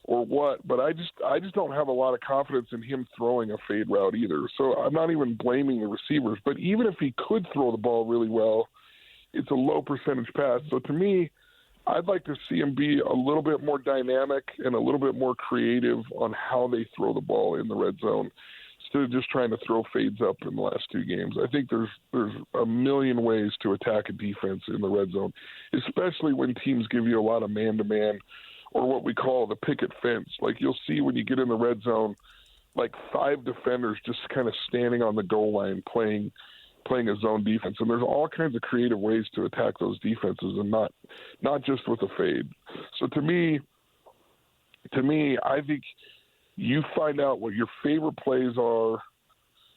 [SPEAKER 2] or what, but I just don't have a lot of confidence in him throwing a fade route either. So I'm not even blaming the receivers. But even if he could throw the ball really well, it's a low percentage pass. So to me, I'd like to see him be a little bit more dynamic and a little bit more creative on how they throw the ball in the red zone instead of just trying to throw fades up in the last 2 games. I think there's a million ways to attack a defense in the red zone, especially when teams give you a lot of man-to-man or what we call the picket fence. Like you'll see when you get in the red zone, like 5 defenders just kind of standing on the goal line playing a zone defense. And there's all kinds of creative ways to attack those defenses and not just with a fade. So to me, I think you find out what your favorite plays are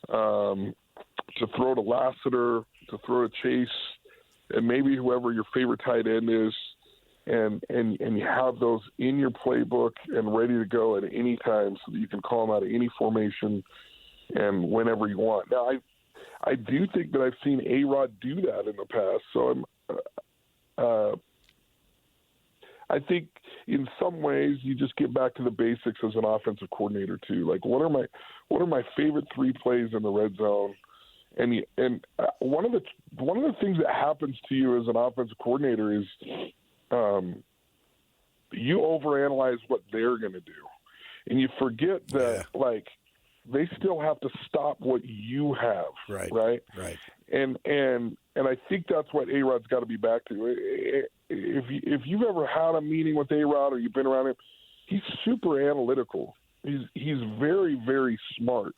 [SPEAKER 2] to throw to Lassiter, to throw to Chase, and maybe whoever your favorite tight end is, and you have those in your playbook and ready to go at any time so that you can call them out of any formation and whenever you want. Now, I do think that I've seen A-Rod do that in the past, so I think in some ways you just get back to the basics as an offensive coordinator too. Like what are my favorite 3 plays in the red zone? And one of the things that happens to you as an offensive coordinator is you overanalyze what they're going to do, and you forget that they still have to stop what you have, right? And I think that's what A-Rod's got to be back to. If you've ever had a meeting with A-Rod or you've been around him, he's super analytical. He's very, very smart.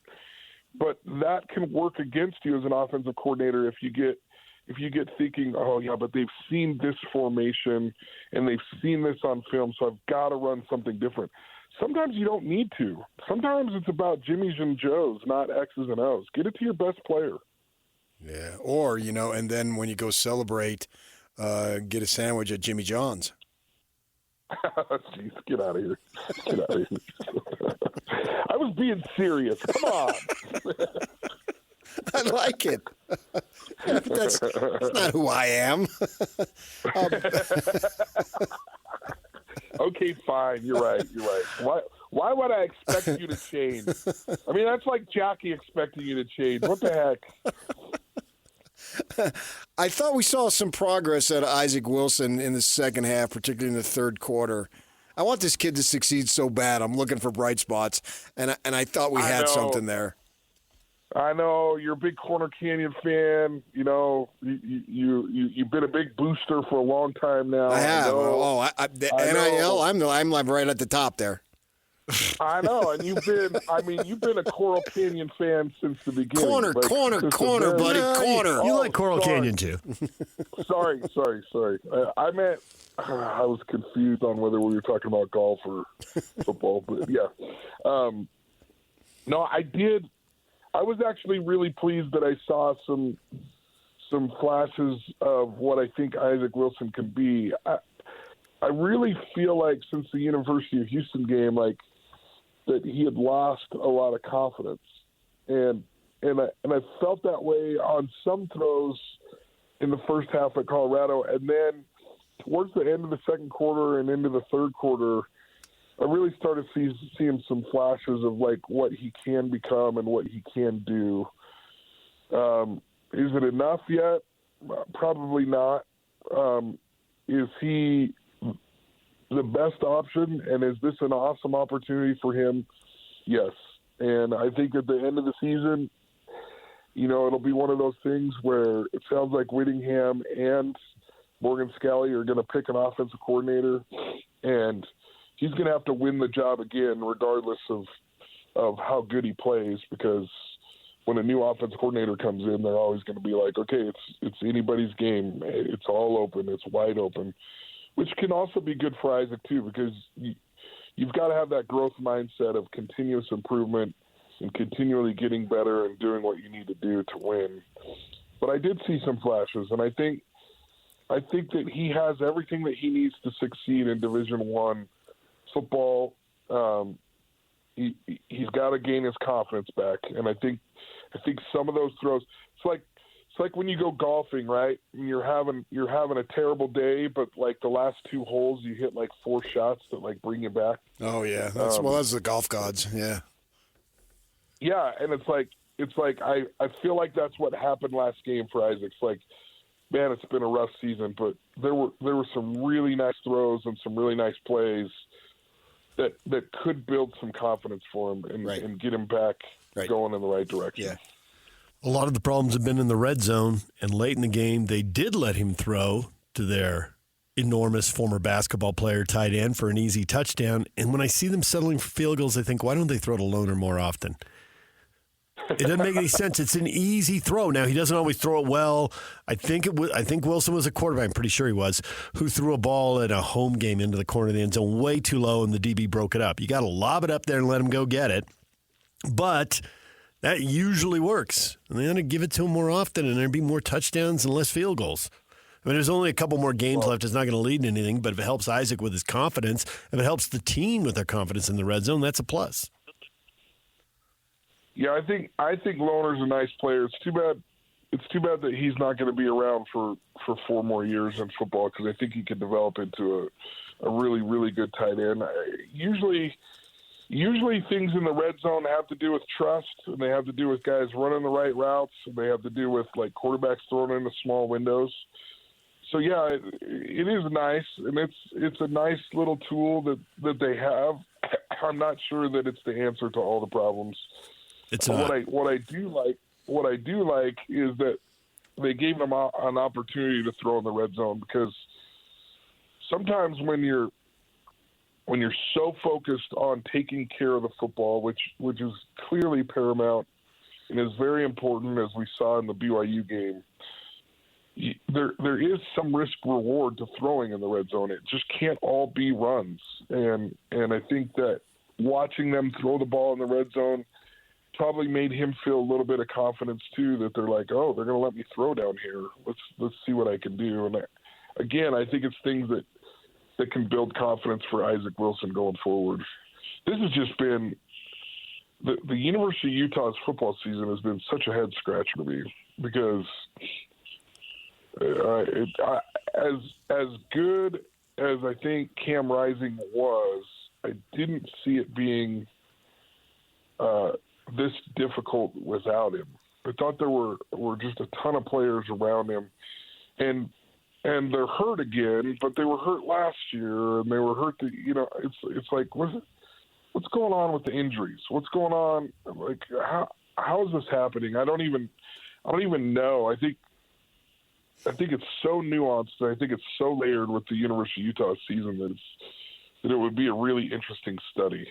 [SPEAKER 2] But that can work against you as an offensive coordinator if you get thinking, oh yeah, but they've seen this formation and they've seen this on film, so I've got to run something different. Sometimes you don't need to. Sometimes it's about Jimmys and Joes, not X's and O's. Get it to your best player.
[SPEAKER 9] Yeah, or, and then when you go celebrate, get a sandwich at Jimmy John's.
[SPEAKER 2] Jeez, get out of here. Get out of here. I was being serious. Come on.
[SPEAKER 9] I like it. That's not who I am.
[SPEAKER 2] Okay, fine. You're right. Why would I expect you to change? I mean, that's like Jackie expecting you to change. What the heck?
[SPEAKER 9] I thought we saw some progress out of Isaac Wilson in the second half, particularly in the third quarter. I want this kid to succeed so bad. I'm looking for bright spots, and I thought we had something there.
[SPEAKER 2] I know you're a big Corner Canyon fan. You've been a big booster for a long time now.
[SPEAKER 9] I have. NIL. I'm like right at the top there.
[SPEAKER 2] I know, and you've been a Coral Canyon fan since the beginning.
[SPEAKER 9] Corner, buddy, corner.
[SPEAKER 1] You like Coral Canyon too.
[SPEAKER 2] Sorry. I meant I was confused on whether we were talking about golf or football, but yeah. No, I did. I was actually really pleased that I saw some flashes of what I think Isaac Wilson can be. I really feel like since the University of Houston game, that he had lost a lot of confidence, and I felt that way on some throws in the first half at Colorado, and then towards the end of the second quarter and into the third quarter, I really started seeing some flashes of what he can become and what he can do. Is it enough yet? Probably not. Is he the best option, and is this an awesome opportunity for him? Yes. And I think at the end of the season, it'll be one of those things where it sounds like Whittingham and Morgan Scalley are going to pick an offensive coordinator, and he's going to have to win the job again regardless of how good he plays, because when a new offensive coordinator comes in, they're always going to be like, okay, it's anybody's game. It's all open. It's wide open. Which can also be good for Isaac, too, because you've got to have that growth mindset of continuous improvement and continually getting better and doing what you need to do to win. But I did see some flashes, and I think that he has everything that he needs to succeed in Division I football. He's got to gain his confidence back, and I think some of those throws. It's like when you go golfing, right? And you're having a terrible day, but the last 2 holes, you hit 4 shots that bring you back.
[SPEAKER 9] Oh yeah, that's the golf gods. Yeah. Yeah,
[SPEAKER 2] and it's like I feel like that's what happened last game for Isaac. It's man, it's been a rough season, but there were some really nice throws and some really nice plays that could build some confidence for him and get him back going in the right direction.
[SPEAKER 1] Yeah. A lot of the problems have been in the red zone, and late in the game, they did let him throw to their enormous former basketball player tight end for an easy touchdown. And when I see them settling for field goals, I think, why don't they throw to Loner more often? It doesn't make any sense. It's an easy throw. Now, he doesn't always throw it well. I think Wilson was a quarterback, I'm pretty sure he was, who threw a ball in a home game into the corner of the end zone way too low, and the DB broke it up. You got to lob it up there and let him go get it. But that usually works. And they ought to give it to him more often, and there'd be more touchdowns and less field goals. I mean, there's only a couple more games left. It's not going to lead to anything, but if it helps Isaac with his confidence, if it helps the team with their confidence in the red zone, that's a plus.
[SPEAKER 2] Yeah, I think Loner's a nice player. It's too bad that he's not going to be around for 4 more years in football, because I think he could develop into a really, really good tight end. Usually things in the red zone have to do with trust, and they have to do with guys running the right routes, and they have to do with like quarterbacks throwing into small windows. So yeah, it is nice, and it's a nice little tool that they have. I'm not sure that it's the answer to all the problems.
[SPEAKER 1] It's not.
[SPEAKER 2] What I do like is that they gave them an opportunity to throw in the red zone, because sometimes when you're so focused on taking care of the football, which is clearly paramount and is very important, as we saw in the BYU game, there is some risk reward to throwing in the red zone. It just can't all be runs, and I think that watching them throw the ball in the red zone probably made him feel a little bit of confidence too, that they're like, oh, they're going to let me throw down here. Let's see what I can do. And I think it's things that can build confidence for Isaac Wilson going forward. This has just been the University of Utah's football season has been such a head scratcher to me, because as good as I think Cam Rising was, I didn't see it being this difficult without him. I thought there were just a ton of players around him, and they're hurt again, but they were hurt last year, and they were hurt. It's like, what's going on with the injuries? What's going on? Like, how is this happening? I don't even know. I think it's so nuanced, and I think it's so layered with the University of Utah season that it would be a really interesting study.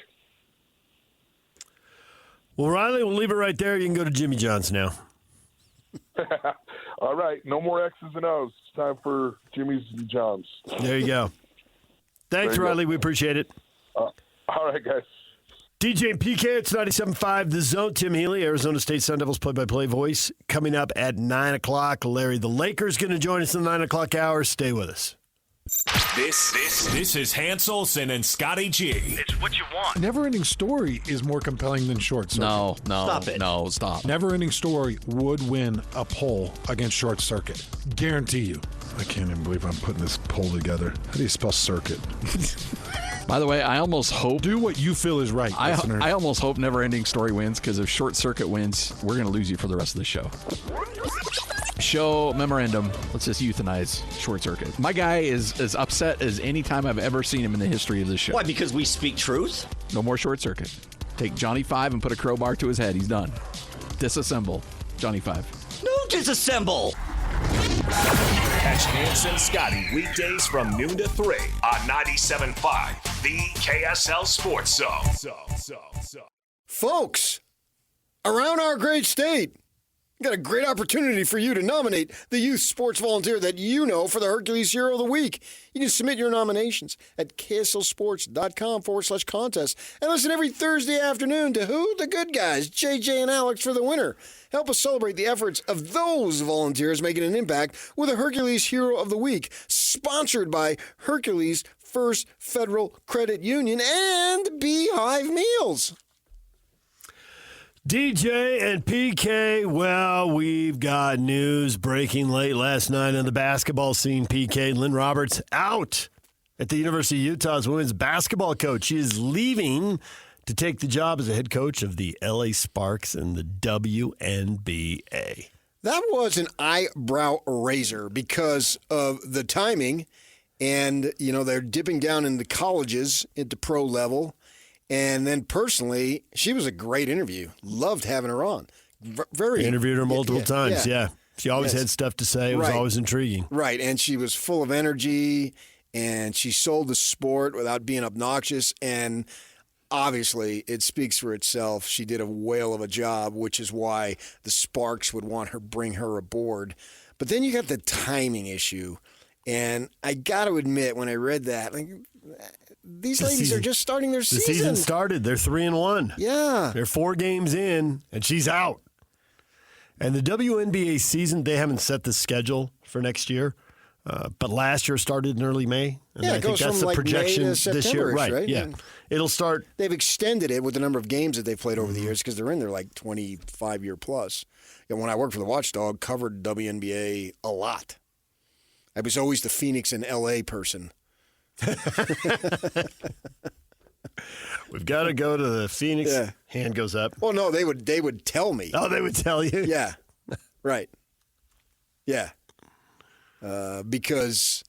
[SPEAKER 1] Well, Riley, we'll leave it right there. You can go to Jimmy John's now.
[SPEAKER 2] All right. No more X's and O's. It's time for Jimmy's and John's.
[SPEAKER 1] There you go. Thanks, Riley. We appreciate it.
[SPEAKER 2] All right, guys.
[SPEAKER 1] DJ and PK, it's 97.5 The Zone. Tim Healey, Arizona State Sun Devils play-by-play voice. Coming up at 9 o'clock, Larry the Lakers going to join us in the 9 o'clock hour. Stay with us.
[SPEAKER 12] This is Hans Olsen and Scotty G.
[SPEAKER 8] It's what you want.
[SPEAKER 10] Never-ending Story is more compelling than Short Circuit.
[SPEAKER 22] No.
[SPEAKER 10] Stop it.
[SPEAKER 22] No, stop.
[SPEAKER 10] Never-ending Story would win a poll against Short Circuit. Guarantee you. I can't even believe I'm putting this poll together. How do you spell circuit?
[SPEAKER 22] By the way, I almost hope...
[SPEAKER 10] Do what you feel is right, listener.
[SPEAKER 22] I almost hope Never-ending Story wins, because if Short Circuit wins, we're going to lose you for the rest of the show. Show memorandum. Let's just euthanize Short Circuit. My guy is as upset as any time I've ever seen him in the history of this show.
[SPEAKER 8] Why? Because we speak truth?
[SPEAKER 22] No more Short Circuit. Take Johnny 5 and put a crowbar to his head. He's done. Disassemble Johnny 5.
[SPEAKER 8] No disassemble!
[SPEAKER 12] Catch Hans and Scotty weekdays from noon to 3 on 97.5, the KSL Sports Zone.
[SPEAKER 9] Folks, around our great state, got a great opportunity for you to nominate the youth sports volunteer that you know for the Hercules Hero of the Week. You can submit your nominations at kslsports.com/contest and listen every Thursday afternoon to who? The good guys, JJ and Alex, for the winner. Help us celebrate the efforts of those volunteers making an impact with a Hercules Hero of the Week, sponsored by Hercules First Federal Credit Union and Beehive Meals.
[SPEAKER 1] DJ and PK, well, we've got news breaking late last night on the basketball scene. PK, Lynne Roberts out at the University of Utah's women's basketball coach. She is leaving to take the job as a head coach of the LA Sparks in the WNBA.
[SPEAKER 9] That was an eyebrow raiser because of the timing. And, they're dipping down into colleges at the pro level. And then personally, she was a great interview. Loved having her on. Very
[SPEAKER 1] interviewed her multiple times, yeah. She always had stuff to say. It was always intriguing.
[SPEAKER 9] Right, and she was full of energy, and she sold the sport without being obnoxious. And obviously, it speaks for itself. She did a whale of a job, which is why the Sparks would want her, bring her aboard. But then you got the timing issue. And I got to admit, when I read that, these ladies are just starting their season.
[SPEAKER 1] The season started. They're 3-1.
[SPEAKER 9] Yeah.
[SPEAKER 1] They're 4 games in, and she's out. And the WNBA season, they haven't set the schedule for next year. But last year started in early May. And
[SPEAKER 9] yeah,
[SPEAKER 1] I
[SPEAKER 9] it
[SPEAKER 1] think
[SPEAKER 9] goes
[SPEAKER 1] that's
[SPEAKER 9] from
[SPEAKER 1] the projection
[SPEAKER 9] May to
[SPEAKER 1] this year.
[SPEAKER 9] right?
[SPEAKER 1] Yeah.
[SPEAKER 9] And
[SPEAKER 1] it'll start.
[SPEAKER 9] They've extended it with the number of games that they've played over the years because they're in their 25-year plus. And when I worked for the Watchdog, covered WNBA a lot. I was always the Phoenix and L.A. person.
[SPEAKER 1] We've got to go to the Phoenix.
[SPEAKER 9] Yeah.
[SPEAKER 1] Hand goes up.
[SPEAKER 9] Well, no, they would tell me.
[SPEAKER 1] Oh, they would tell you?
[SPEAKER 9] Yeah. Right. Yeah. Because,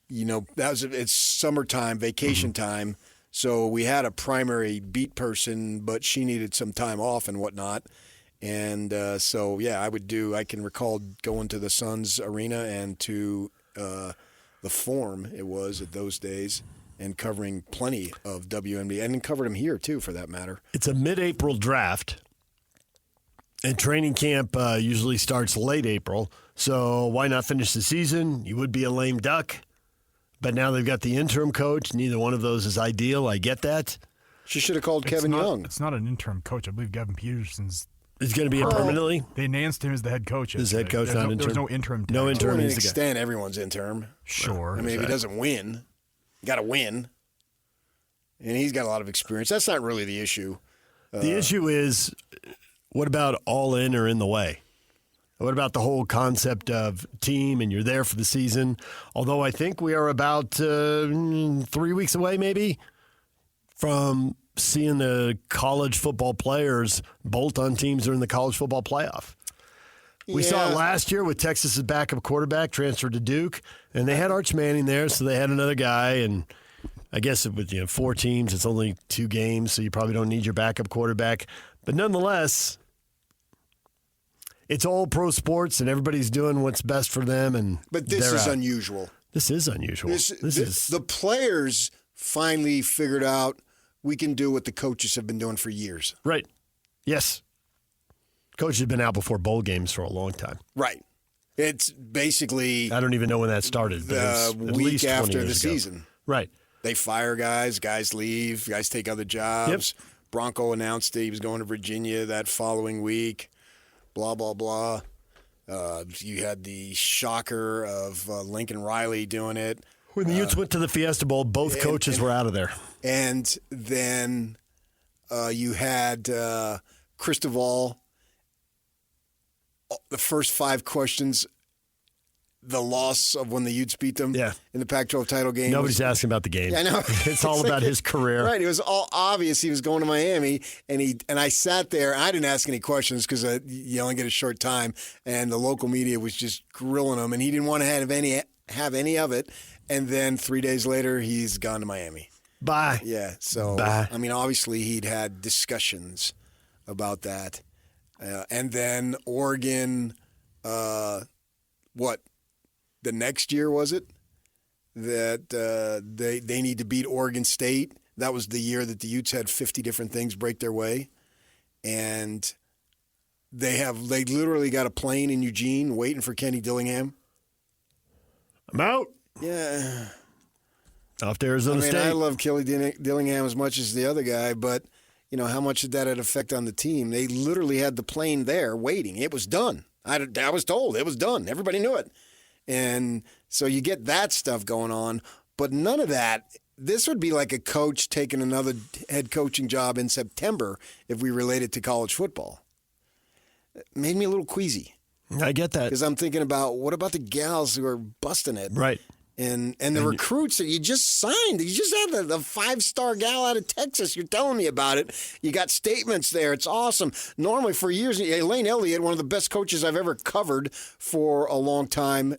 [SPEAKER 9] it's summertime, vacation time. So we had a primary beat person, but she needed some time off and whatnot. And I can recall going to the Suns arena and to the Forum, it was at those days, and covering plenty of WNBA, and covered them here too, for that matter.
[SPEAKER 1] It's a mid-April draft, and training camp usually starts late April. So why not finish the season? You would be a lame duck, but now they've got the interim coach. Neither one of those is ideal. I get that.
[SPEAKER 9] She should have called Kevin Young.
[SPEAKER 20] It's not an interim coach. I believe Gavin Peterson's.
[SPEAKER 1] It's going to be permanently?
[SPEAKER 20] They announced him as the head coach.
[SPEAKER 1] His head coach, not interim.
[SPEAKER 20] There's no interim.
[SPEAKER 1] No interim.
[SPEAKER 9] To an extent, everyone's interim.
[SPEAKER 20] Sure.
[SPEAKER 9] I mean, if he doesn't win, you got to win. And he's got a lot of experience. That's not really the issue.
[SPEAKER 1] The issue is, what about all in or in the way? What about the whole concept of team and you're there for the season? Although I think we are about 3 weeks away maybe from seeing the college football players bolt on teams during the college football playoff. We saw it last year with Texas's backup quarterback transferred to Duke, and they had Arch Manning there, so they had another guy. And I guess with 4 teams, it's only 2 games, so you probably don't need your backup quarterback. But nonetheless, it's all pro sports, and everybody's doing what's best for them.
[SPEAKER 9] But this is unusual.
[SPEAKER 1] This is unusual.
[SPEAKER 9] This is the players finally figured out we can do what the coaches have been doing for years.
[SPEAKER 1] Right. Yes. Coach has been out before bowl games for a long time.
[SPEAKER 9] Right. It's basically...
[SPEAKER 1] I don't even know when that started.
[SPEAKER 9] The week after the season.
[SPEAKER 1] Right.
[SPEAKER 9] They fire guys leave, guys take other jobs.
[SPEAKER 1] Yep.
[SPEAKER 9] Bronco announced that he was going to Virginia that following week. Blah, blah, blah. You had the shocker of Lincoln Riley doing it.
[SPEAKER 1] When the Utes went to the Fiesta Bowl, both coaches were out of there.
[SPEAKER 9] And then you had Cristobal. The first 5 questions, the loss of when the Utes beat them in the Pac-12 title game.
[SPEAKER 1] Nobody's asking about the game.
[SPEAKER 9] I know.
[SPEAKER 1] It's all about his career.
[SPEAKER 9] Right. It was all obvious he was going to Miami, and I sat there. I didn't ask any questions because you only get a short time, and the local media was just grilling him, and he didn't want to have any of it. And then 3 days later, he's gone to Miami.
[SPEAKER 1] Bye.
[SPEAKER 9] Yeah. So,
[SPEAKER 1] Bye.
[SPEAKER 9] I mean, obviously he'd had discussions about that. And then Oregon, the next year was it? That they need to beat Oregon State. That was the year that the Utes had 50 different things break their way. And they literally got a plane in Eugene waiting for Kenny Dillingham.
[SPEAKER 1] I'm out.
[SPEAKER 9] Yeah.
[SPEAKER 1] Off to Arizona State.
[SPEAKER 9] I love Kelly Dillingham as much as the other guy, but how much did that have effect on the team? They literally had the plane there waiting. It was done. I was told it was done. Everybody knew it. And so you get that stuff going on, but none of that. This would be like a coach taking another head coaching job in September if we relate it to college football. It made me a little queasy.
[SPEAKER 1] I get that.
[SPEAKER 9] Because I'm thinking about, what about the gals who are busting it?
[SPEAKER 1] Right.
[SPEAKER 9] And the recruits that you just signed, you just had the 5-star gal out of Texas. You're telling me about it. You got statements there. It's awesome. Normally for years, Elaine Elliott, one of the best coaches I've ever covered for a long time,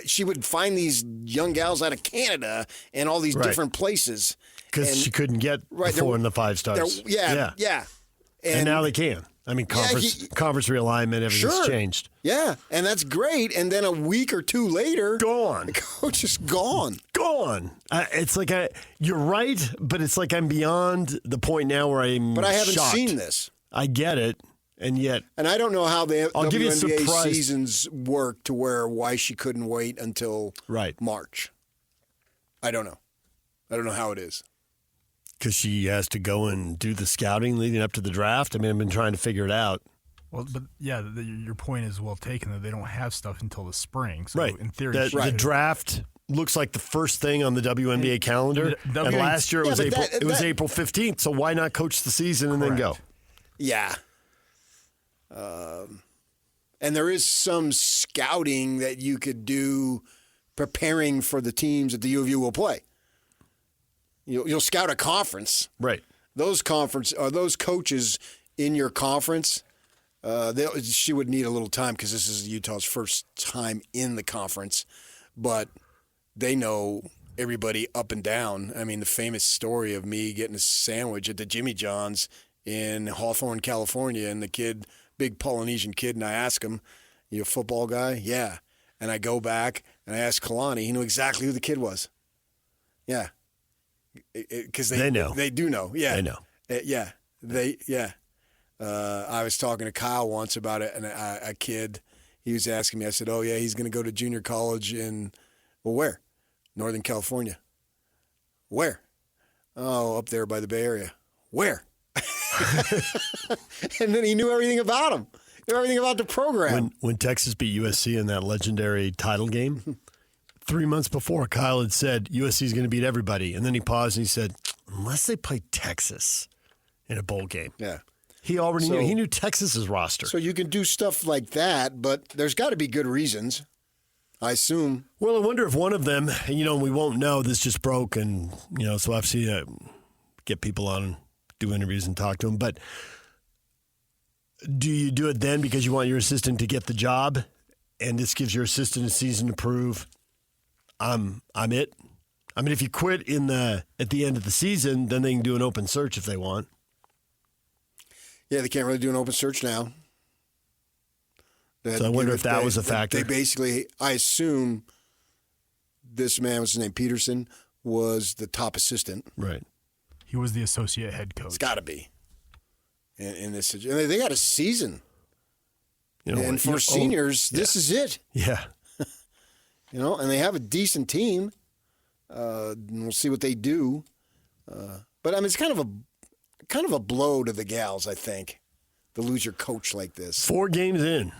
[SPEAKER 9] she would find these young gals out of Canada and all these different places.
[SPEAKER 1] Because she couldn't get before in the 5 stars.
[SPEAKER 9] Yeah.
[SPEAKER 1] And now they can. I mean, conference realignment, everything's changed.
[SPEAKER 9] Yeah, and that's great. And then a week or two later,
[SPEAKER 1] gone.
[SPEAKER 9] The coach is gone.
[SPEAKER 1] Gone. It's like you're right, but it's like I'm beyond the point now where I'm
[SPEAKER 9] But I haven't
[SPEAKER 1] shocked.
[SPEAKER 9] seen this.
[SPEAKER 1] I get it, and yet.
[SPEAKER 9] And I don't know how the
[SPEAKER 1] I'll give you a
[SPEAKER 9] WNBA
[SPEAKER 1] surprise.
[SPEAKER 9] seasons work to why she couldn't wait until March. I don't know. I don't know how it is.
[SPEAKER 1] Because she has to go and do the scouting leading up to the draft. I mean, I've been trying to figure it out.
[SPEAKER 20] Well, but yeah, your point is well taken that they don't have stuff until the spring. So in theory,
[SPEAKER 1] the draft looks like the first thing on the WNBA calendar. And last year it was April 15th. So why not coach the season and then go?
[SPEAKER 9] Yeah. And there is some scouting that you could do preparing for the teams that the U of U will play. You'll scout a conference.
[SPEAKER 1] Right.
[SPEAKER 9] Those coaches in your conference, she would need a little time because this is Utah's first time in the conference. But they know everybody up and down. I mean, the famous story of me getting a sandwich at the Jimmy John's in Hawthorne, California, and the kid, big Polynesian kid, and I ask him, "You a football guy?" "Yeah." And I go back and I ask Kalani. He knew exactly who the kid was. Yeah. Because they know. They do know. Yeah.
[SPEAKER 1] They know.
[SPEAKER 9] I was talking to Kyle once about it, and a kid, he was asking me, I said, "Oh, yeah, he's going to go to junior college in, well, where? Northern California." "Where?" "Oh, up there by the Bay Area." "Where?" And then he knew everything about him. Knew everything about the program.
[SPEAKER 1] When Texas beat USC in that legendary title game, 3 months before, Kyle had said USC is going to beat everybody. And then he paused and he said, unless they play Texas in a bowl game.
[SPEAKER 9] Yeah.
[SPEAKER 1] He already knew. He knew Texas's roster.
[SPEAKER 9] So you can do stuff like that, but there's got to be good reasons, I assume.
[SPEAKER 1] Well, I wonder if one of them, and we won't know, this just broke, and, so I've seen get people on and do interviews and talk to them. But do you do it then because you want your assistant to get the job, and this gives your assistant a season to prove I'm it? I mean, if you quit at the end of the season, then they can do an open search if they want.
[SPEAKER 9] Yeah, they can't really do an open search now.
[SPEAKER 1] So I wonder if that was a factor.
[SPEAKER 9] They basically, I assume this man, what's his name, Peterson, was the top assistant.
[SPEAKER 1] Right.
[SPEAKER 20] He was the associate head coach.
[SPEAKER 9] It's got to be. In this situation. They got a season. And for seniors, this is it.
[SPEAKER 1] Yeah.
[SPEAKER 9] And they have a decent team. And we'll see what they do. But I mean, it's kind of a blow to the gals, I think, to lose your coach like this.
[SPEAKER 1] 4 games in.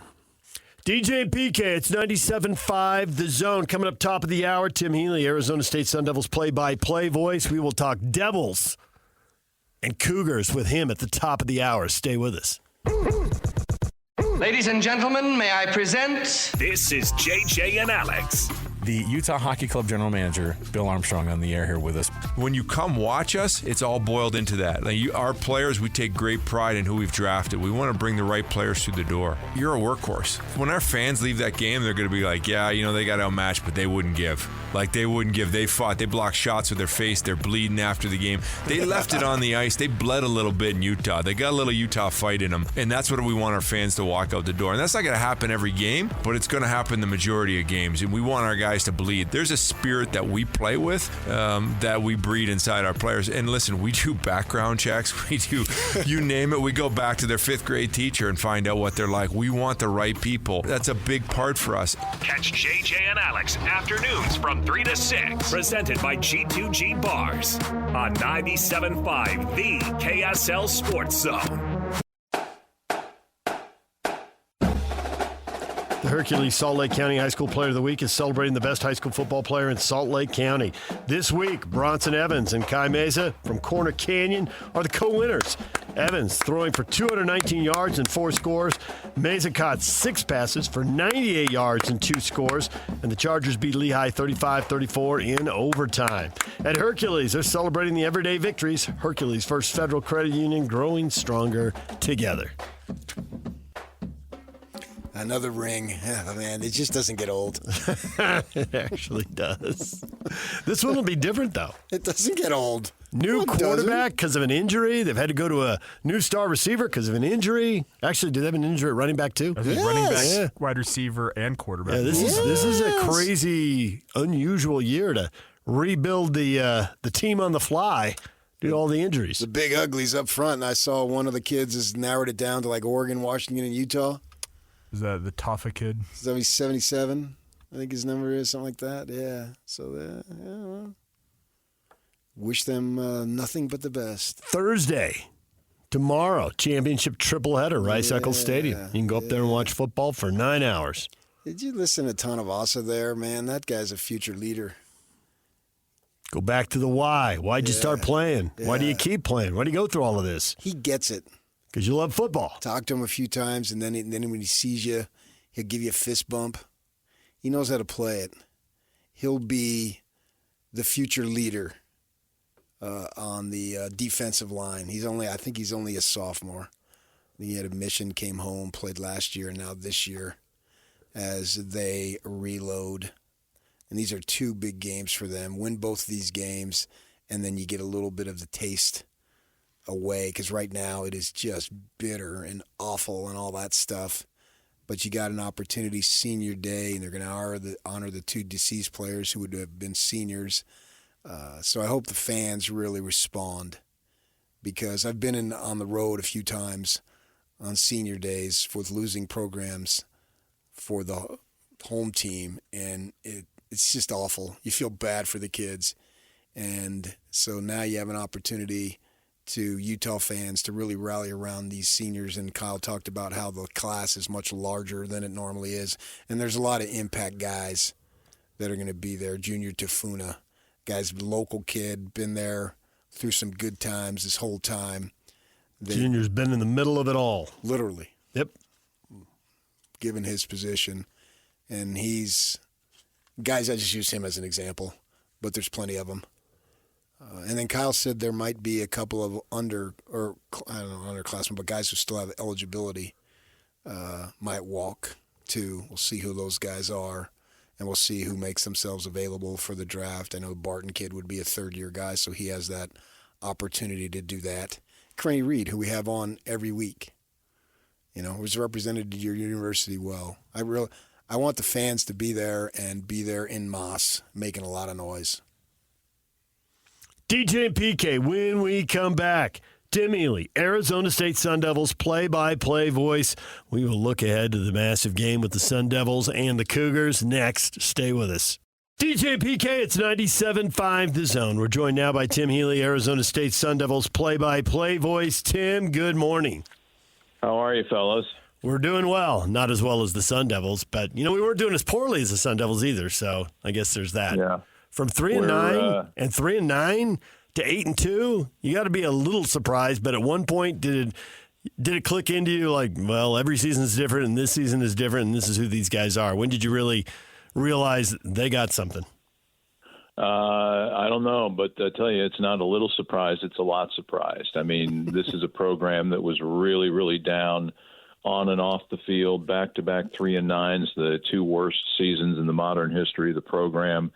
[SPEAKER 1] DJ and PK, it's 97.5 The Zone. Coming up top of the hour, Tim Healey, Arizona State Sun Devils play-by-play voice. We will talk Devils and Cougars with him at the top of the hour. Stay with us.
[SPEAKER 4] Ladies and gentlemen, may I present...
[SPEAKER 12] This is JJ and Alex.
[SPEAKER 22] The Utah Hockey Club general manager, Bill Armstrong, on the air here with us.
[SPEAKER 3] When you come watch us, it's all boiled into that. Our players, we take great pride in who we've drafted. We want to bring the right players through the door. You're a workhorse. When our fans leave that game, they're going to be like, yeah, they got outmatched, but they wouldn't give. They wouldn't give. They fought. They blocked shots with their face. They're bleeding after the game. They left it on the ice. They bled a little bit in Utah. They got a little Utah fight in them, and that's what we want our fans to walk out the door. And that's not going to happen every game, but it's going to happen the majority of games, and we want our guys to bleed. There's a spirit that we play with that we breed inside our players. And listen, we do background checks. We do, you name it. We go back to their 5th grade teacher and find out what they're like. We want the right people. That's a big part for us.
[SPEAKER 12] Catch JJ and Alex afternoons from 3 to 6. Presented by G2G Bars on 97.5 The KSL Sports Zone.
[SPEAKER 1] The Hercules Salt Lake County High School Player of the Week is celebrating the best high school football player in Salt Lake County. This week, Bronson Evans and Kai Meza from Corner Canyon are the co-winners. Evans throwing for 219 yards and 4 scores. Mesa caught 6 passes for 98 yards and 2 scores. And the Chargers beat Lehigh 35-34 in overtime. At Hercules, they're celebrating the everyday victories. Hercules First Federal Credit Union, growing stronger together.
[SPEAKER 9] Another ring. Oh, man, it just doesn't get old.
[SPEAKER 1] It actually does. This one will be different, though.
[SPEAKER 9] It doesn't get old.
[SPEAKER 1] New quarterback because of an injury. They've had to go to a new star receiver because of an injury. Actually, do they have an injury at running back, too?
[SPEAKER 20] Yes. Running back, wide receiver, and quarterback.
[SPEAKER 1] Yeah, this is a crazy, unusual year to rebuild the team on the fly due to all the injuries.
[SPEAKER 9] The big uglies up front, and I saw one of the kids has narrowed it down to like Oregon, Washington, and Utah.
[SPEAKER 20] Is that the Toffa kid?
[SPEAKER 9] Is that he's 77? I think his number is something like that. Yeah. So, well, wish them nothing but the best.
[SPEAKER 1] Thursday, tomorrow, championship triple-header, Rice Eccles Stadium. You can go up there and watch football for 9 hours.
[SPEAKER 9] Did you listen to Tonavasa there, man? That guy's a future leader.
[SPEAKER 1] Go back to the why. Why'd you start playing?
[SPEAKER 9] Yeah.
[SPEAKER 1] Why do you keep playing? Why do you go through all of this?
[SPEAKER 9] He gets it.
[SPEAKER 1] Because you love football.
[SPEAKER 9] Talk to him a few times, and then when he sees you, he'll give you a fist bump. He knows how to play it. He'll be the future leader on the defensive line. I think he's only a sophomore. He had a mission, came home, played last year, and now this year as they reload. And these are 2 big games for them. Win both these games, and then you get a little bit of the taste away, because right now it is just bitter and awful and all that stuff. But you got an opportunity, senior day, and they're going to honor the 2 deceased players who would have been seniors. So I hope the fans really respond, because I've been on the road a few times on senior days with losing programs for the home team, and it's just awful. You feel bad for the kids. And so now you have an opportunity to Utah fans to really rally around these seniors. And Kyle talked about how the class is much larger than it normally is. And there's a lot of impact guys that are going to be there. Junior Tafuna, guy's local kid, been there through some good times this whole time.
[SPEAKER 1] Junior's been in the middle of it all.
[SPEAKER 9] Literally.
[SPEAKER 1] Yep.
[SPEAKER 9] Given his position. And guys, I just use him as an example, but there's plenty of them. And then Kyle said there might be a couple of underclassmen, but guys who still have eligibility might walk too. We'll see who those guys are, and we'll see who makes themselves available for the draft. I know the Barton kid would be a third-year guy, so he has that opportunity to do that. Karene Reid, who we have on every week, was represented your university well. I want the fans to be there and be there en masse, making a lot of noise.
[SPEAKER 1] DJ and PK, when we come back, Tim Healey, Arizona State Sun Devils play-by-play voice. We will look ahead to the massive game with the Sun Devils and the Cougars next. Stay with us. DJ and PK, it's 97.5 The Zone. We're joined now by Tim Healey, Arizona State Sun Devils play-by-play voice. Tim, good morning.
[SPEAKER 11] How are you, fellas?
[SPEAKER 1] We're doing well. Not as well as the Sun Devils, but, we weren't doing as poorly as the Sun Devils either, so I guess there's that.
[SPEAKER 11] Yeah.
[SPEAKER 1] From 3-9 and 3-9 to 8-2, you got to be a little surprised. But at one point, did it click into you like, well, every season is different, and this season is different, and this is who these guys are? When did you really realize they got something?
[SPEAKER 11] I don't know, but I tell you, it's not a little surprised. It's a lot surprised. I mean, this is a program that was really, really down on and off the field, back-to-back 3-9s, the 2 worst seasons in the modern history of the program.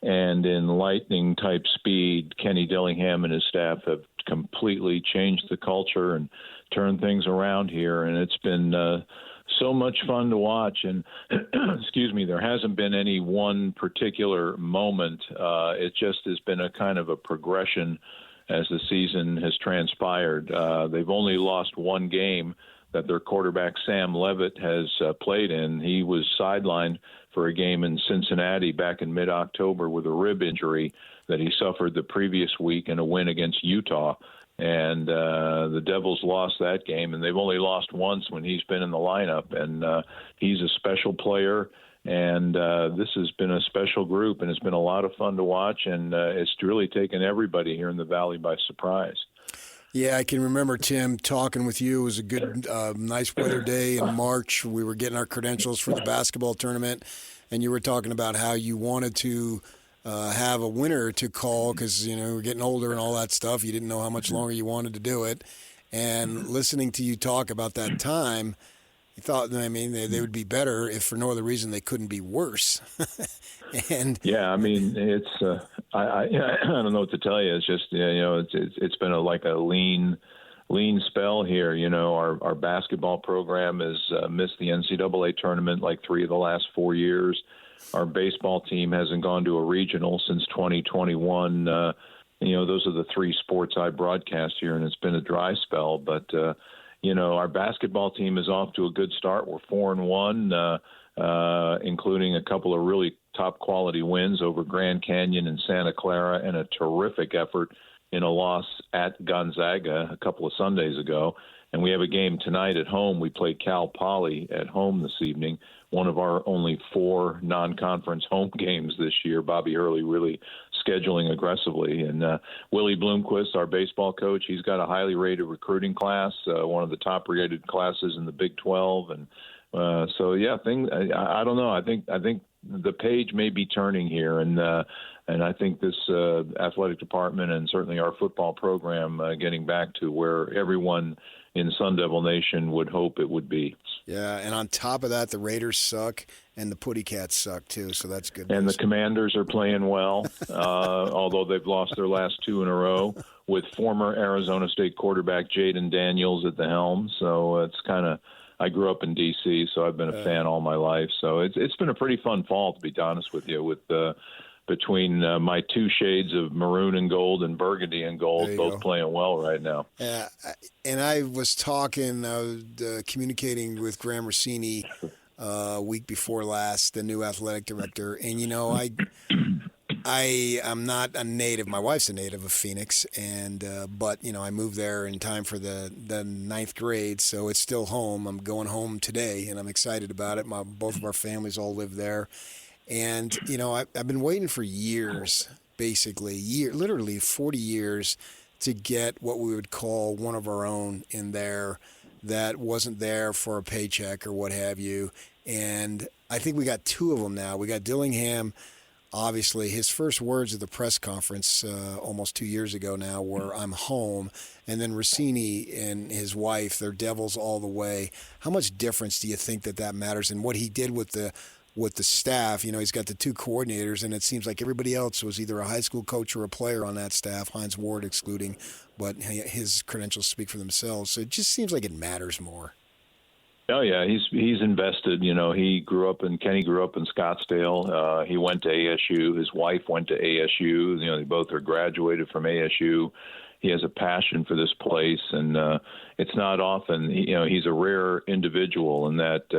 [SPEAKER 11] And in lightning-type speed, Kenny Dillingham and his staff have completely changed the culture and turned things around here. And it's been so much fun to watch. And, excuse me, there hasn't been any one particular moment. It just has been a kind of a progression as the season has transpired. They've only lost one game that their quarterback, Sam Levitt, has played in. He was sidelined for a game in Cincinnati back in mid-October with a rib injury that he suffered the previous week in a win against Utah. And the Devils lost that game, and they've only lost once when he's been in the lineup. And he's a special player, and this has been a special group, and it's been a lot of fun to watch, and it's really taken everybody here in the Valley by surprise.
[SPEAKER 9] Yeah, I can remember, Tim, talking with you. It was a good, nice weather day in March. We were getting our credentials for the basketball tournament, and you were talking about how you wanted to have a winner to call because, we're getting older and all that stuff. You didn't know how much longer you wanted to do it. And listening to you talk about that time, you thought, they would be better if for no other reason they couldn't be worse.
[SPEAKER 11] Yeah, it's I don't know what to tell you. It's just it's been like a lean spell here. Our basketball program has missed the NCAA tournament like 3 of the last 4 years. Our baseball team hasn't gone to a regional since 2021. Those are the 3 sports I broadcast here, and it's been a dry spell. But our basketball team is off to a good start. We're 4-1. Including a couple of really top-quality wins over Grand Canyon and Santa Clara, and a terrific effort in a loss at Gonzaga a couple of Sundays ago. And we have a game tonight at home. We play Cal Poly at home this evening, one of our only 4 non-conference home games this year. Bobby Healey really scheduling aggressively. And Willie Bloomquist, our baseball coach, he's got a highly rated recruiting class, one of the top-rated classes in the Big 12. And I don't know. I think the page may be turning here, and I think this athletic department and certainly our football program getting back to where everyone in Sun Devil Nation would hope it would be.
[SPEAKER 9] Yeah, and on top of that, the Raiders suck and the Putty Cats suck too, so that's good.
[SPEAKER 11] And the Commanders are playing well, although they've lost their last 2 in a row with former Arizona State quarterback Jaden Daniels at the helm. So it's kind of. I grew up in D.C., so I've been a fan all my life. So it's been a pretty fun fall, to be honest with you, with between my 2 shades of maroon and gold and burgundy and gold, both playing well right now.
[SPEAKER 9] Yeah, and I was communicating with Graham Rossini week before last, the new athletic director, and I am not a native. My wife's a native of Phoenix, and but I moved there in time for the 9th grade, so it's still home. I'm going home today, and I'm excited about it. Both of our families all live there, and I've been waiting for years, literally 40 years, to get what we would call one of our own in there that wasn't there for a paycheck or what have you. And I think we got 2 of them now. We got Dillingham. Obviously, his first words at the press conference almost 2 years ago now were, "I'm home." And then Rossini and his wife, they're Devils all the way. How much difference do you think that matters? And what he did with the staff, he's got the 2 coordinators, and it seems like everybody else was either a high school coach or a player on that staff, Hines Ward excluding, but his credentials speak for themselves. So it just seems like it matters more.
[SPEAKER 11] Oh yeah, he's invested. Kenny grew up in Scottsdale. He went to ASU. His wife went to ASU. They both are graduated from ASU. He has a passion for this place, and it's not often. He's a rare individual in that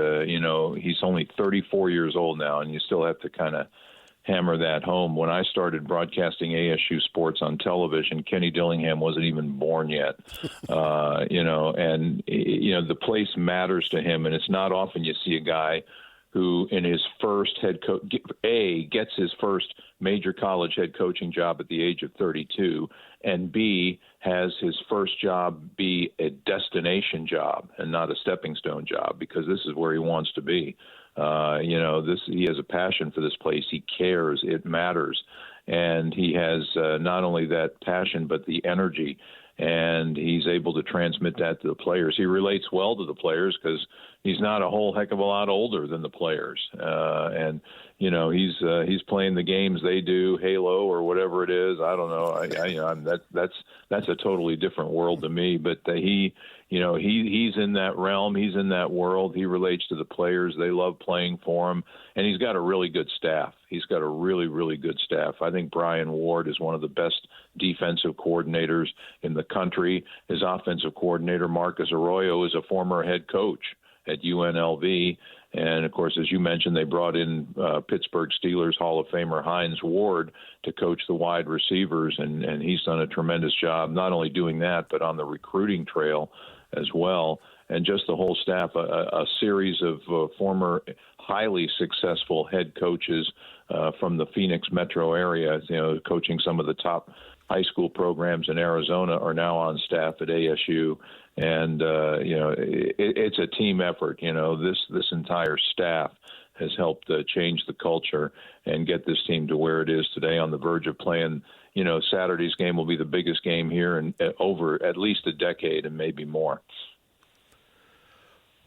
[SPEAKER 11] he's only 34 years old now, and you still have to kind of hammer that home. When I started broadcasting ASU sports on television, Kenny Dillingham wasn't even born yet. The place matters to him, and it's not often you see a guy who in his first head coach gets his first major college head coaching job at the age of 32, and B, has his first job be a destination job and not a stepping stone job, because this is where he wants to be. He has a passion for this place. He cares. It matters. And he has not only that passion, but the energy. And he's able to transmit that to the players. He relates well to the players because he's not a whole heck of a lot older than the players. He's playing the games they do, Halo or whatever it is. I don't know. That's a totally different world to me. But he's in that realm. He's in that world. He relates to the players. They love playing for him. And he's got a really good staff. He's got a really, really good staff. I think Brian Ward is one of the best defensive coordinators in the country. His offensive coordinator, Marcus Arroyo, is a former head coach at UNLV. And, of course, as you mentioned, they brought in Pittsburgh Steelers Hall of Famer Hines Ward to coach the wide receivers, and he's done a tremendous job not only doing that but on the recruiting trail as well. And just the whole staff, a series of former highly successful head coaches from the Phoenix metro area, coaching some of the top high school programs in Arizona are now on staff at ASU. And, it's a team effort. This entire staff has helped change the culture and get this team to where it is today, on the verge of playing. Saturday's game will be the biggest game here in over at least a decade and maybe more.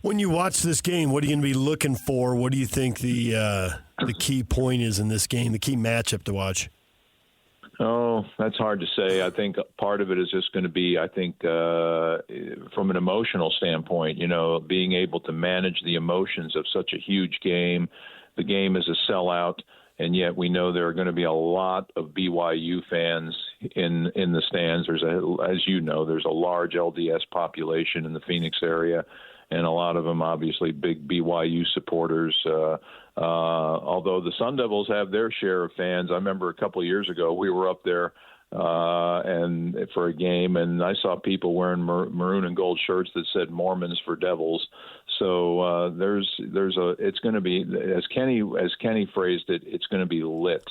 [SPEAKER 1] When you watch this game, what are you going to be looking for? What do you think the key point is in this game, the key matchup to watch?
[SPEAKER 11] Oh, that's hard to say. I think part of it is just going to be, from an emotional standpoint, being able to manage the emotions of such a huge game. The game is a sellout, and yet we know there are going to be a lot of BYU fans in the stands. As you know, there's a large LDS population in the Phoenix area, and a lot of them obviously big BYU supporters. Although the Sun Devils have their share of fans. I remember a couple of years ago we were up there and for a game, and I saw people wearing maroon and gold shirts that said Mormons for Devils. So it's going to be, as Kenny phrased it, it's going to be lit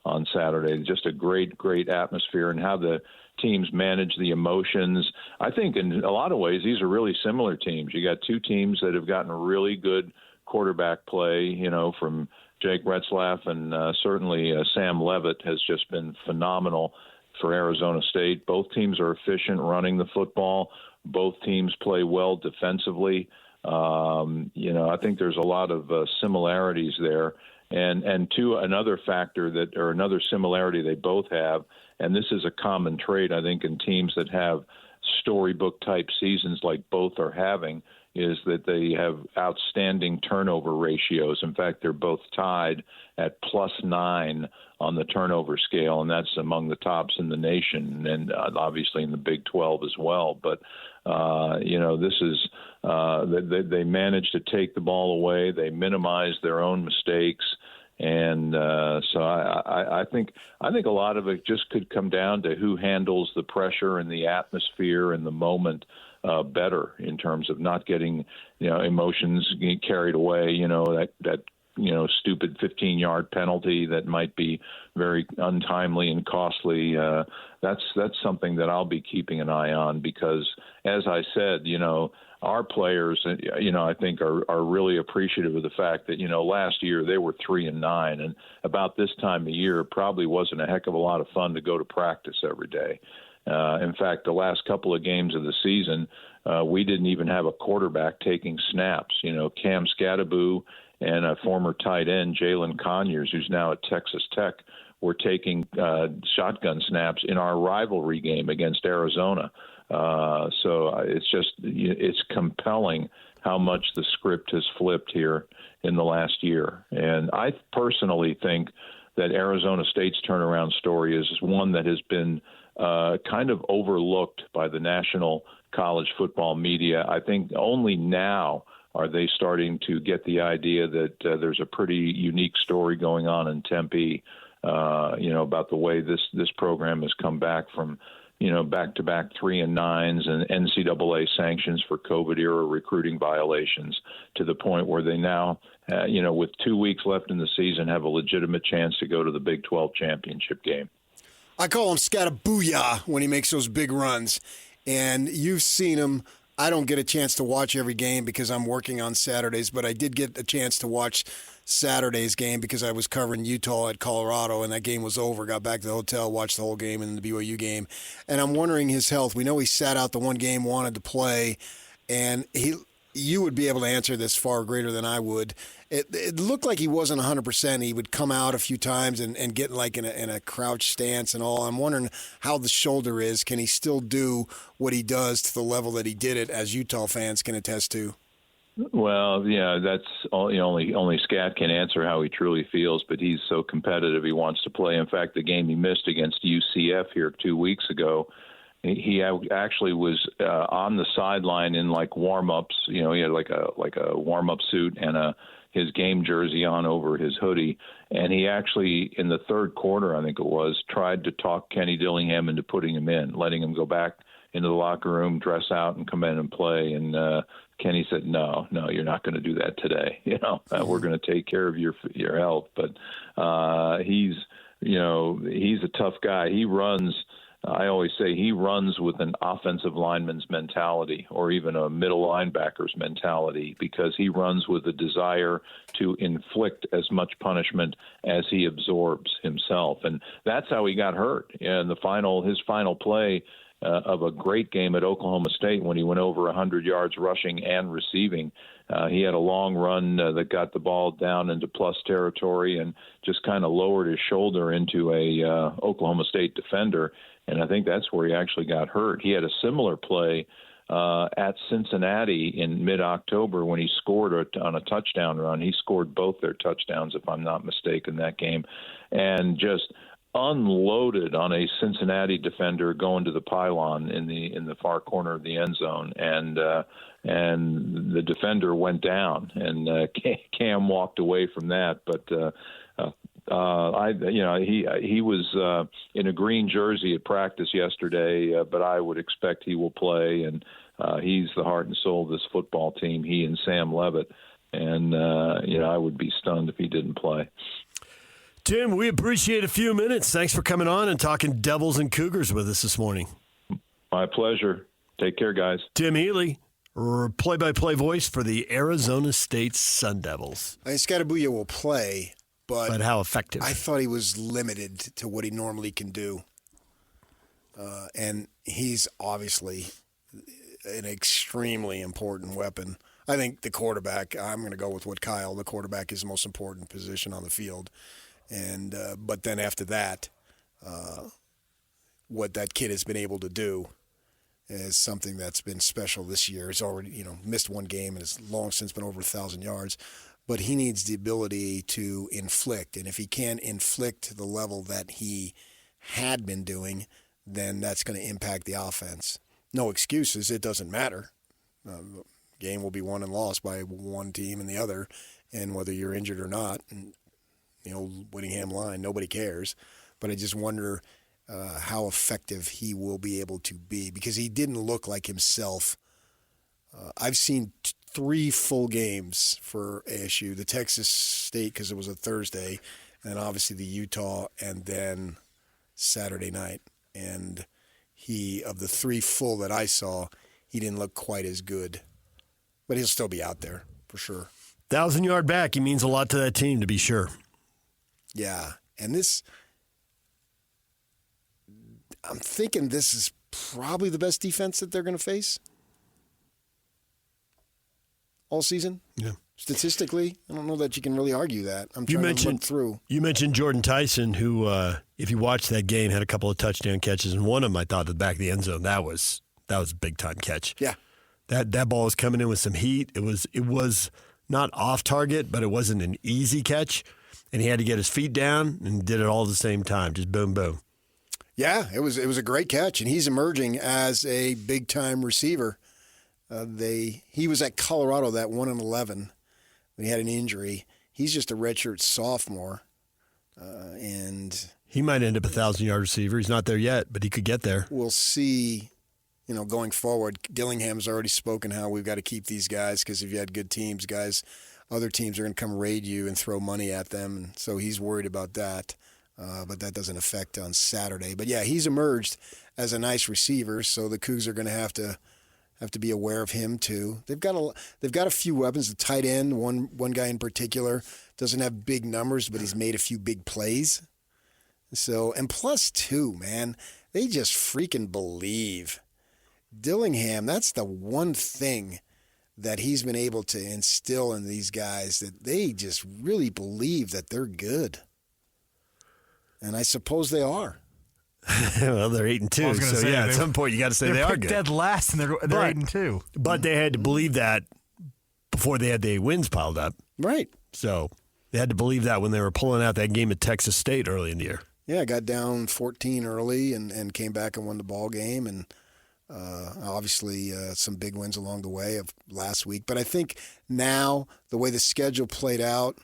[SPEAKER 11] on Saturday. Just a great atmosphere, and how the teams manage the emotions. I think in a lot of ways these are really similar teams. You got two teams that have gotten really good quarterback play, from Jake Retzlaff, and certainly Sam Levitt has just been phenomenal for Arizona State. Both teams are efficient running the football. Both teams play well defensively. I think there's a lot of similarities there. And another factor another similarity they both have, and this is a common trait, I think, in teams that have storybook type seasons like both are having, is that they have outstanding turnover ratios. In fact, they're both tied at +9 on the turnover scale, and that's among the tops in the nation, and obviously in the Big 12 as well. But this is they manage to take the ball away. They minimize their own mistakes. And so I think a lot of it just could come down to who handles the pressure and the atmosphere and the moment better, in terms of not getting emotions carried away. That stupid 15-yard penalty that might be very untimely and costly. That's something that I'll be keeping an eye on, because, as I said, our players, I think are really appreciative of the fact that, last year they were 3-9, and about this time of year it probably wasn't a heck of a lot of fun to go to practice every day. In fact, the last couple of games of the season, we didn't even have a quarterback taking snaps. Cam Scadaboo and a former tight end, Jalen Conyers, who's now at Texas Tech, were taking shotgun snaps in our rivalry game against Arizona. So it's compelling how much the script has flipped here in the last year. And I personally think that Arizona State's turnaround story is one that has been kind of overlooked by the national college football media. I think only now are they starting to get the idea that there's a pretty unique story going on in Tempe, about the way this program has come back from, back-to-back 3-9s and NCAA sanctions for COVID-era recruiting violations, to the point where they now, with 2 weeks left in the season, have a legitimate chance to go to the Big 12 championship game.
[SPEAKER 9] I call him Scadabooyah when he makes those big runs. And you've seen him. I don't get a chance to watch every game because I'm working on Saturdays, but I did get a chance to watch Saturday's game because I was covering Utah at Colorado, and that game was over. Got back to the hotel, watched the whole game and the BYU game. And I'm wondering his health. We know he sat out the one game, wanted to play, and you would be able to answer this far greater than I would. It looked like he wasn't 100%. He would come out a few times and get like in a crouch stance and all. I'm wondering how the shoulder is. Can he still do what he does to the level that he did it, as Utah fans can attest to?
[SPEAKER 11] Well, yeah, that's all. Only Scat can answer how he truly feels, but he's so competitive. He wants to play. In fact, the game he missed against UCF here 2 weeks ago, he actually was on the sideline in like warm-ups. He had like a warm-up suit and his game jersey on over his hoodie. And he actually, in the third quarter, I think it was, tried to talk Kenny Dillingham into putting him in, letting him go back into the locker room, dress out, and come in and play. And Kenny said, no, you're not going to do that today. We're going to take care of your health. But he's a tough guy. He runs I always say he runs with an offensive lineman's mentality or even a middle linebacker's mentality, because he runs with a desire to inflict as much punishment as he absorbs himself. And that's how he got hurt in his final play of a great game at Oklahoma State when he went over 100 yards rushing and receiving. He had a long run that got the ball down into plus territory and just kind of lowered his shoulder into a Oklahoma State defender. And I think that's where he actually got hurt. He had a similar play at Cincinnati in mid-October when he scored on a touchdown run. He scored both their touchdowns, if I'm not mistaken, that game, and just unloaded on a Cincinnati defender going to the pylon in the far corner of the end zone, and the defender went down, and Cam walked away from that. But he was in a green jersey at practice yesterday, but I would expect he will play, and he's the heart and soul of this football team. He and Sam Levitt, and I would be stunned if he didn't play.
[SPEAKER 1] Tim, we appreciate a few minutes. Thanks for coming on and talking Devils and Cougars with us this morning.
[SPEAKER 11] My pleasure. Take care, guys.
[SPEAKER 1] Tim Healey, play-by-play voice for the Arizona State Sun Devils.
[SPEAKER 9] Scottabooya will play, but
[SPEAKER 1] how effective?
[SPEAKER 9] I thought he was limited to what he normally can do. And he's obviously an extremely important weapon. I think the quarterback, I'm going to go with what Kyle, the quarterback is the most important position on the field. And but then after that, what that kid has been able to do is something that's been special this year. He's already missed one game and has long since been over 1,000 yards. But he needs the ability to inflict. And if he can inflict to the level that he had been doing, then that's going to impact the offense. No excuses. It doesn't matter. The game will be won and lost by one team and the other, and whether you're injured or not. And the old Whittingham line, nobody cares. But I just wonder how effective he will be able to be, because he didn't look like himself. I've seen 3 full games for ASU, the Texas State because it was a Thursday, and obviously the Utah, and then Saturday night. And of the 3 full that I saw, he didn't look quite as good. But he'll still be out there for sure.
[SPEAKER 1] 1,000-yard back, he means a lot to that team, to be sure.
[SPEAKER 9] Yeah, and I'm thinking this is probably the best defense that they're going to face all season.
[SPEAKER 1] Yeah.
[SPEAKER 9] Statistically, I don't know that you can really argue that. I'm trying to look through.
[SPEAKER 1] You mentioned Jordan Tyson, who, if you watched that game, had a couple of touchdown catches, and one of them I thought at the back of the end zone. That was a big-time catch.
[SPEAKER 9] Yeah.
[SPEAKER 1] That ball was coming in with some heat. It was not off target, but it wasn't an easy catch. And he had to get his feet down and did it all at the same time. Just boom, boom.
[SPEAKER 9] Yeah, it was a great catch, and he's emerging as a big-time receiver. He was at Colorado that 1-11 when he had an injury. He's just a redshirt sophomore, and
[SPEAKER 1] he might end up a 1,000-yard receiver. He's not there yet, but he could get there.
[SPEAKER 9] We'll see. Going forward, Dillingham's already spoken how we've got to keep these guys, because if you had good teams, other teams are going to come raid you and throw money at them. And so he's worried about that. But that doesn't affect on Saturday. But yeah, he's emerged as a nice receiver, so the Cougs are going to have to be aware of him too. They've got a few weapons. The tight end, one guy in particular, doesn't have big numbers, but he's made a few big plays. So, and plus too, man, they just freaking believe. Dillingham, that's the one thing that he's been able to instill in these guys, that they just really believe that they're good. And I suppose they are.
[SPEAKER 1] Well, they're 8-2, so yeah, at some point you got to say they are good.
[SPEAKER 20] Dead last, and they're 8-2.
[SPEAKER 1] But they had to believe that before they had the wins piled up.
[SPEAKER 9] Right.
[SPEAKER 1] So they had to believe that when they were pulling out that game at Texas State early in the year.
[SPEAKER 9] Yeah, got down 14 early and came back and won the ball game, and obviously some big wins along the way of last week. But I think now the way the schedule played out,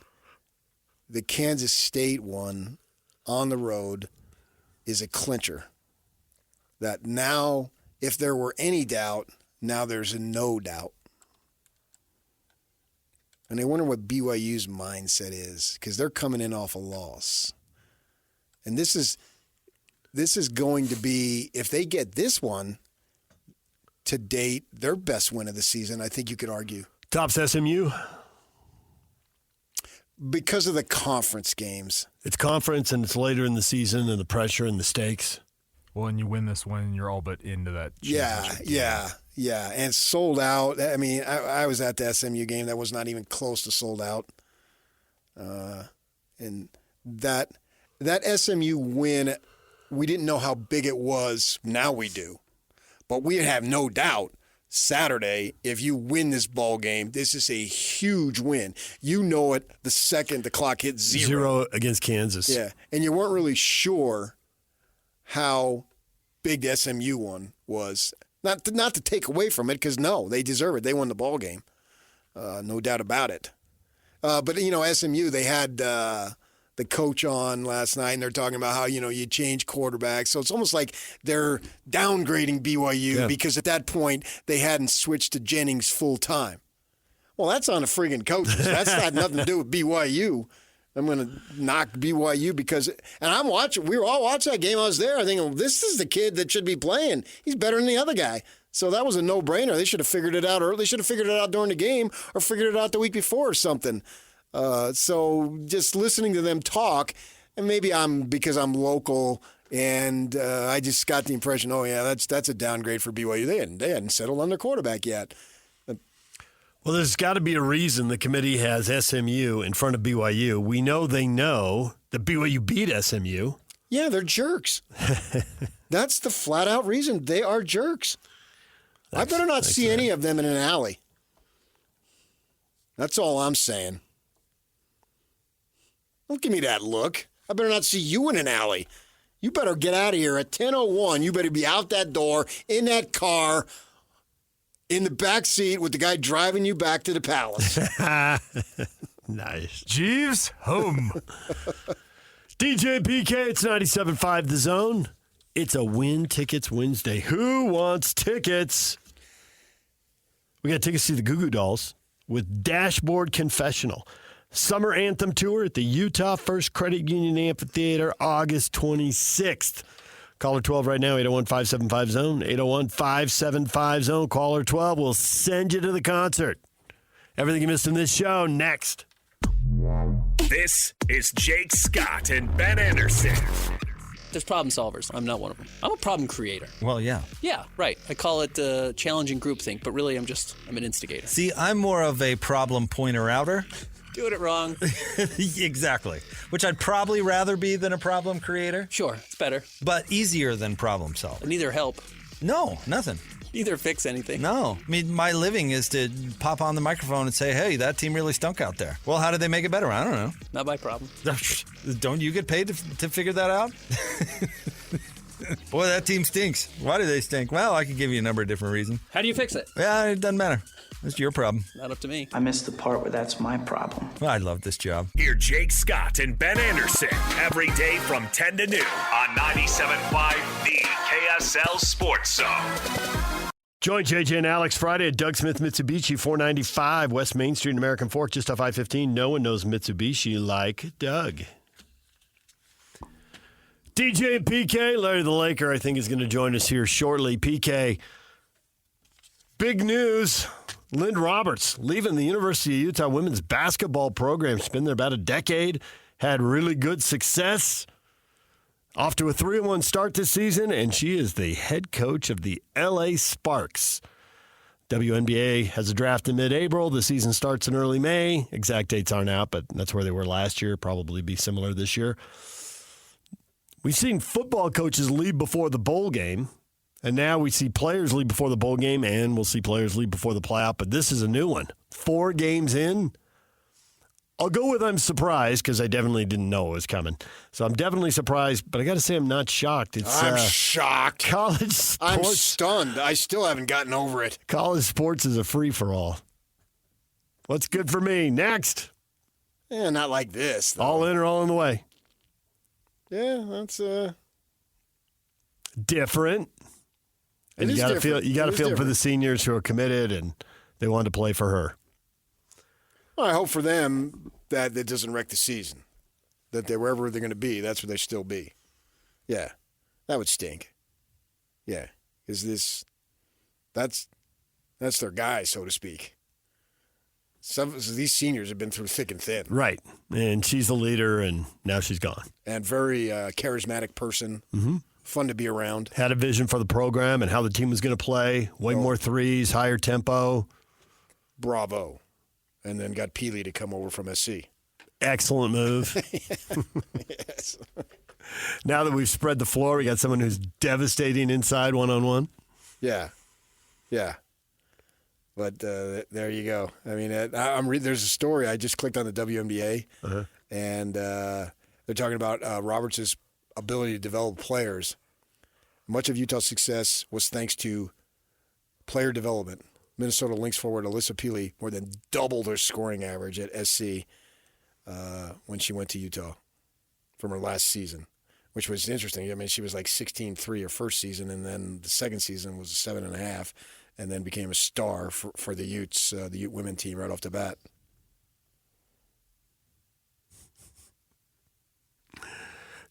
[SPEAKER 9] the Kansas State one on the road is a clincher. That now, if there were any doubt, now there's a no doubt. And I wonder what BYU's mindset is, because they're coming in off a loss. And this is this is going to be, if they get this one, to date, their best win of the season, I think you could argue.
[SPEAKER 1] Tops SMU?
[SPEAKER 9] Because of the conference games.
[SPEAKER 1] It's conference and it's later in the season and the pressure and the stakes.
[SPEAKER 20] Well, and you win this one, you're all but into that.
[SPEAKER 9] Yeah. And sold out. I mean, I was at the SMU game. That was not even close to sold out. And that SMU win, we didn't know how big it was. Now we do. But we have no doubt Saturday, if you win this ball game, this is a huge win. You know it the second the clock hits zero.
[SPEAKER 1] 0 against Kansas.
[SPEAKER 9] Yeah, and you weren't really sure how big the SMU one was. Not to take away from it, because no, they deserve it. They won the ball game, no doubt about it. But SMU, they had the coach on last night, and they're talking about how, you change quarterbacks. So it's almost like they're downgrading BYU because at that point they hadn't switched to Jennings full time. Well, that's on the friggin' coaches. That's got nothing to do with BYU. I'm going to knock BYU because – and I'm watching – we were all watching that game. I was there. I think, well, this is the kid that should be playing. He's better than the other guy. So that was a no-brainer. They should have figured it out early. They should have figured it out during the game or figured it out the week before or something. So just listening to them talk, and maybe because I'm local, and I just got the impression, that's a downgrade for BYU. They hadn't settled on their quarterback yet.
[SPEAKER 1] Well, there's got to be a reason the committee has SMU in front of BYU. We know they know that BYU beat SMU.
[SPEAKER 9] Yeah, they're jerks. That's the flat-out reason. They are jerks. I better not see any of them in an alley. That's all I'm saying. Don't give me that look. I better not see you in an alley. You better get out of here at 10:01. You better be out that door, in that car, in the back seat with the guy driving you back to the palace.
[SPEAKER 1] Nice.
[SPEAKER 20] Jeeves, home.
[SPEAKER 1] DJ PK, it's 97.5 The Zone. It's a Win Tickets Wednesday. Who wants tickets? We got tickets to the Goo Goo Dolls with Dashboard Confessional. Summer Anthem Tour at the Utah First Credit Union Amphitheater, August 26th. Caller 12 right now, 801-575-ZONE, 801-575-ZONE. Caller 12 will send you to the concert. Everything you missed in this show, next.
[SPEAKER 12] This is Jake Scott and Ben Anderson.
[SPEAKER 5] There's problem solvers. I'm not one of them. I'm a problem creator.
[SPEAKER 6] Well, yeah.
[SPEAKER 5] Yeah, right. I call it challenging groupthink, but really I'm an instigator.
[SPEAKER 6] See, I'm more of a problem pointer-outer.
[SPEAKER 5] Doing it wrong.
[SPEAKER 6] Exactly. Which I'd probably rather be than a problem creator.
[SPEAKER 5] Sure, it's better.
[SPEAKER 6] But easier than problem solver.
[SPEAKER 5] Neither help.
[SPEAKER 6] No, nothing.
[SPEAKER 5] Neither fix anything.
[SPEAKER 6] No. I mean, my living is to pop on the microphone and say, hey, that team really stunk out there. Well, how did they make it better? I don't know.
[SPEAKER 5] Not my problem.
[SPEAKER 6] Don't you get paid to figure that out? Boy, that team stinks. Why do they stink? Well, I could give you a number of different reasons.
[SPEAKER 5] How do you fix it?
[SPEAKER 6] Yeah, it doesn't matter. It's your problem.
[SPEAKER 5] Not up to me.
[SPEAKER 7] I missed the part where that's my problem.
[SPEAKER 6] I love this job.
[SPEAKER 12] Hear Jake Scott and Ben Anderson every day from 10 to noon on 97.5 The KSL Sports Zone.
[SPEAKER 1] Join JJ and Alex Friday at Doug Smith Mitsubishi, 495 West Main Street, American Fork, just off I-15. No one knows Mitsubishi like Doug. DJ and PK, Larry the Laker, I think is going to join us here shortly. PK, big news. Lynne Roberts leaving the University of Utah women's basketball program. She's been there about a decade, had really good success. Off to a 3-1 start this season, and she is the head coach of the LA Sparks. WNBA has a draft in mid-April. The season starts in early May. Exact dates aren't out, but that's where they were last year. Probably be similar this year. We've seen football coaches leave before the bowl game, and now we see players leave before the bowl game, and we'll see players leave before the playoff, but this is a new one. 4 games in. I'll go with I'm surprised because I definitely didn't know it was coming. So I'm definitely surprised, but I got to say I'm not shocked.
[SPEAKER 9] I'm shocked.
[SPEAKER 1] College sports.
[SPEAKER 9] I'm stunned. I still haven't gotten over it.
[SPEAKER 1] College sports is a free-for-all. What's good for me? Next.
[SPEAKER 9] Yeah, not like this, though.
[SPEAKER 1] All in or all in the way?
[SPEAKER 9] Yeah, that's
[SPEAKER 1] different. And you got to feel for the seniors who are committed and they want to play for her.
[SPEAKER 9] Well, I hope for them that it doesn't wreck the season. That they're wherever they're going to be, that's where they still be. Yeah. That would stink. Yeah. That's their guy, so to speak. Some of these seniors have been through thick and thin.
[SPEAKER 1] Right. And she's the leader, and now she's gone.
[SPEAKER 9] And very charismatic person.
[SPEAKER 1] Mm-hmm.
[SPEAKER 9] Fun to be around.
[SPEAKER 1] Had a vision for the program and how the team was going to play. Way more threes, higher tempo.
[SPEAKER 9] Bravo. And then got Peely to come over from SC.
[SPEAKER 1] Excellent move.
[SPEAKER 9] Yes.
[SPEAKER 1] Now that we've spread the floor, we got someone who's devastating inside one-on-one.
[SPEAKER 9] Yeah. Yeah. But there you go. I mean, there's a story. I just clicked on the WNBA, and they're talking about Roberts' ability to develop players. Much of Utah's success was thanks to player development. Minnesota Lynx forward Alyssa Peely more than doubled her scoring average at SC when she went to Utah from her last season, which was interesting. I mean, she was like 16-3 her first season, and then the second season was 7.5. And then became a star for the Utes, the Ute women team, right off the bat.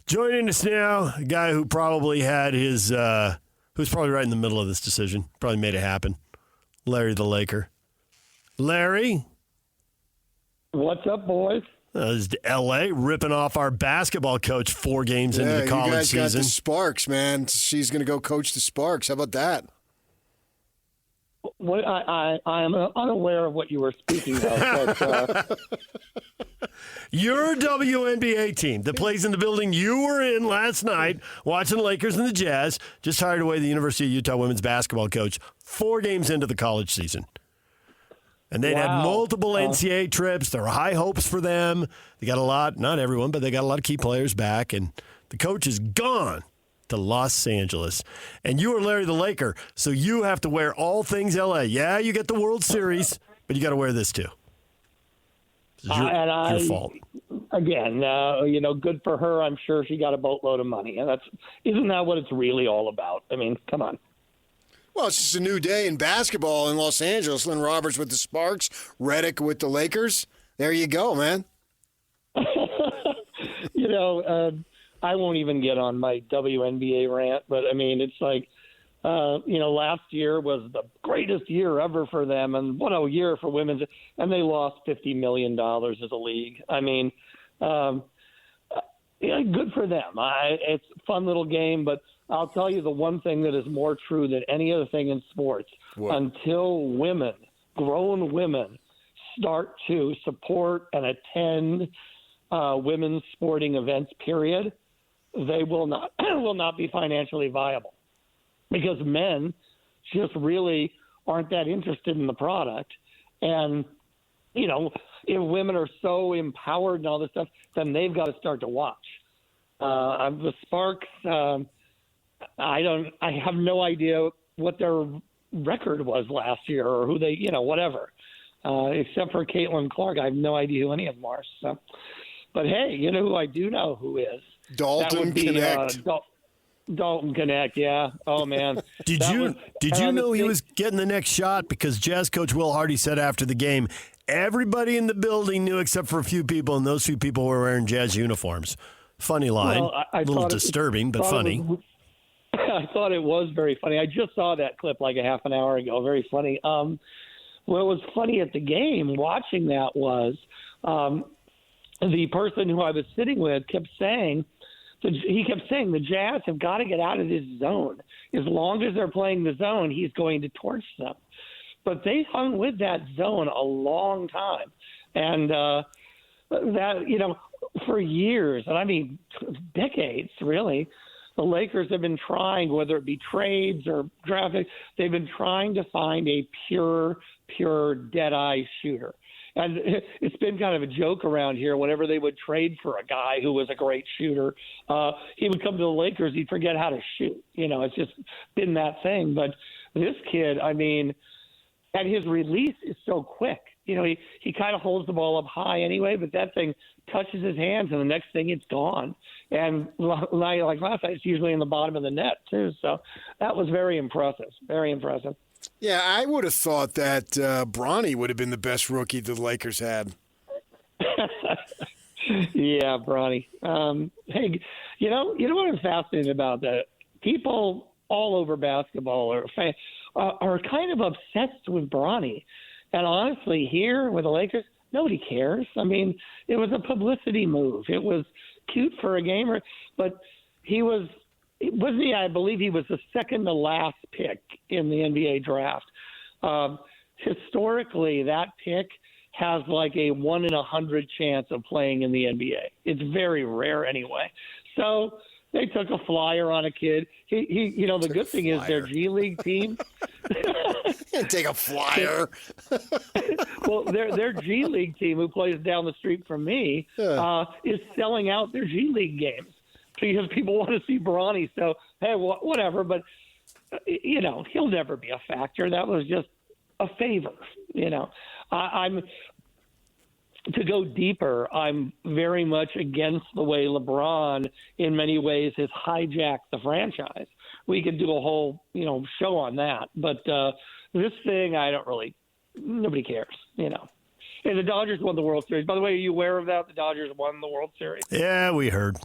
[SPEAKER 1] Joining us now, a guy who probably had who's probably right in the middle of this decision, probably made it happen. Larry the Laker. Larry?
[SPEAKER 13] What's up, boys?
[SPEAKER 1] This is L.A. ripping off our basketball coach 4 games into the college season.
[SPEAKER 9] You guys got the Sparks, man. She's going to go coach the Sparks. How about that?
[SPEAKER 13] What I am unaware of what you were speaking of. But,
[SPEAKER 1] Your WNBA team that plays in the building you were in last night watching the Lakers and the Jazz just hired away the University of Utah women's basketball coach 4 games into the college season. And they'd had multiple NCAA trips. There were high hopes for them. They got a lot, not everyone, but they got a lot of key players back. And the coach is gone to Los Angeles. And you are Larry the Laker, so you have to wear all things L.A. Yeah, you get the World Series, but you got to wear this too. This is your fault.
[SPEAKER 13] Again, good for her. I'm sure she got a boatload of money. And isn't that what it's really all about? I mean, come on.
[SPEAKER 9] Well, it's just a new day in basketball in Los Angeles. Lynn Roberts with the Sparks, Redick with the Lakers. There you go, man.
[SPEAKER 13] I won't even get on my WNBA rant, but I mean, it's like, last year was the greatest year ever for them, and what a year for women's, and they lost $50 million as a league. I mean, good for them. It's a fun little game, but I'll tell you the one thing that is more true than any other thing in sports. What? Until grown women, start to support and attend women's sporting events, period, they will not be financially viable, because men just really aren't that interested in the product. And, if women are so empowered and all this stuff, then they've got to start to watch. The Sparks, I have no idea what their record was last year or who they, whatever, except for Caitlin Clark. I have no idea who any of them are. So, but hey, you know who I do know who is?
[SPEAKER 9] Dalton Connect.
[SPEAKER 13] Dalton Connect, yeah. Oh, man.
[SPEAKER 1] Did you know he was getting the next shot? Because Jazz coach Will Hardy said after the game, everybody in the building knew except for a few people, and those few people were wearing Jazz uniforms. Funny line. Well, a little disturbing, but funny.
[SPEAKER 13] I thought it was very funny. I just saw that clip like a half an hour ago. Very funny. What was funny at the game, watching that, was the person who I was sitting with kept saying the Jazz have got to get out of this zone. As long as they're playing the zone, he's going to torch them. But they hung with that zone a long time. And for years, and I mean decades, really, the Lakers have been trying, whether it be trades or drafting, they've been trying to find a pure dead-eye shooter. And it's been kind of a joke around here. Whenever they would trade for a guy who was a great shooter, he would come to the Lakers. He'd forget how to shoot. It's just been that thing. But this kid, I mean, and his release is so quick. He kind of holds the ball up high anyway, but that thing touches his hands, and the next thing it's gone. And like last night, it's usually in the bottom of the net too. So that was very impressive. Very impressive.
[SPEAKER 9] Yeah, I would have thought that Bronny would have been the best rookie the Lakers had.
[SPEAKER 13] Yeah, Bronny. Hey, you know what I'm fascinated about? That people all over basketball are kind of obsessed with Bronny. And honestly, here with the Lakers, nobody cares. I mean, it was a publicity move. It was cute for a gamer, but wasn't he? I believe he was the second to last pick in the NBA draft. Historically, that pick has like a 1 in 100 chance of playing in the NBA. It's very rare anyway. So they took a flyer on a kid. The good thing is their G League team.
[SPEAKER 9] Take a flyer.
[SPEAKER 13] Well, their G League team, who plays down the street from me, is selling out their G League games because people want to see Bronny. So, hey, whatever. But, he'll never be a factor. That was just a favor. I'm to go deeper, I'm very much against the way LeBron, in many ways, has hijacked the franchise. We could do a whole, show on that. But this thing, nobody cares, And the Dodgers won the World Series. By the way, are you aware of that? The Dodgers won the World Series.
[SPEAKER 1] Yeah, we heard.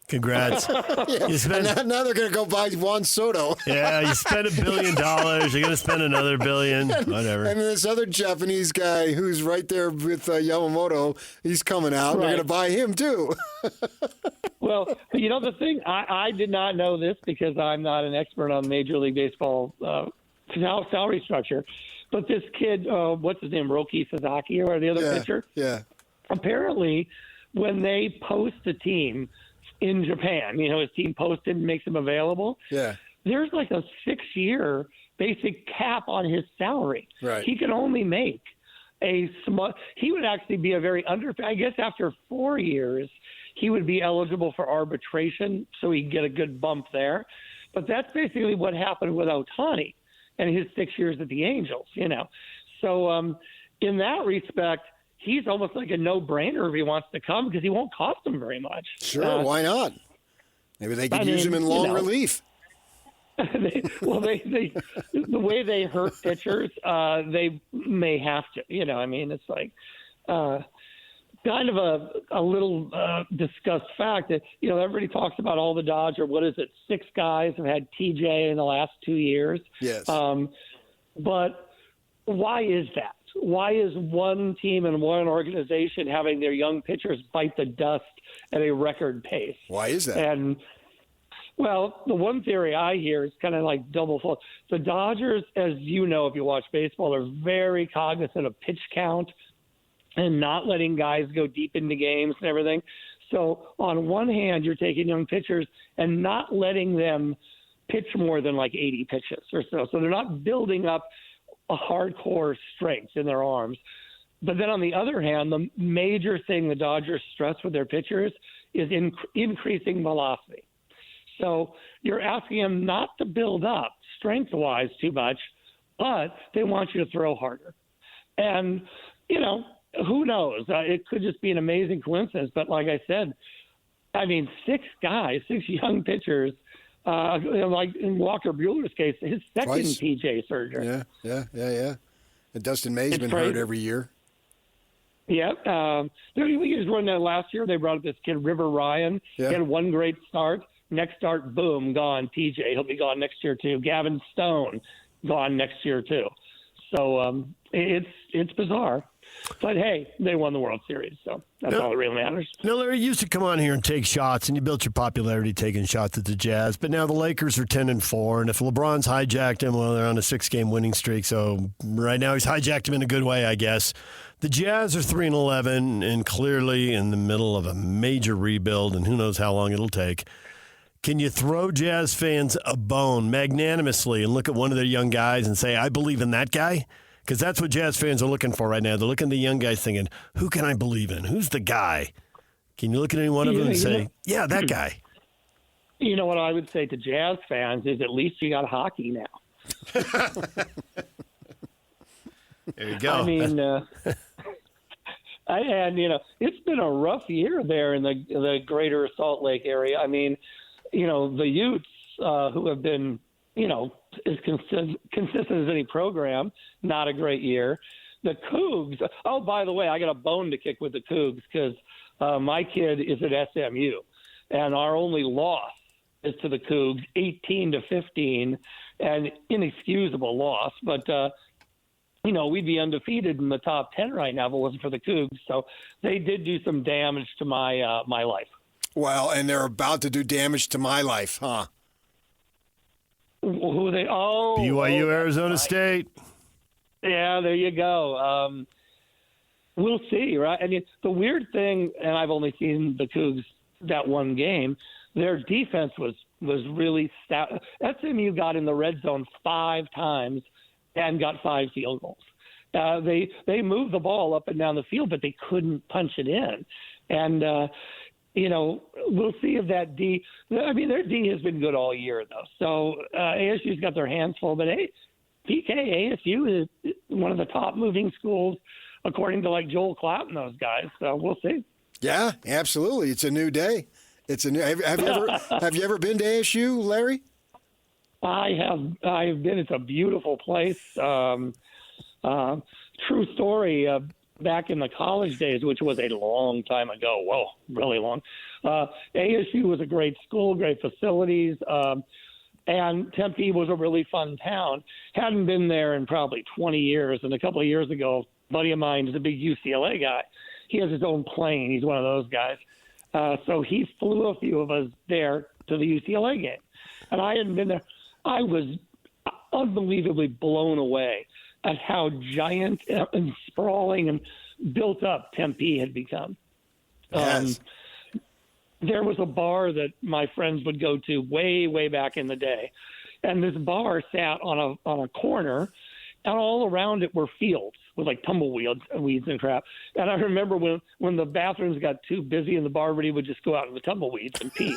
[SPEAKER 1] Congrats.
[SPEAKER 9] Now they're going to go buy Juan Soto.
[SPEAKER 1] Yeah, you spend $1 billion. You're going to spend another $1 billion. Whatever.
[SPEAKER 9] And this other Japanese guy who's right there with Yamamoto, he's coming out. Right. They're going to buy him, too.
[SPEAKER 13] Well, the thing, I did not know this because I'm not an expert on Major League Baseball salary structure. But this kid, what's his name, Roki Sasaki or the other pitcher?
[SPEAKER 9] Yeah.
[SPEAKER 13] Apparently, when they post a team in Japan, his team posted and makes him available.
[SPEAKER 9] Yeah.
[SPEAKER 13] There's like a 6-year basic cap on his salary.
[SPEAKER 9] Right.
[SPEAKER 13] He can only make he would actually be I guess after 4 years, he would be eligible for arbitration, so he'd get a good bump there. But that's basically what happened with Ohtani and his 6 years at the Angels, So in that respect, he's almost like a no-brainer if he wants to come because he won't cost them very much.
[SPEAKER 9] Sure, why not? Maybe they could use him in long relief.
[SPEAKER 13] The way they hurt pitchers, they may have to. It's like kind of a little discussed fact that, everybody talks about all the Dodgers. What is it? 6 guys have had TJ in the last 2 years.
[SPEAKER 9] Yes.
[SPEAKER 13] But why is that? Why is one team and one organization having their young pitchers bite the dust at a record pace?
[SPEAKER 9] Why is that?
[SPEAKER 13] And, well, the one theory I hear is kind of like double fold. The Dodgers, as you know if you watch baseball, are very cognizant of pitch count and not letting guys go deep into games and everything. So on one hand, you're taking young pitchers and not letting them pitch more than like 80 pitches or so. So they're not building up a hardcore strength in their arms. But then on the other hand, the major thing the Dodgers stress with their pitchers is increasing velocity. So you're asking them not to build up strength-wise too much, but they want you to throw harder. And, who knows? It could just be an amazing coincidence. But like I said, 6 young pitchers, like in Walker Buehler's case, his second TJ surgery.
[SPEAKER 9] Yeah. And Dustin May's been hurt every year.
[SPEAKER 13] Yeah. We just run that last year. They brought up this kid, River Ryan.
[SPEAKER 9] Yeah.
[SPEAKER 13] He had one great start. Next start, boom, gone. TJ, he'll be gone next year too. Gavin Stone, gone next year too. So it's bizarre. But, hey, they won the World Series, so that's all that really matters.
[SPEAKER 1] No, Larry, you used to come on here and take shots, and you built your popularity taking shots at the Jazz. But now the Lakers are 10-4, and if LeBron's hijacked him, well, they're on a 6-game winning streak. So right now he's hijacked him in a good way, I guess. The Jazz are 3-11 and clearly in the middle of a major rebuild, and who knows how long it'll take. Can you throw Jazz fans a bone magnanimously and look at one of their young guys and say, I believe in that guy? Because that's what Jazz fans are looking for right now. They're looking at the young guys thinking, who can I believe in? Who's the guy? Can you look at any one of them and say, yeah, that guy?
[SPEAKER 13] You know what I would say to Jazz fans is at least you got hockey now.
[SPEAKER 1] There you go.
[SPEAKER 13] I mean, it's been a rough year there in the greater Salt Lake area. I mean, the Utes who have been, as consistent as any program, not a great year. The Cougs, oh, by the way, I got a bone to kick with the Cougs because my kid is at SMU, and our only loss to the Cougs, 18-15, and inexcusable loss. But we'd be undefeated in the top 10 right now if it wasn't for the Cougs. So they did do some damage to my life.
[SPEAKER 9] Well, and they're about to do damage to my life, huh?
[SPEAKER 13] Who they? Oh,
[SPEAKER 1] BYU, Arizona State.
[SPEAKER 13] Yeah, there you go. We'll see, right? I mean, the weird thing, and I've only seen the Cougs that one game, their defense was really stout. SMU got in the red zone 5 times and got 5 field goals. They moved the ball up and down the field, but they couldn't punch it in. And, we'll see if that D – I mean, their D has been good all year, though. So ASU's got their hands full. But, hey, ASU is one of the top moving schools, according to, Joel Klatt and those guys. So we'll see.
[SPEAKER 9] Yeah, absolutely. It's a new day. It's a new. Have you ever been to ASU, Larry?
[SPEAKER 13] I have been. It's a beautiful place. True story. Back in the college days, which was a long time ago. Whoa, really long. ASU was a great school, great facilities, and Tempe was a really fun town. Hadn't been there in probably 20 years, and a couple of years ago, a buddy of mine is a big UCLA guy. He has his own plane. He's one of those guys. So he flew a few of us there to the UCLA game. And I hadn't been there. I was unbelievably blown away at how giant and sprawling and built up Tempe had become.
[SPEAKER 9] Yes.
[SPEAKER 13] There was a bar that my friends would go to way, way back in the day. And this bar sat on a corner, and all around it were fields with tumbleweeds and crap. And I remember when the bathrooms got too busy and the bar would just go out in the tumbleweeds and pee.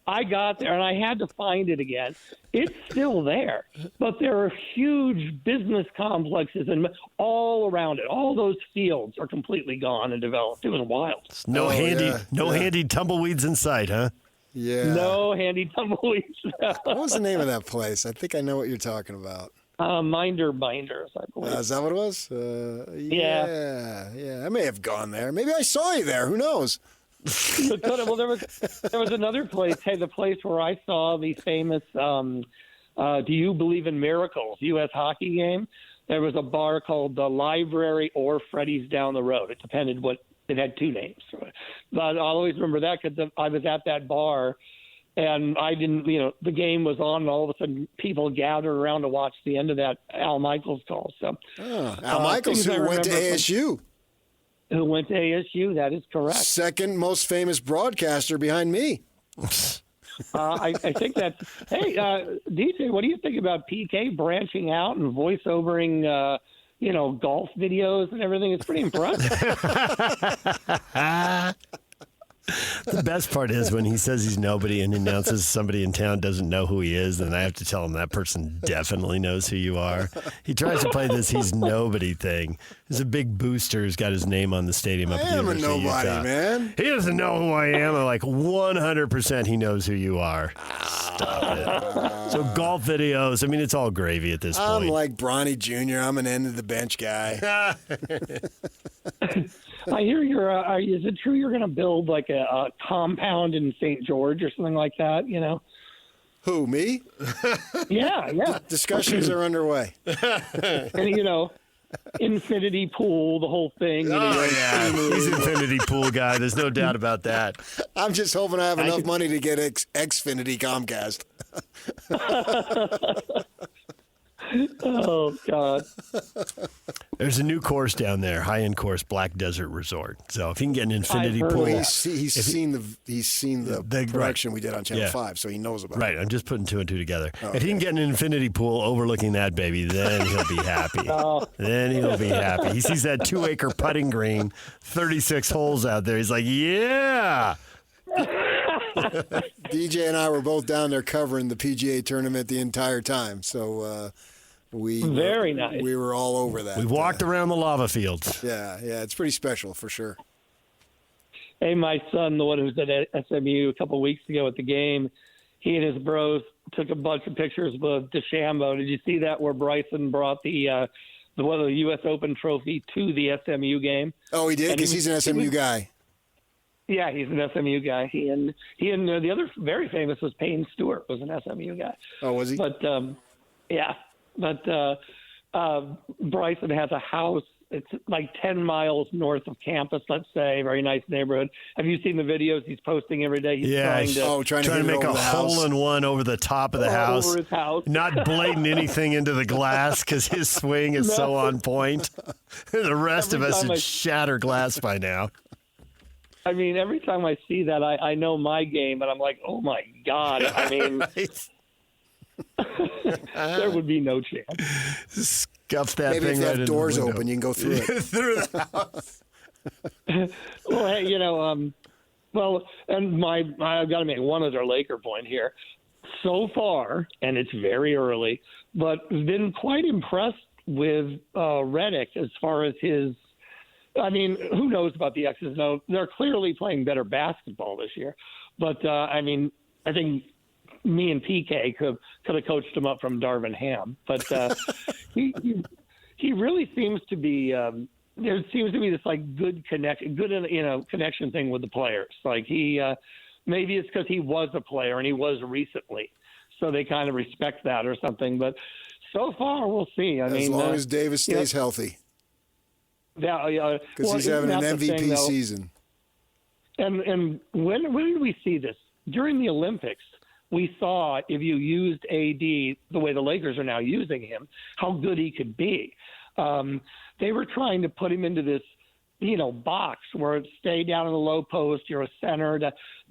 [SPEAKER 13] I got there and I had to find it again. It's still there, but there are huge business complexes and all around it. All those fields are completely gone and developed. It was wild.
[SPEAKER 1] No handy tumbleweeds in sight, huh?
[SPEAKER 9] Yeah.
[SPEAKER 13] No handy tumbleweeds.
[SPEAKER 9] What was the name of that place? I think I know what you're talking about.
[SPEAKER 13] Minders, I believe.
[SPEAKER 9] Is that what it was?
[SPEAKER 13] Yeah.
[SPEAKER 9] I may have gone there. Maybe I saw you there. Who knows?
[SPEAKER 13] Well, there was another place. Hey, the place where I saw the famous "Do You Believe in Miracles" U.S. hockey game. There was a bar called the Library or Freddy's down the road. It depended what it had 2 names, but I'll always remember that because I was at that bar. And I didn't, the game was on, and all of a sudden people gathered around to watch the end of that Al Michaels call. So,
[SPEAKER 9] Al Michaels, who went to ASU.
[SPEAKER 13] Who went to ASU, that is correct.
[SPEAKER 9] Second most famous broadcaster behind me.
[SPEAKER 13] I think that's, hey, DJ, what do you think about PK branching out and voice-overing, golf videos and everything? It's pretty impressive.
[SPEAKER 1] The best part is when he says he's nobody and announces somebody in town doesn't know who he is, then I have to tell him that person definitely knows who you are. He tries to play this he's nobody thing. There's a big booster who's got his name on the stadium up at the University of Utah.
[SPEAKER 9] I am a nobody, man.
[SPEAKER 1] He doesn't know who I am. I'm like 100% he knows who you are. Stop it. So golf videos, I mean, it's all gravy at this point.
[SPEAKER 9] I'm like Bronny Jr. I'm an end-of-the-bench guy.
[SPEAKER 13] I hear is it true you're going to build like a compound in St. George or something like that,
[SPEAKER 9] Who, me?
[SPEAKER 13] Yeah.
[SPEAKER 9] Discussions are underway.
[SPEAKER 13] And, infinity pool, the whole thing.
[SPEAKER 1] He's infinity pool guy. There's no doubt about that.
[SPEAKER 9] I'm just hoping I have enough money to get Xfinity Comcast.
[SPEAKER 13] Oh, God.
[SPEAKER 1] There's a new course down there, high-end course, Black Desert Resort. So if he can get an infinity pool.
[SPEAKER 9] He's seen the production we did on Channel 5, so he knows about it.
[SPEAKER 1] Right, I'm just putting 2 and 2 together.
[SPEAKER 9] Okay.
[SPEAKER 1] If he can get an infinity pool overlooking that baby, then he'll be happy. Then he'll be happy. He sees that 2-acre putting green, 36 holes out there. He's like, yeah.
[SPEAKER 9] DJ and I were both down there covering the PGA tournament the entire time, so
[SPEAKER 13] very nice.
[SPEAKER 9] We were all over that.
[SPEAKER 1] We walked around the lava fields.
[SPEAKER 9] Yeah, it's pretty special for sure.
[SPEAKER 13] Hey, my son, the one who was at SMU a couple of weeks ago at the game, he and his bros took a bunch of pictures with DeChambeau. Did you see that where Bryson brought the U.S. Open trophy to the SMU game?
[SPEAKER 9] Oh, he did, because he's an SMU guy.
[SPEAKER 13] Yeah, he's an SMU guy. He and the other very famous was Payne Stewart, was an SMU guy.
[SPEAKER 9] Oh, was he?
[SPEAKER 13] But Bryson has a house. It's like 10 miles north of campus, let's say. Very nice neighborhood. Have you seen the videos he's posting every day? He's
[SPEAKER 1] trying to make a hole-in-one over the top of the house.
[SPEAKER 13] Over his house.
[SPEAKER 1] Not blading anything into the glass because his swing is so on point. The rest of us would shatter glass by now.
[SPEAKER 13] I mean, every time I see that, I know my game, and I'm like, oh, my God. I mean, there would be no chance.
[SPEAKER 1] Scuff that
[SPEAKER 9] Maybe
[SPEAKER 1] thing
[SPEAKER 9] if you
[SPEAKER 1] right
[SPEAKER 9] have doors
[SPEAKER 1] in the
[SPEAKER 9] open, you can go through it.
[SPEAKER 1] through the house.
[SPEAKER 13] Well, hey, and I've got to make one other Laker point here. So far, and it's very early, but been quite impressed with Redick as far as his. I mean, who knows about the X's and O's? They're clearly playing better basketball this year, but I think me and PK could have coached him up from Darvin Ham, but he really seems to be. There seems to be this like good connection thing with the players. Like he, maybe it's because he was a player and he was recently, so they kind of respect that or something. But so far, we'll see.
[SPEAKER 9] As long as Davis stays healthy, because he's having an MVP season. And when did we see this? During the Olympics. We saw if you used AD the way the Lakers are now using him, how good he could be. They were trying to put him into this, box where it stay down in the low post. You're a center.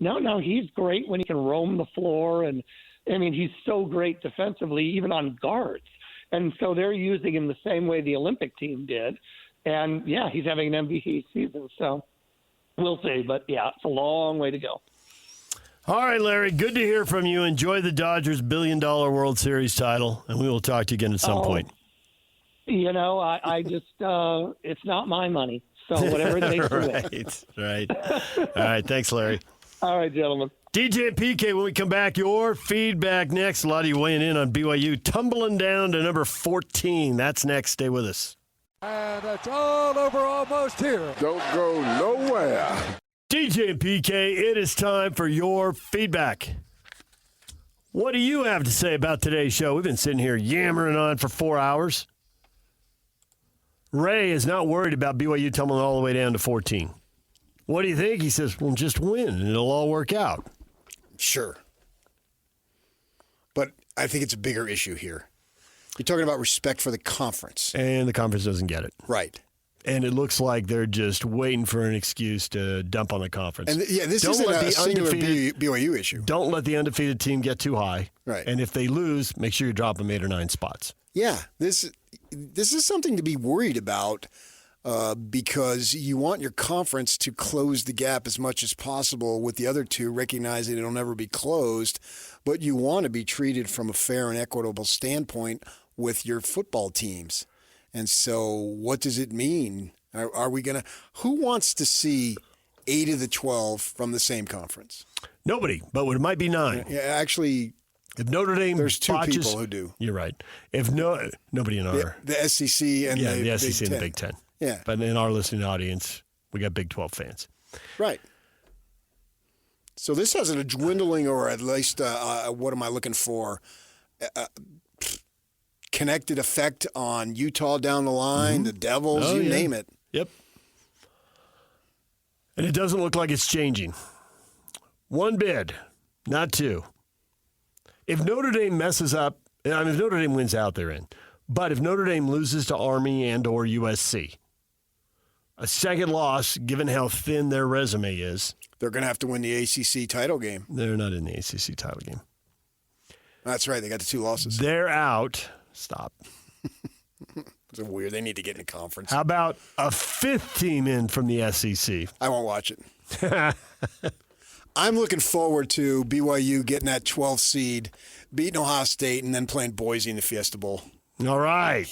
[SPEAKER 9] No, he's great when he can roam the floor. And, I mean, he's so great defensively, even on guards. And so they're using him the same way the Olympic team did. And, yeah, he's having an MVP season. So we'll see. But, yeah, it's a long way to go.
[SPEAKER 1] All right, Larry, good to hear from you. Enjoy the Dodgers' $1 billion World Series title, and we will talk to you again at some point.
[SPEAKER 13] I just, it's not my money, so whatever it takes to win.
[SPEAKER 1] Right. All right, thanks, Larry.
[SPEAKER 13] All right, gentlemen.
[SPEAKER 1] DJ and PK, when we come back, your feedback next. A lot of you weighing in on BYU tumbling down to number 14. That's next. Stay with us.
[SPEAKER 14] And it's all over almost here.
[SPEAKER 2] Don't go nowhere.
[SPEAKER 1] DJ and PK, it is time for your feedback. What do you have to say about today's show? We've been sitting here yammering on for 4 hours. Ray is not worried about BYU tumbling all the way down to 14. What do you think? He says, well, just win and it'll all work out.
[SPEAKER 9] Sure. But I think it's a bigger issue here. You're talking about respect for the conference.
[SPEAKER 1] And the conference doesn't get it.
[SPEAKER 9] Right.
[SPEAKER 1] And it looks like they're just waiting for an excuse to dump on the conference.
[SPEAKER 9] And this isn't a singular BYU issue.
[SPEAKER 1] Don't let the undefeated team get too high.
[SPEAKER 9] Right.
[SPEAKER 1] And if they lose, make sure you drop them 8 or 9 spots.
[SPEAKER 9] Yeah, this is something to be worried about because you want your conference to close the gap as much as possible with the other two, recognizing it'll never be closed, but you want to be treated from a fair and equitable standpoint with your football teams. And so what does it mean? Are we going to – who wants to see 8 of the 12 from the same conference?
[SPEAKER 1] Nobody, but it might be 9.
[SPEAKER 9] Yeah, actually –
[SPEAKER 1] if Notre Dame
[SPEAKER 9] there's 2
[SPEAKER 1] botches,
[SPEAKER 9] people who do.
[SPEAKER 1] You're right. If nobody in our
[SPEAKER 9] the SEC and
[SPEAKER 1] the SEC
[SPEAKER 9] Big
[SPEAKER 1] and the
[SPEAKER 9] Ten.
[SPEAKER 1] Big Ten.
[SPEAKER 9] Yeah,
[SPEAKER 1] but in our listening audience, we got Big 12 fans.
[SPEAKER 9] Right. So this has a dwindling, or at least what am I looking for? Connected effect on Utah down the line, the Devils, name it.
[SPEAKER 1] Yep. And it doesn't look like it's changing. 1 bid, not 2. If Notre Dame messes up, if Notre Dame wins out, they're in. But if Notre Dame loses to Army and or USC, a second loss, given how thin their resume is.
[SPEAKER 9] They're going to have to win the ACC title game.
[SPEAKER 1] They're not in the ACC title game.
[SPEAKER 9] That's right. They got the 2 losses.
[SPEAKER 1] They're out. Stop.
[SPEAKER 9] It's weird. They need to get in the conference.
[SPEAKER 1] How about a 5th team in from the SEC?
[SPEAKER 9] I won't watch it. I'm looking forward to BYU getting that 12th seed, beating Ohio State, and then playing Boise in the Fiesta Bowl.
[SPEAKER 1] All right.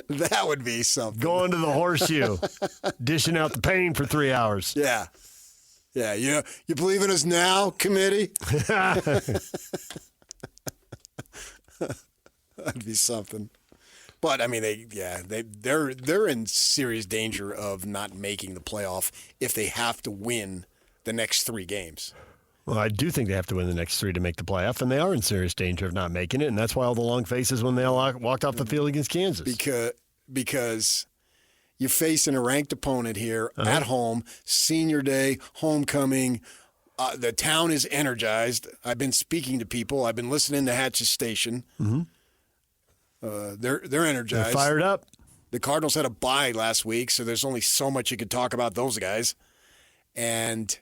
[SPEAKER 9] That would be something.
[SPEAKER 1] Going to the horseshoe, dishing out the pain for 3 hours.
[SPEAKER 9] Yeah. Yeah, you believe in us now, committee? That'd be something. But I mean, they're in serious danger of not making the playoff if they have to win the next 3 games.
[SPEAKER 1] Well, I do think they have to win the next 3 to make the playoff, and they are in serious danger of not making it, and that's why all the long faces when they all walked off the field against Kansas.
[SPEAKER 9] Because you're facing a ranked opponent here at home, senior day, homecoming. The town is energized. I've been speaking to people. I've been listening to Hatch's station.
[SPEAKER 1] Mm-hmm.
[SPEAKER 9] They're energized.
[SPEAKER 1] They're fired up.
[SPEAKER 9] The Cardinals had a bye last week, so there's only so much you could talk about those guys. And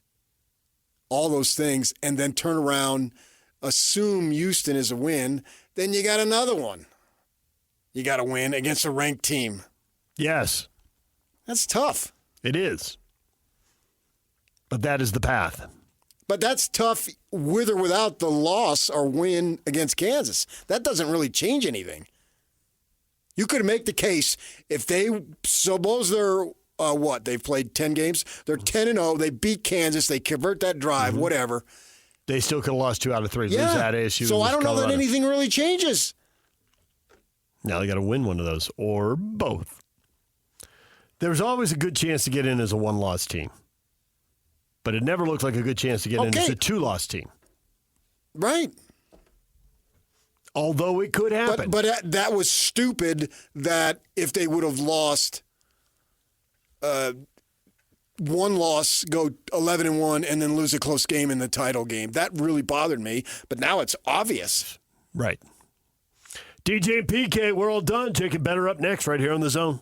[SPEAKER 9] all those things, and then turn around, assume Houston is a win, then you got another one. You got to win against a ranked team.
[SPEAKER 1] Yes.
[SPEAKER 9] That's tough.
[SPEAKER 1] It is. But that is the path.
[SPEAKER 9] But that's tough with or without the loss or win against Kansas. That doesn't really change anything. You could make the case if suppose they're, they've played 10 games? They're 10-0. They beat Kansas. They convert that drive, whatever.
[SPEAKER 1] They still could have lost 2 out of 3.
[SPEAKER 9] Yeah.
[SPEAKER 1] Lose that issue.
[SPEAKER 9] So I don't know that anything really changes.
[SPEAKER 1] Now they got to win one of those or both. There's always a good chance to get in as a 1-loss team. But it never looked like a good chance to get in as a 2-loss team.
[SPEAKER 9] Right.
[SPEAKER 1] Although it could happen.
[SPEAKER 9] But that was stupid that if they would have lost 1 loss, go 11-1, and then lose a close game in the title game. That really bothered me. But now it's obvious.
[SPEAKER 1] Right. DJ and PK, we're all done. Taking better up next right here on The Zone.